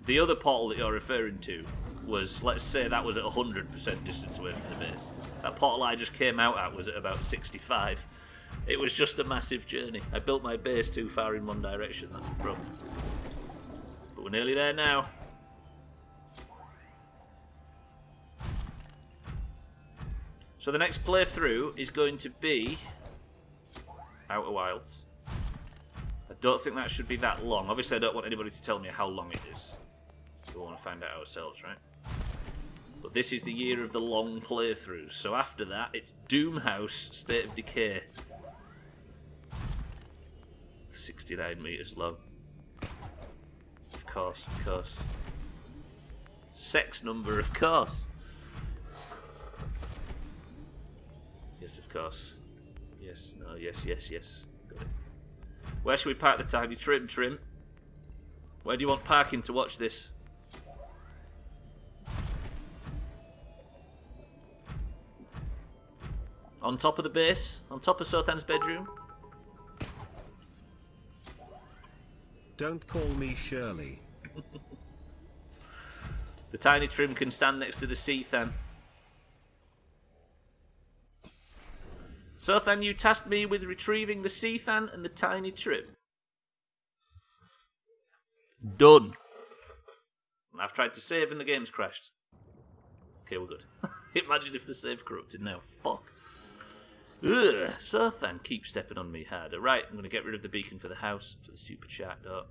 the other portal that you're referring to was, let's say that was at 100% distance away from the base. That portal I just came out at was at about 65. It was just a massive journey. I built my base too far in one direction, that's the problem. But we're nearly there now. So the next playthrough is going to be Outer Wilds. I don't think that should be that long. Obviously, I don't want anybody to tell me how long it is. We want to find out ourselves, right? But this is the year of the long playthroughs. So after that, it's Doomhaus State of Decay. 69 meters long. Of course, of course. Sex number, of course. Yes, of course. Yes, no, yes, yes, yes. Got it. Where should we park the Tiny Trim? Where do you want parking to watch this? On top of the base? On top of Sothan's bedroom? Don't call me Shirley. The tiny trim can stand next to the Seathan. Sothan, you tasked me with retrieving the Seathan and the tiny trim. Done. I've tried to save and the game's crashed. Okay, we're good. Imagine if the save corrupted now. Fuck. Ugh. Sothan, keep stepping on me harder. Right, I'm going to get rid of the beacon for the house, for the stupid shark dot.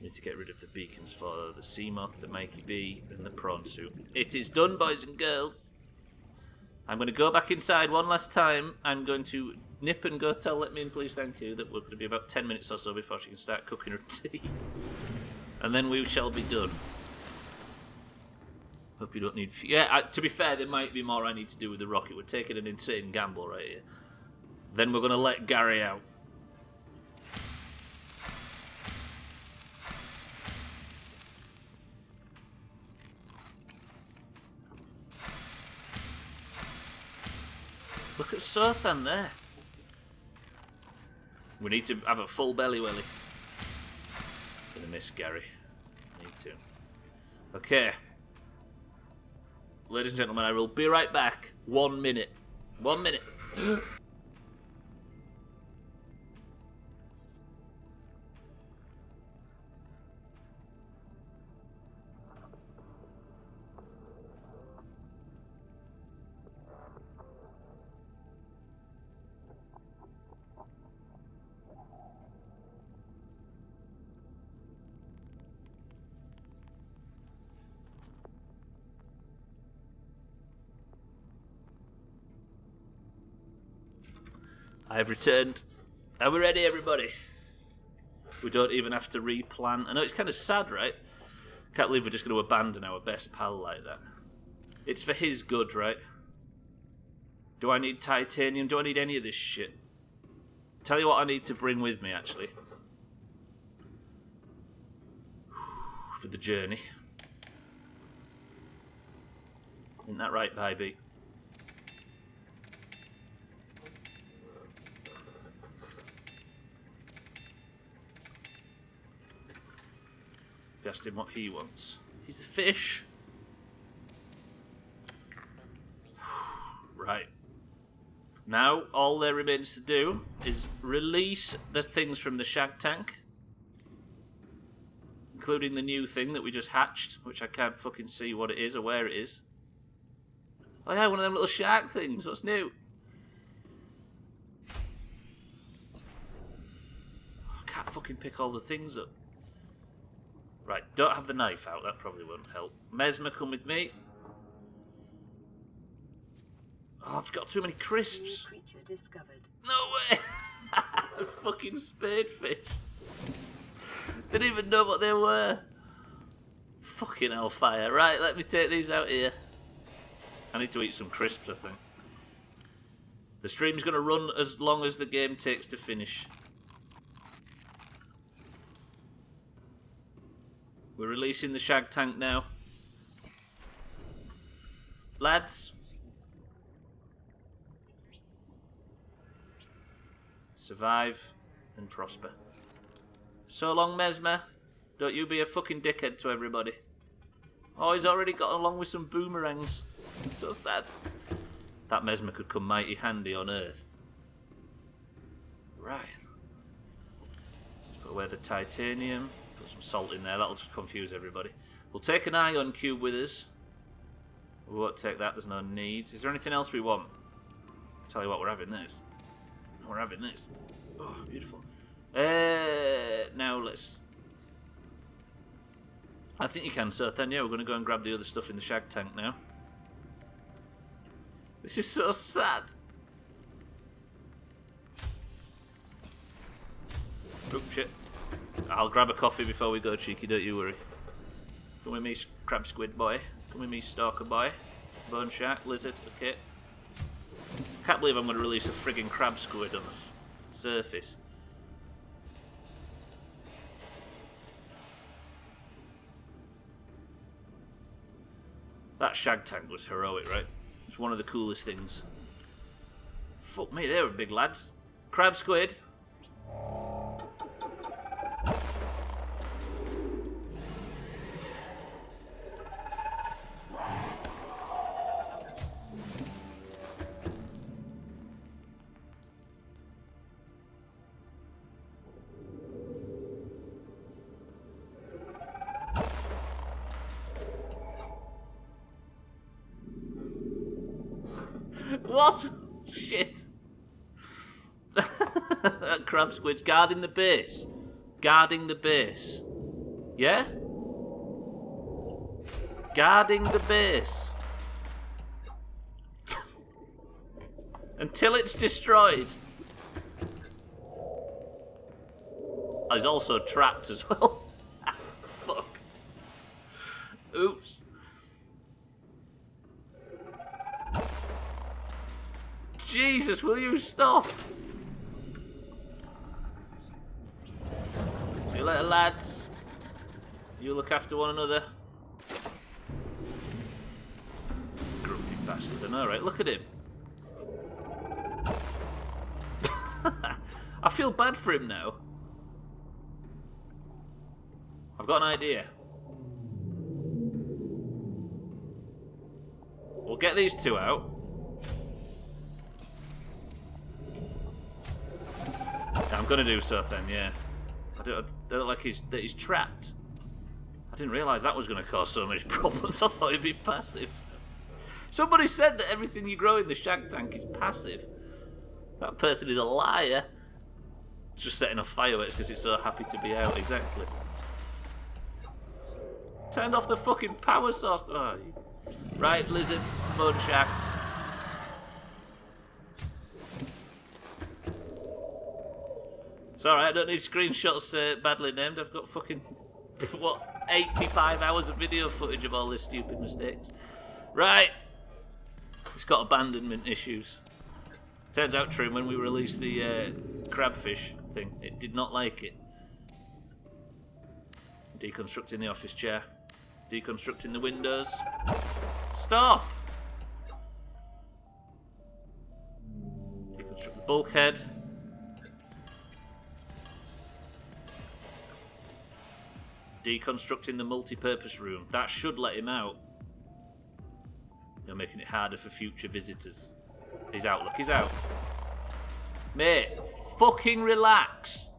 Need to get rid of the beacons for the Seamoth, the Mikey Bee, and the prawn suit. It is done, boys and girls. I'm going to go back inside one last time. I'm going to nip and go tell Let Me In Please Thank You that we're going to be about 10 minutes or so before she can start cooking her tea. And then we shall be done. Hope you don't need... Yeah, to be fair, there might be more I need to do with the rocket. We're taking an insane gamble right here. Then we're going to let Gary out. Look at Sothan there. We need to have a full belly welly. Gonna miss Gary. Need to. Okay. Ladies and gentlemen, I will be right back. 1 minute. 1 minute. I've returned. Are we ready, everybody? We don't even have to replan. I know it's kind of sad, right? Can't believe we're just going to abandon our best pal like that. It's for his good, right? Do I need titanium? Do I need any of this shit? Tell you what I need to bring with me, actually. For the journey. Isn't that right, baby? Asked him what he wants. He's a fish. Right. Now, all there remains to do is release the things from the shag tank. Including the new thing that we just hatched, which I can't fucking see what it is or where it is. Oh yeah, one of them little shark things. What's new? I can't fucking pick all the things up. Right, don't have the knife out, that probably won't help. Mesmer, come with me. Oh, I've got too many crisps. New creature discovered. No way! A fucking spadefish. Didn't even know what they were. Fucking hellfire. Right, let me take these out here. I need to eat some crisps, I think. The stream's going to run as long as the game takes to finish. We're releasing the shag tank now. Lads. Survive and prosper. So long, Mesmer. Don't you be a fucking dickhead to everybody. Oh, he's already got along with some boomerangs. So sad. That Mesmer could come mighty handy on Earth. Right. Let's put away the titanium. Put some salt in there, that'll just confuse everybody. We'll take an ion cube with us. We won't take that, there's no need. Is there anything else we want? Tell you what, we're having this. We're having this. Oh, beautiful. Now let's... I think you can, sir. Then yeah, we're going to go and grab the other stuff in the shag tank now. This is so sad. Oh, shit. I'll grab a coffee before we go, cheeky, don't you worry. Come with me, crab squid boy. Come with me, stalker boy. Bone shark, lizard, okay. Can't believe I'm going to release a frigging crab squid on the surface. That shag tank was heroic, right? It's one of the coolest things. Fuck me, they were big lads. Crab squid. What? Shit. Crab squid's guarding the base. Guarding the base. Yeah? Guarding the base. Until it's destroyed. Oh, he's also trapped as well. Fuck. Oops. Jesus, will you stop? See you later, lads. You look after one another. Grumpy bastard. I know, right? Look at him. I feel bad for him now. I've got an idea. We'll get these two out. I'm gonna do so then, yeah. I don't like that he's trapped. I didn't realise that was gonna cause so many problems. I thought he'd be passive. Somebody said that everything you grow in the Shag Tank is passive. That person is a liar. It's just setting off fireworks because it's so happy to be out, exactly. Turned off the fucking power source. Oh, right, lizards, bone shacks. It's alright, I don't need screenshots badly named. I've got fucking, what, 85 hours of video footage of all these stupid mistakes. Right. It's got abandonment issues. Turns out, true, when we released the crabfish thing, it did not like it. Deconstructing the office chair. Deconstructing the windows. Stop! Deconstruct the bulkhead. Deconstructing the multi-purpose room. That should let him out. You're making it harder for future visitors. He's out, look, he's out. Mate, fucking relax.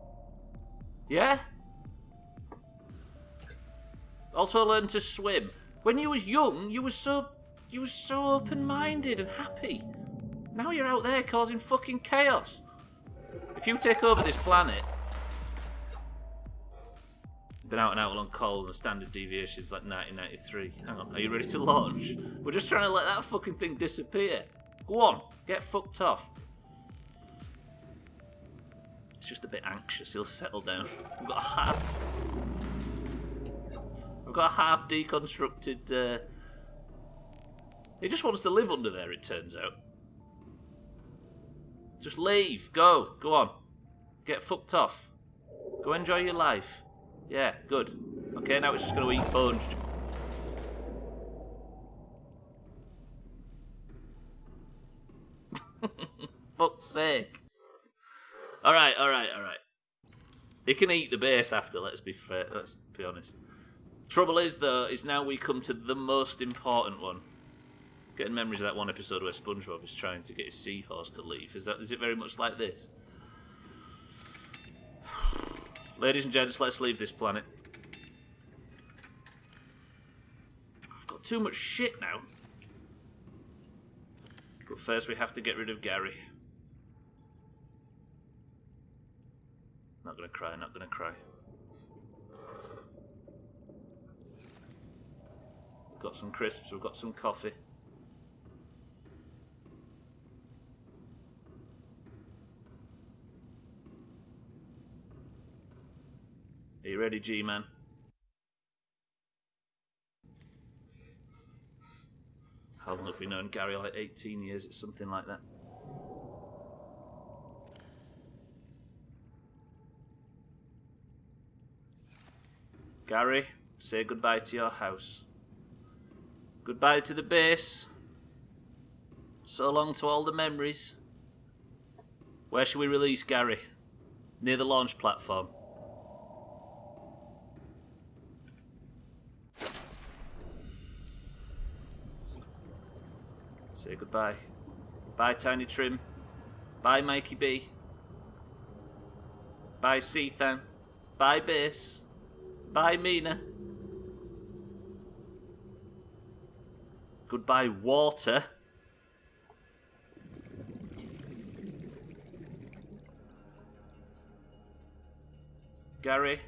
Yeah? Also learn to swim. When you was young, you was so open-minded and happy. Now you're out there causing fucking chaos. If you take over this planet, been out and out along coal and the standard deviation is like 1993. Hang on, are you ready to launch? We're just trying to let that fucking thing disappear. Go on, get fucked off. He's just a bit anxious, he'll settle down. I've got a half deconstructed he just wants to live under there, it turns out. Just leave, go on. Get fucked off. Go enjoy your life. Yeah, good. Okay, now it's just going to eat punch. Fuck's sake. Alright. He can eat the base after, let's be fair, let's be honest. Trouble is, though, is now we come to the most important one. Getting memories of that one episode where SpongeBob is trying to get his seahorse to leave. Is it very much like this? Ladies and gents, let's leave this planet. I've got too much shit now. But first we have to get rid of Gary. Not gonna cry, not gonna cry. We've got some crisps, we've got some coffee. Are you ready, G-Man? How long have we known Gary? Like 18 years, it's something like that. Gary, say goodbye to your house. Goodbye to the base. So long to all the memories. Where shall we release Gary? Near the launch platform. Say goodbye. Bye, Tiny Trim. Bye, Mikey B. Bye, Sethan. Bye, Base. Bye, Mina. Goodbye, water. Gary.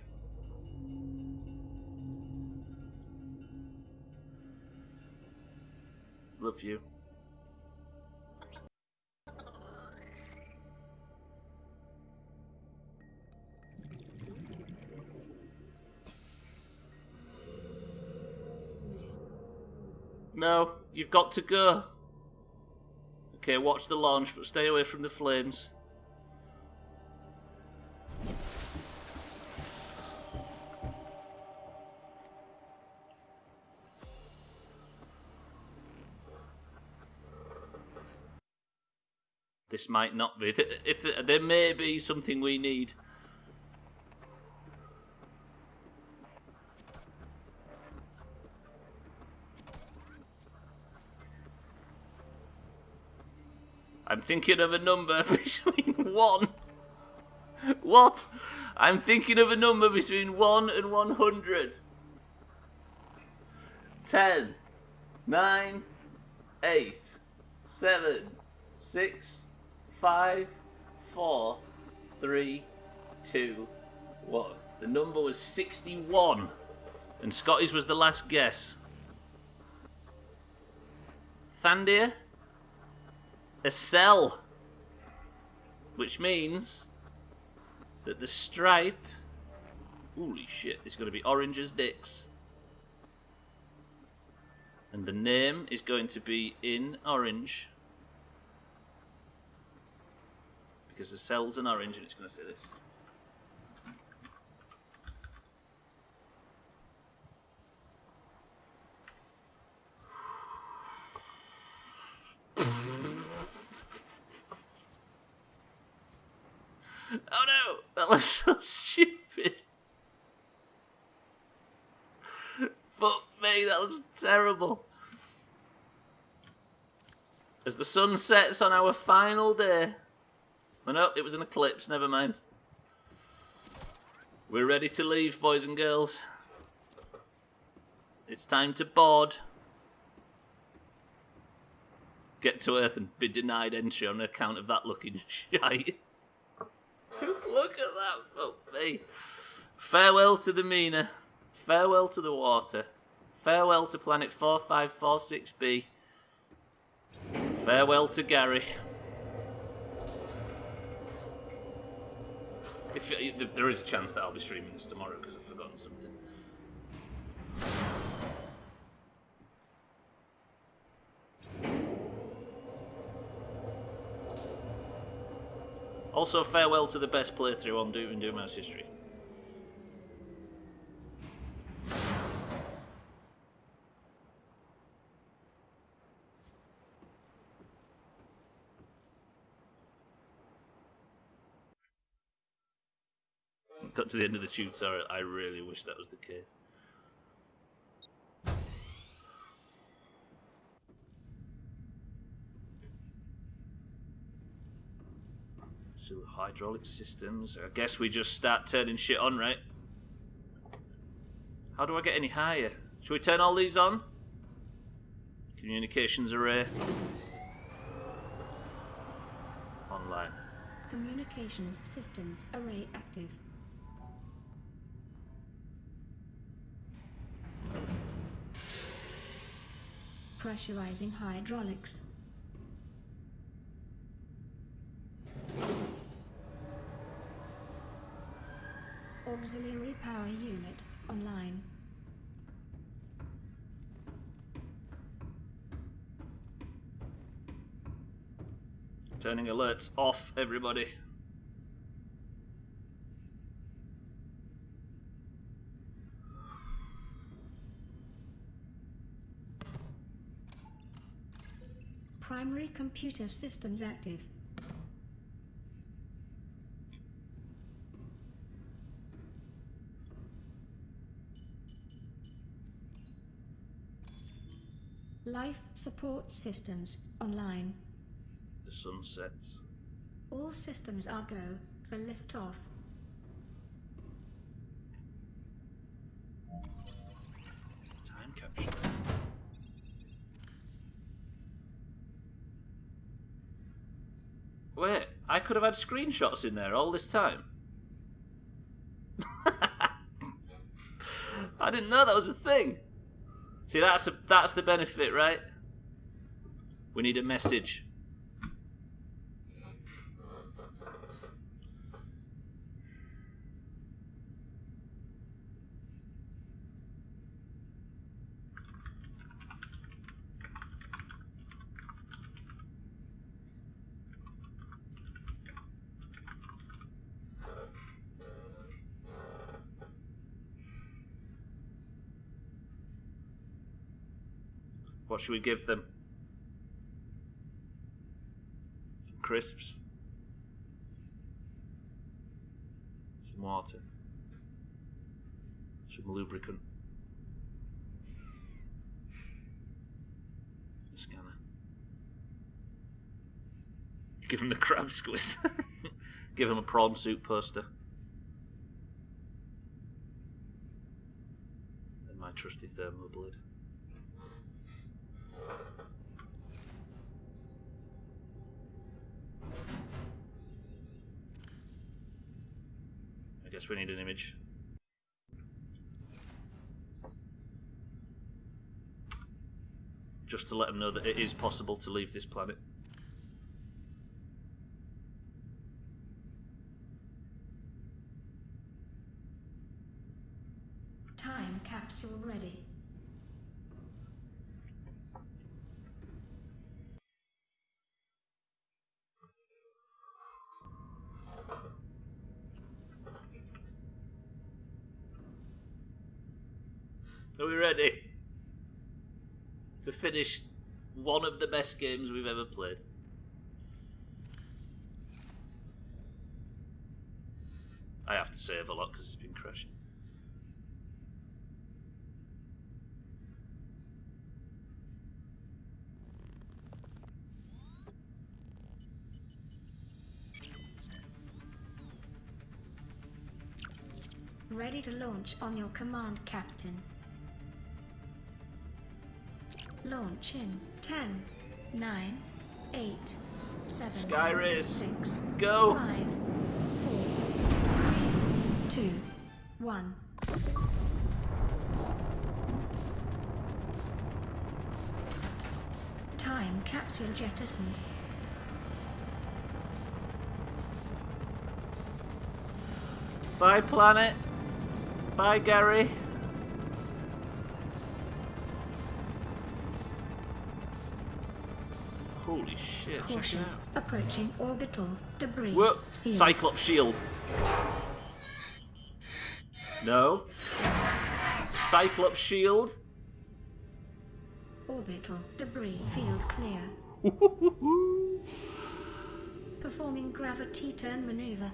Love you. No, you've got to go. Okay, watch the launch, but stay away from the flames. This might not be. If there may be something we need. I'm thinking of a number between 1. What? I'm thinking of a number between 1 and 100. 10, 9, 8, 7, 6, 5, 4, 3, 2, 1. The number was 61. And Scotty's was the last guess. Thandir? A cell. Which means that the stripe... Holy shit, it's going to be orange as dicks. And the name is going to be in orange. Because the cell's an orange and it's going to say this. Oh no! That looks so stupid. Fuck me, that looks terrible. As the sun sets on our final day... Oh no, it was an eclipse, never mind. We're ready to leave, boys and girls. It's time to board. Get to Earth and be denied entry on account of that looking shite. Look at that, fuck me. Farewell to the Mina. Farewell to the water. Farewell to planet 4546b. Farewell to Gary. There is a chance that I'll be streaming this tomorrow because I've forgotten something. Also, farewell to the best playthrough on Doom and Doomhouse history. Got to the end of the tutorial. I really wish that was the case. So hydraulic systems. I guess we just start turning shit on, right? How do I get any higher? Should we turn all these on? Communications array. Online. Communications systems array active. Pressurizing hydraulics. Auxiliary power unit online. Turning alerts off, everybody. Primary computer systems active. Life support systems online. The sun sets. All systems are go for liftoff. Time capture. Wait, I could have had screenshots in there all this time. I didn't know that was a thing. See, that's the benefit, right? We need a message. What should we give them? Some crisps. Some water. Some lubricant. A scanner. Give them the crab squid. Give them a prawn soup poster. And my trusty thermal blade. I guess we need an image. Just to let them know that it is possible to leave this planet. Time capsule ready. Are we ready to finish one of the best games we've ever played? I have to save a lot because it's been crashing. Ready to launch on your command, Captain. Launch in 10, 9, 8, 7, Sky race. 6, Go. 5, 4, 3, 2, 1. Time capsule jettisoned. Bye, planet. Bye, Gary. Holy shit, check it Caution. out. Approaching orbital debris Whoa! field. Cyclops shield. No. Cyclops shield. Orbital debris field clear. Performing gravity turn maneuver.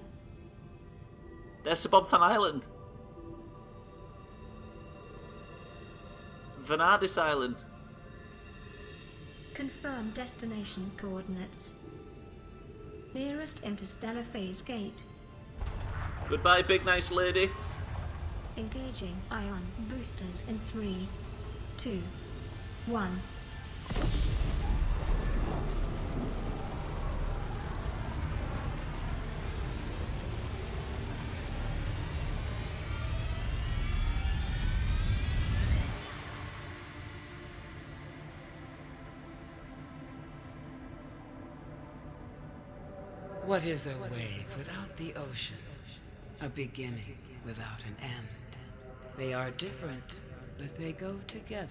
There's Subnautica Island. Vanadis Island. Confirm destination coordinates. Nearest interstellar phase gate. Goodbye, big nice lady. Engaging ion boosters in 3, 2, 1. What is a wave without the ocean? A beginning without an end. They are different, but they go together.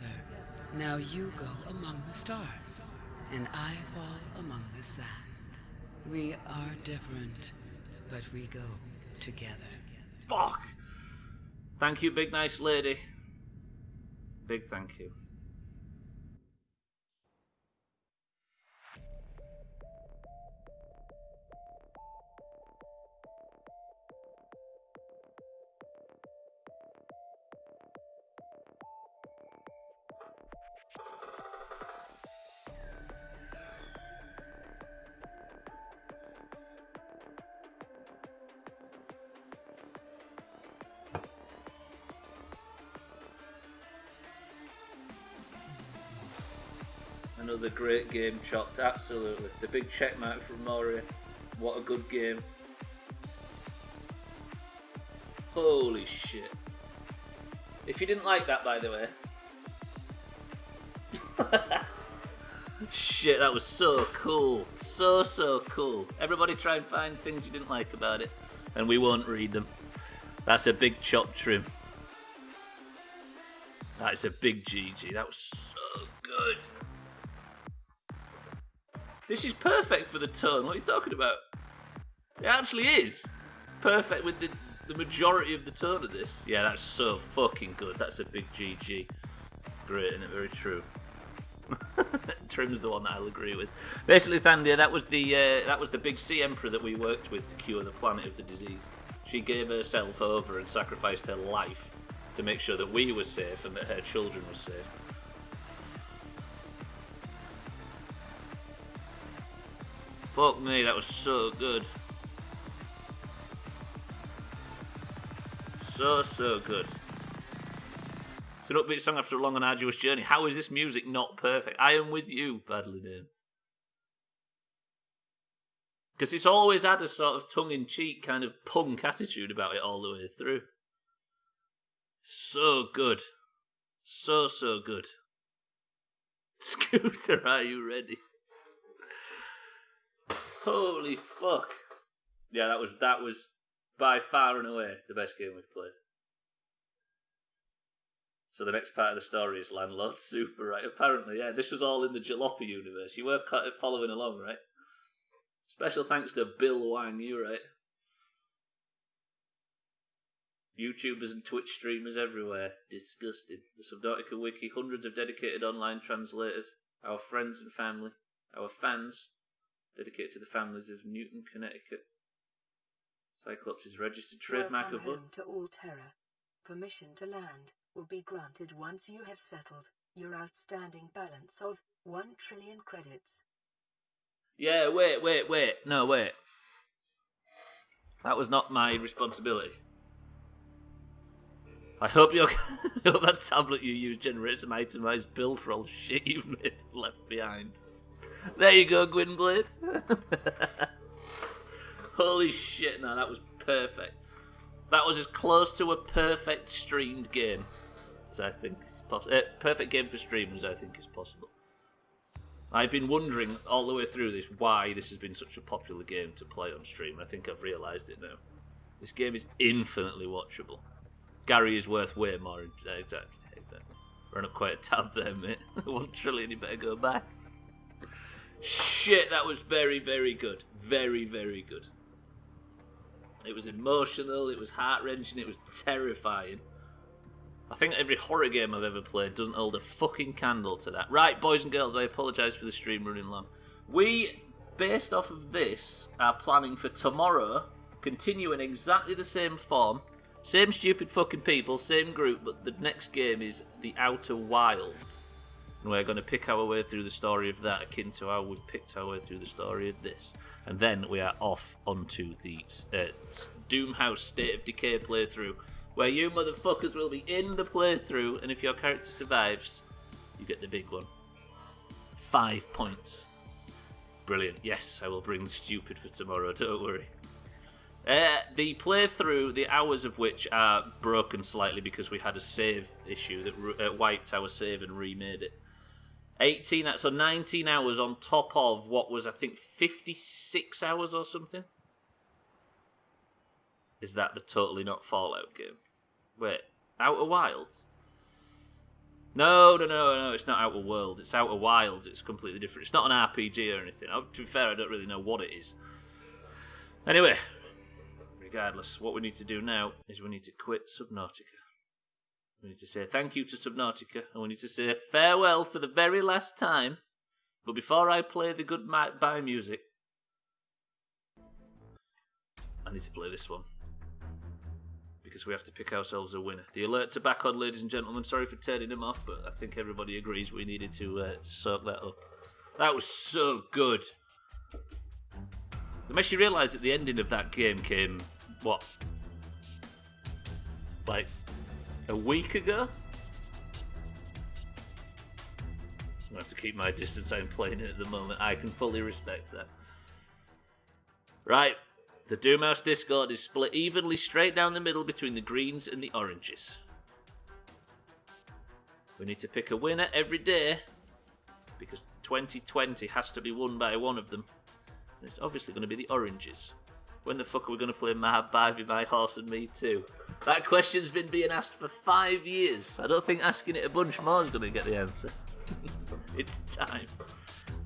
Now you go among the stars, and I fall among the sand. We are different, but we go together. Fuck. Thank you, big nice lady. Big thank you. Another great game, Chopped, absolutely. The big check mark from Moria. What a good game. Holy shit. If you didn't like that, by the way. Shit, that was so cool. So cool. Everybody try and find things you didn't like about it, and we won't read them. That's a big chop trim. That is a big GG. That was so good. This is perfect for the tone. What are you talking about? It actually is perfect with the majority of the tone of this. Yeah, that's so fucking good. That's a big GG. Great, isn't it? Very true. Trim's the one that I'll agree with. Basically, Thandia, that was the big sea emperor that we worked with to cure the planet of the disease. She gave herself over and sacrificed her life to make sure that we were safe and that her children were safe. Fuck me, that was so good. So good. It's an upbeat song after a long and arduous journey. How is this music not perfect? I am with you, badly named. Because it's always had a sort of tongue-in-cheek kind of punk attitude about it all the way through. So good. So good. Scooter, are you ready? Holy fuck. Yeah, that was by far and away the best game we've played. So the next part of the story is Landlord Super, right? Apparently, yeah, this was all in the Jalopy universe. You were following along, right? Special thanks to Bill Wang, you right. YouTubers and Twitch streamers everywhere. Disgusting. The Subnautica wiki, hundreds of dedicated online translators, our friends and family, our fans, dedicated to the families of Newton, Connecticut. Cyclops is registered trademark of... Welcome home to All Terra. Permission to land will be granted once you have settled your outstanding balance of 1 trillion credits. Yeah, wait. No, wait. That was not my responsibility. I hope that tablet you use generates an itemized bill for all the shit you've left behind. There you go, Gwynblade. Holy shit, no, that was perfect. That was as close to a perfect streamed game as I think is possible. Perfect game for streamers, I think, is possible. I've been wondering all the way through this why this has been such a popular game to play on stream. I think I've realised it now. This game is infinitely watchable. Gary is worth way more. Exactly. Run up quite a tab there, mate. 1 trillion, you better go back. Shit, that was very, very good. Very, very good. It was emotional, it was heart-wrenching, it was terrifying. I think every horror game I've ever played doesn't hold a fucking candle to that. Right, boys and girls, I apologise for the stream running long. We, based off of this, are planning for tomorrow, continue in exactly the same form, same stupid fucking people, same group, but the next game is The Outer Wilds. And we're going to pick our way through the story of that, akin to how we've picked our way through the story of this. And then we are off onto the Doomhaus State of Decay playthrough, where you motherfuckers will be in the playthrough, and if your character survives, you get the big one. 5 points. Brilliant. Yes, I will bring the stupid for tomorrow, don't worry. The playthrough, the hours of which are broken slightly because we had a save issue that wiped our save and remade it. 19 hours on top of what was, I think, 56 hours or something. Is that the Totally Not Fallout game? Wait, Outer Wilds? No, it's not Outer Worlds, it's Outer Wilds, it's completely different. It's not an RPG or anything. To be fair, I don't really know what it is. Anyway, regardless, what we need to do now is we need to quit Subnautica. We need to say thank you to Subnautica, and we need to say farewell for the very last time. But before I play the goodbye music, I need to play this one. Because we have to pick ourselves a winner. The alerts are back on, ladies and gentlemen. Sorry for turning them off, but I think everybody agrees we needed to soak that up. That was so good. It makes you realise that the ending of that game came, what? Like, a week ago? I'm going to have to keep my distance. I'm playing it at the moment. I can fully respect that. Right. The Doomhaus Discord is split evenly straight down the middle between the greens and the oranges. We need to pick a winner every day, because 2020 has to be won by one of them. And it's obviously going to be the oranges. When the fuck are we going to play My Barbie, My Horse and Me Too? That question's been being asked for 5 years. I don't think asking it a bunch more is going to get the answer. It's time.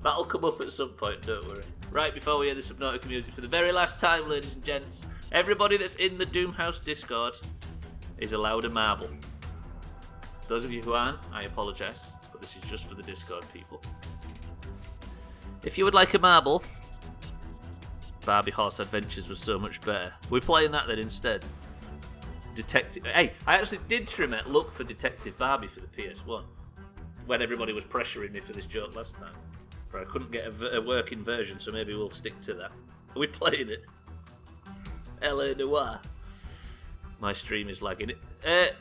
That'll come up at some point, don't worry. Right before we hear the Subnautica music, for the very last time, ladies and gents, everybody that's in the Doomhaus Discord is allowed a marble. Those of you who aren't, I apologise, but this is just for the Discord people. If you would like a marble, Barbie Horse Adventures was so much better. We're playing that then instead. Detective. Hey, I actually did look for Detective Barbie for the PS1 when everybody was pressuring me for this joke last time. But I couldn't get a working version, so maybe we'll stick to that. Are we playing it? LA Noire. My stream is lagging.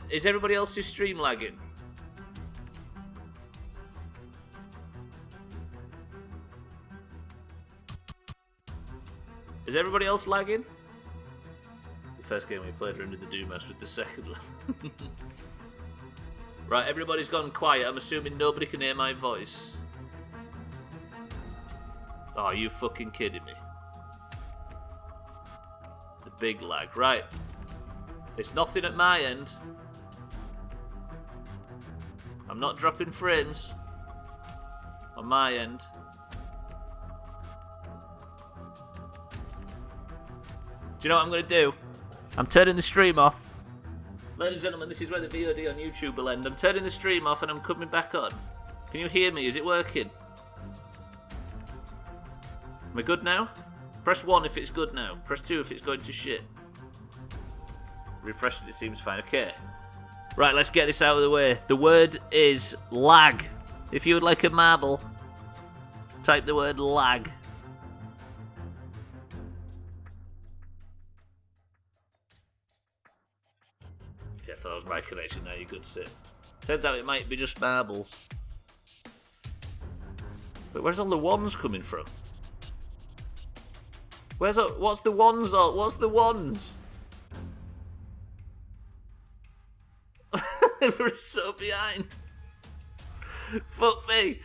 Is everybody else's stream lagging? Is everybody else lagging? The first game we played under the Doomhaus with the second one. Right, everybody's gone quiet. I'm assuming nobody can hear my voice. Oh, are you fucking kidding me? The big lag. Right. It's nothing at my end. I'm not dropping frames on my end. Do you know what I'm going to do? I'm turning the stream off. Ladies and gentlemen, this is where the VOD on YouTube will end. I'm turning the stream off and I'm coming back on. Can you hear me? Is it working? Am I good now? Press 1 if it's good now. Press 2 if it's going to shit. Refreshing it seems fine. Okay. Right, let's get this out of the way. The word is lag. If you would like a marble, type the word lag. Okay, I thought that was my connection. Now you're good, Sid. Turns out it might be just marbles. But where's all the ones coming from? What's the ones all? What's the ones? We're so behind. Fuck me.